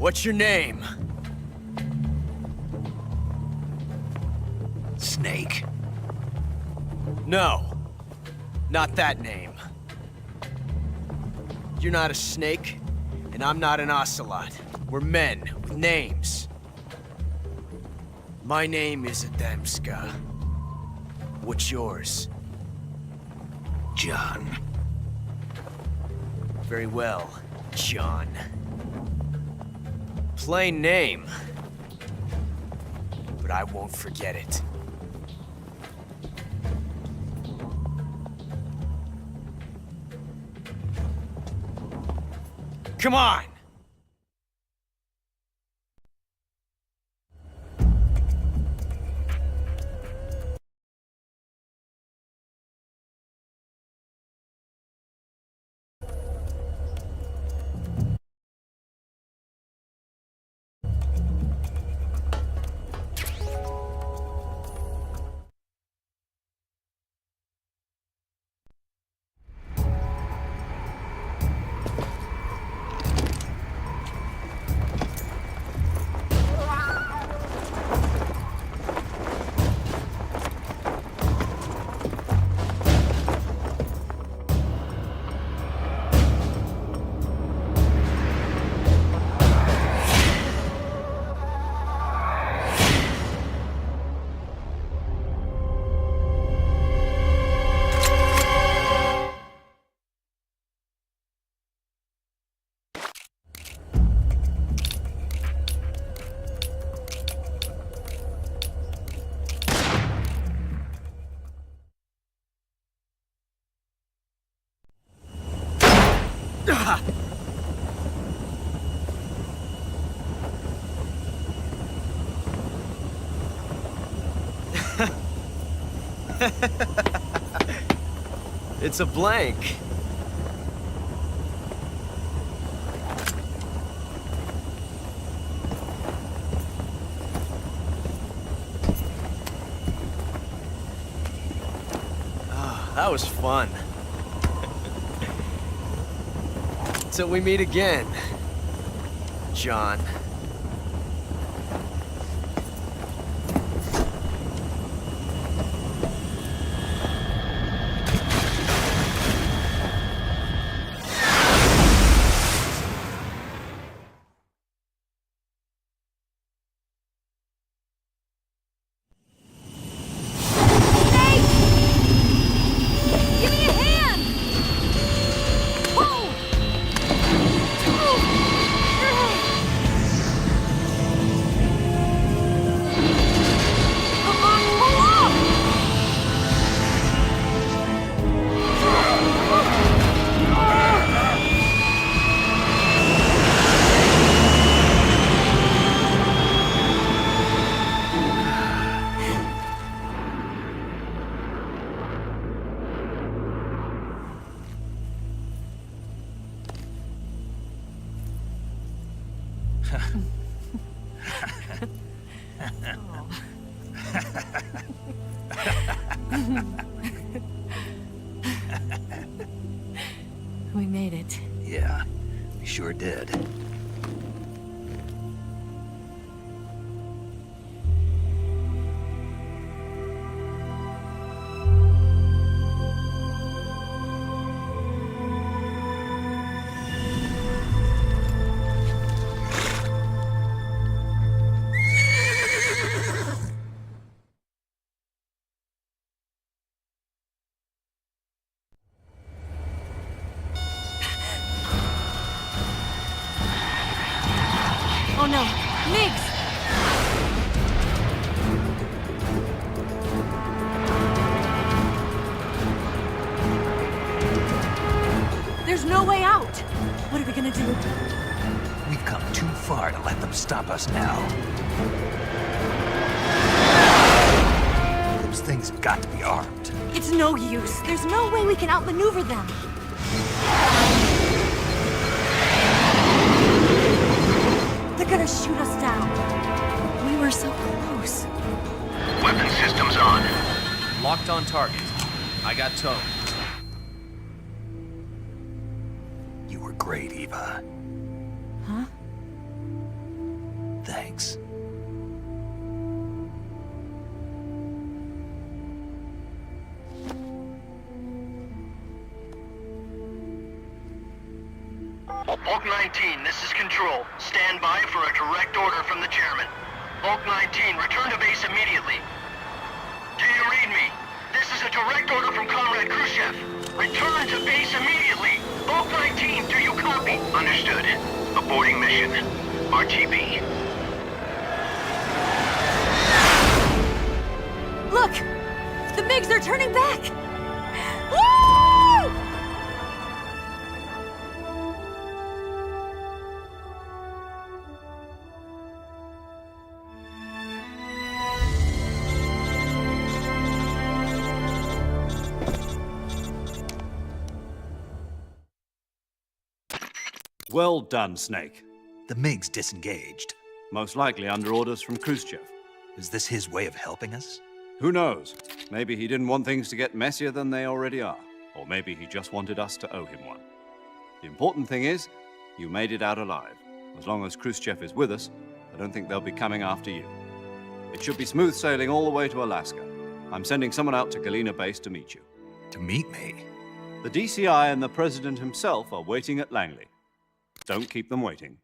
What's your name? Snake. No. Not that name. You're not a snake. And I'm not an ocelot. We're men with names. My name is Adamska. What's yours? John. Very well, John. Plain name. But I won't forget it. Come on! It's a blank. That was fun. Till we meet again, John. We made it. Yeah, we sure did. Oh no, Migs! There's no way out! What are we gonna do? We've come too far to let them stop us now. Those things have got to be armed. It's no use. There's no way we can outmaneuver them. They're gonna shoot us down. We were so close. Weapon systems on. Locked on target. I got towed. You were great, Eva. Huh? Thanks. Bulk 19, this is Control. Stand by for a direct order from the chairman. Bulk 19, return to base immediately. Do you read me? This is a direct order from Comrade Khrushchev. Return to base immediately. Bulk 19, do you copy? Understood. Aborting mission. RTB. Look! The MiGs are turning back! Woo! Well done, Snake. The MiGs disengaged. Most likely under orders from Khrushchev. Is this his way of helping us? Who knows? Maybe he didn't want things to get messier than they already are. Or maybe he just wanted us to owe him one. The important thing is, you made it out alive. As long as Khrushchev is with us, I don't think they'll be coming after you. It should be smooth sailing all the way to Alaska. I'm sending someone out to Galena Base to meet you. To meet me? The DCI and the President himself are waiting at Langley. Don't keep them waiting.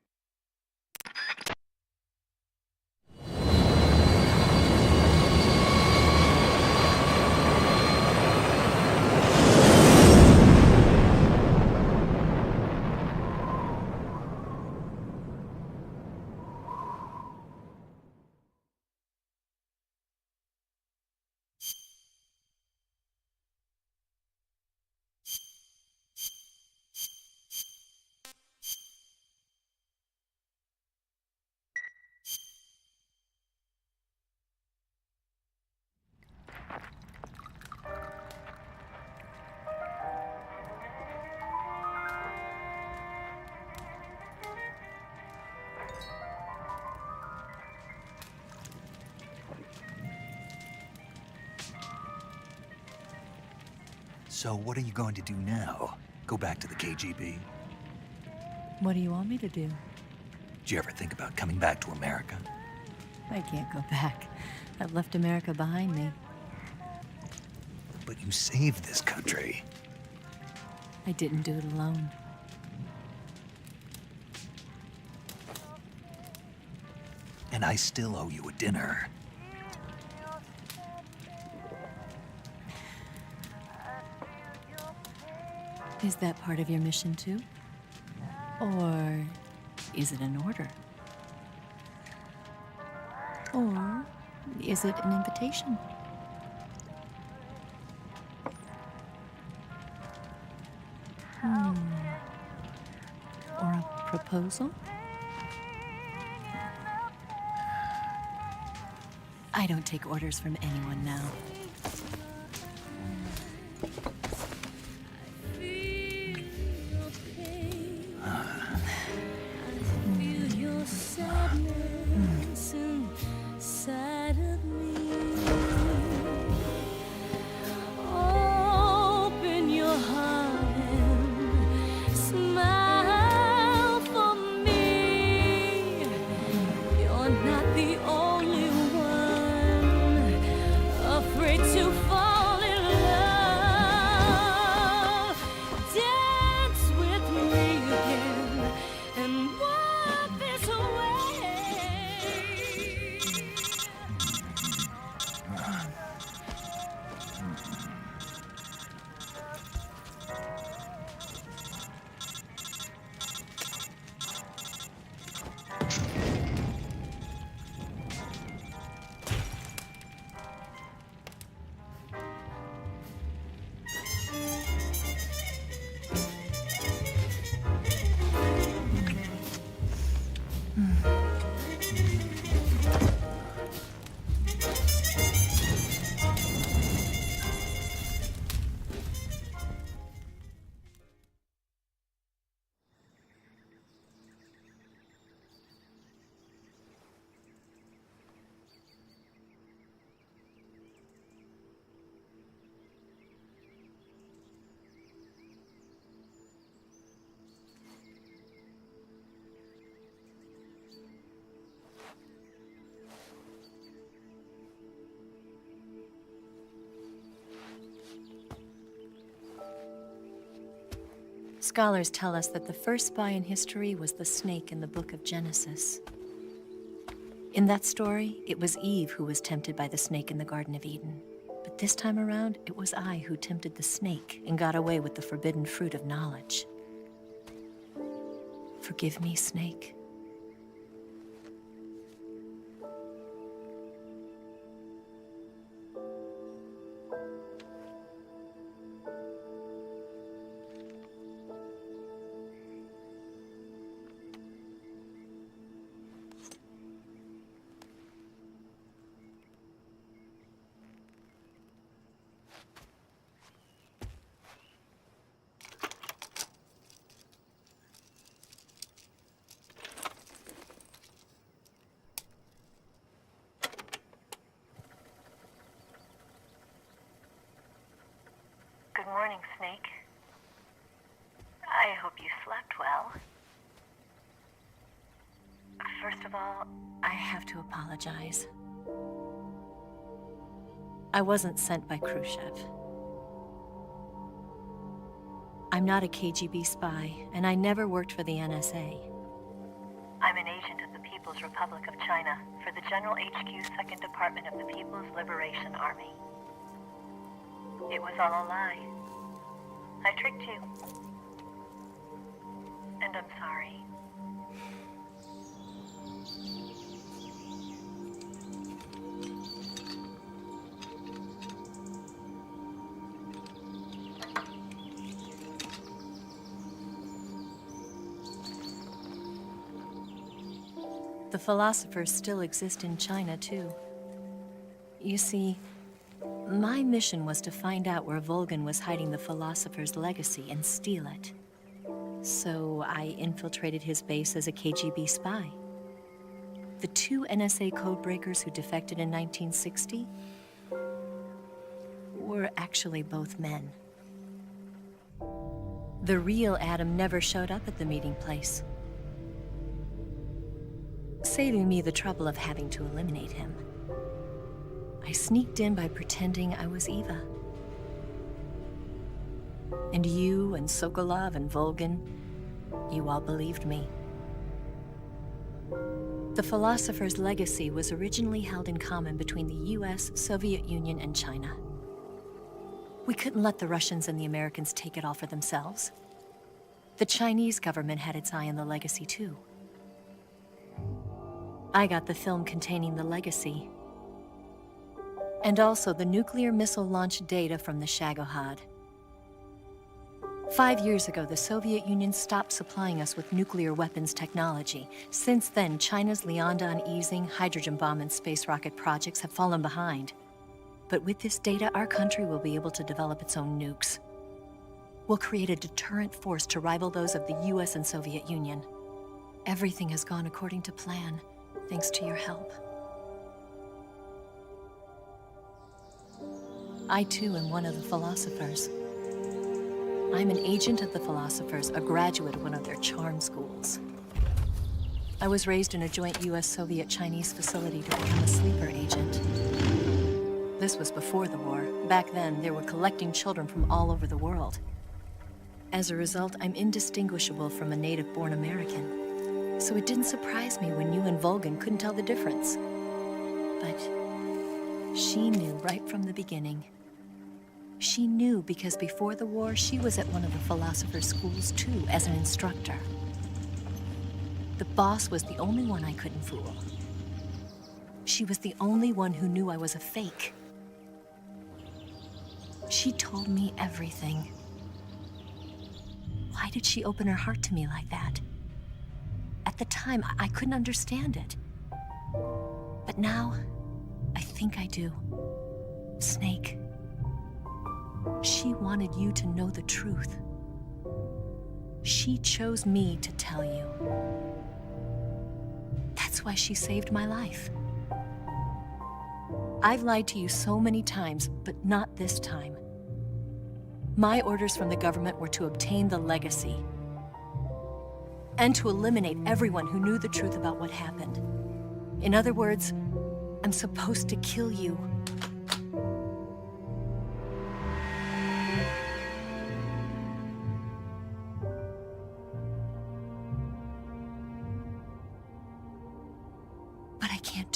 So what are you going to do now? Go back to the KGB? What do you want me to do? Did you ever think about coming back to America? I can't go back. I've left America behind me. But you saved this country. I didn't do it alone. And I still owe you a dinner. Is that part of your mission too? Or is it an order? Or is it an invitation? Or a proposal? I don't take orders from anyone now. Afraid Scholars tell us that the first spy in history was the snake in the book of Genesis. In that story, it was Eve who was tempted by the snake in the Garden of Eden. But this time around, it was I who tempted the snake and got away with the forbidden fruit of knowledge. Forgive me, Snake. Good morning, Snake. I hope you slept well. First of all, I have to apologize. I wasn't sent by Khrushchev. I'm not a KGB spy, and I never worked for the NSA. I'm an agent of the People's Republic of China for the General HQ 2nd Department of the People's Liberation Army. It was all a lie. I tricked you. And I'm sorry. The philosophers still exist in China, too. You see, my mission was to find out where Volgin was hiding the philosopher's legacy and steal it. So I infiltrated his base as a KGB spy. The 2 NSA codebreakers who defected in 1960 were actually both men. The real Adam never showed up at the meeting place, saving me the trouble of having to eliminate him. I sneaked in by pretending I was Eva. And you and Sokolov and Volgin, you all believed me. The philosopher's legacy was originally held in common between the US, Soviet Union, and China. We couldn't let the Russians and the Americans take it all for themselves. The Chinese government had its eye on the legacy, too. I got the film containing the legacy, and also the nuclear missile launch data from the Shagohod. 5 years ago, the Soviet Union stopped supplying us with nuclear weapons technology. Since then, China's Liaodong easing, hydrogen bomb, and space rocket projects have fallen behind. But with this data, our country will be able to develop its own nukes. We'll create a deterrent force to rival those of the US and Soviet Union. Everything has gone according to plan, thanks to your help. I too am one of the philosophers. I'm an agent of the philosophers, a graduate of one of their charm schools. I was raised in a joint US-Soviet-Chinese facility to become a sleeper agent. This was before the war. Back then, they were collecting children from all over the world. As a result, I'm indistinguishable from a native-born American. So it didn't surprise me when you and Volgin couldn't tell the difference. But she knew right from the beginning. She knew because before the war, she was at one of the philosopher's schools too, as an instructor. The boss was the only one I couldn't fool. She was the only one who knew I was a fake. She told me everything. Why did she open her heart to me like that? At the time, I couldn't understand it. But now, I think I do. Snake. She wanted you to know the truth. She chose me to tell you. That's why she saved my life. I've lied to you so many times, but not this time. My orders from the government were to obtain the legacy and to eliminate everyone who knew the truth about what happened. In other words, I'm supposed to kill you.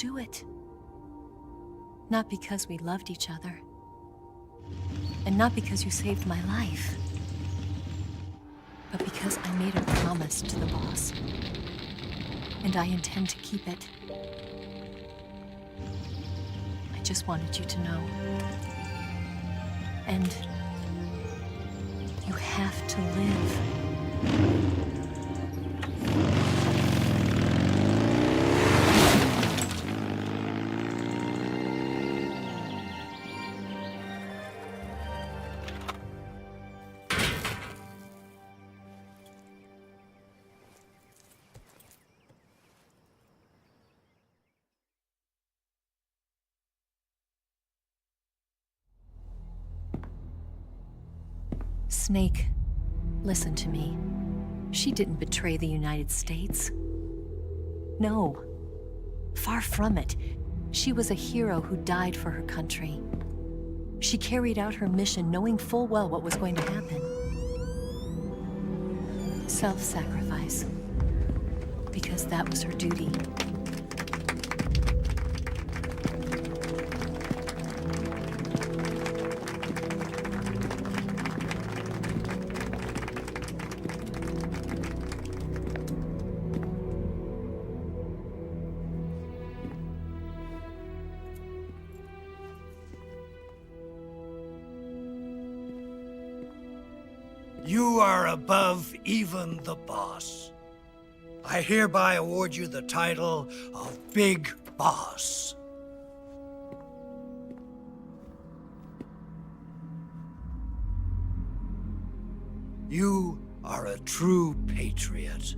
do it. Not because we loved each other. And not because you saved my life. But because I made a promise to the boss. And I intend to keep it. I just wanted you to know. And you have to live. Snake, listen to me. She didn't betray the United States. No. Far from it. She was a hero who died for her country. She carried out her mission knowing full well what was going to happen. Self-sacrifice. Because that was her duty. You are above even the boss. I hereby award you the title of Big Boss. You are a true patriot.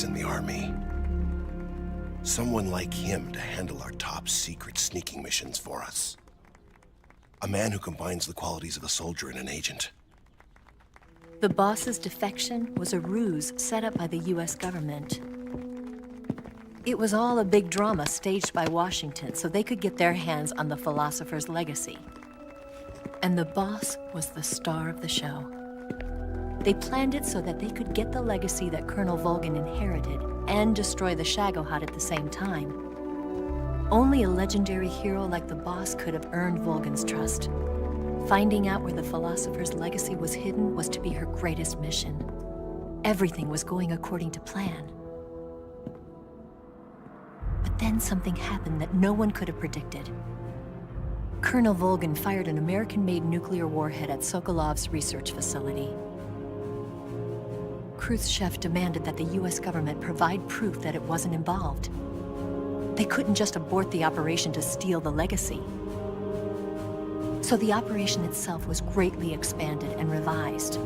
In the army. Someone like him to handle our top secret sneaking missions for us. A man who combines the qualities of a soldier and an agent. The boss's defection was a ruse set up by the US government. It was all a big drama staged by Washington so they could get their hands on the philosopher's legacy. And the boss was the star of the show. They planned it so that they could get the legacy that Colonel Volgin inherited and destroy the Shagohod at the same time. Only a legendary hero like the boss could have earned Volgin's trust. Finding out where the philosopher's legacy was hidden was to be her greatest mission. Everything was going according to plan. But then something happened that no one could have predicted. Colonel Volgin fired an American-made nuclear warhead at Sokolov's research facility. Khrushchev demanded that the US government provide proof that it wasn't involved. They couldn't just abort the operation to steal the legacy. So the operation itself was greatly expanded and revised.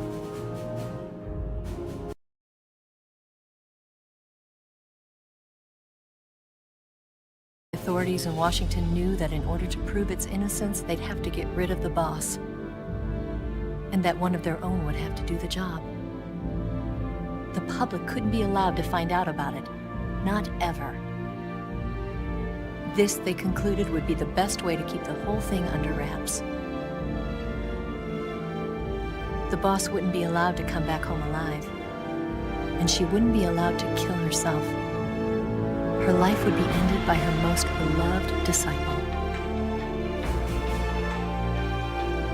Authorities in Washington knew that in order to prove its innocence, they'd have to get rid of the boss. And that one of their own would have to do the job. The public couldn't be allowed to find out about it. Not ever. This, they concluded, would be the best way to keep the whole thing under wraps. The boss wouldn't be allowed to come back home alive. And she wouldn't be allowed to kill herself. Her life would be ended by her most beloved disciple.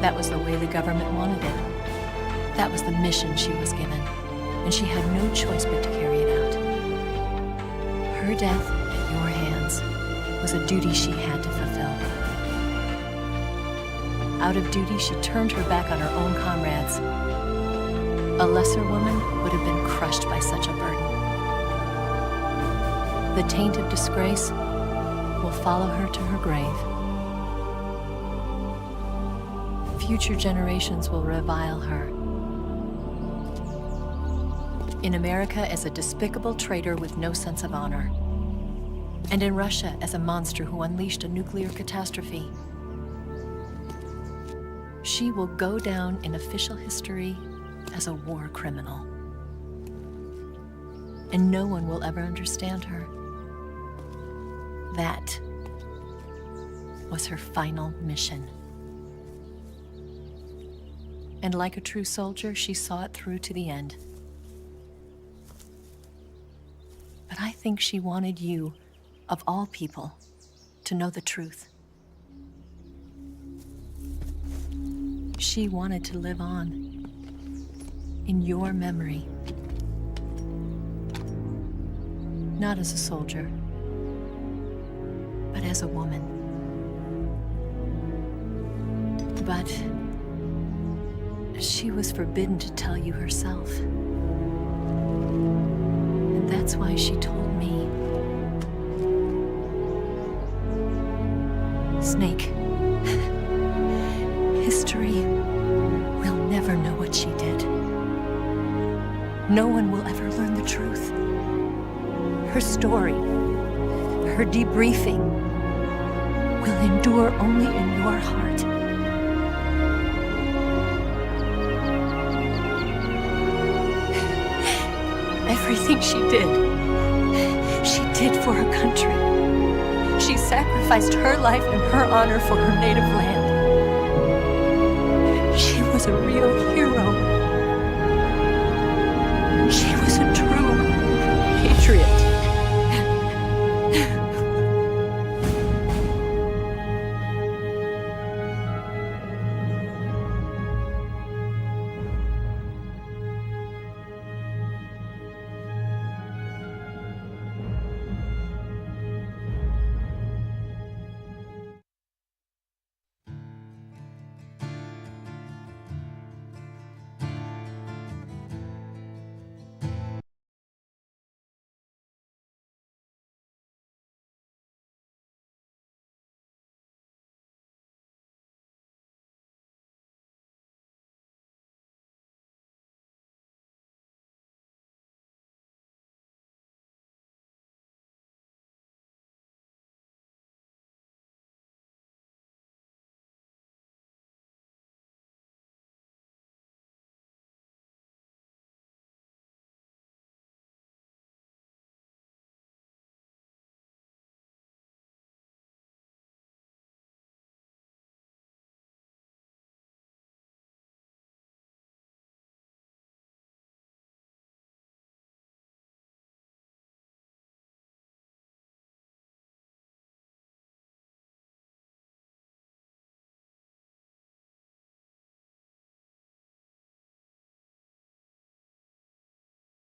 That was the way the government wanted it. That was the mission she was given. And she had no choice but to carry it out. Her death at your hands was a duty she had to fulfill. Out of duty, she turned her back on her own comrades. A lesser woman would have been crushed by such a burden. The taint of disgrace will follow her to her grave. Future generations will revile her. In America as a despicable traitor with no sense of honor. And in Russia as a monster who unleashed a nuclear catastrophe. She will go down in official history as a war criminal. And no one will ever understand her. That was her final mission. And like a true soldier, she saw it through to the end. But I think she wanted you, of all people, to know the truth. She wanted to live on in your memory. Not as a soldier, but as a woman. But she was forbidden to tell you herself. And that's why she told me. Snake, history will never know what she did. No one will ever learn the truth. Her story, her debriefing, will endure only in your heart. Everything she did for her country. She sacrificed her life and her honor for her native land. She was a real hero. She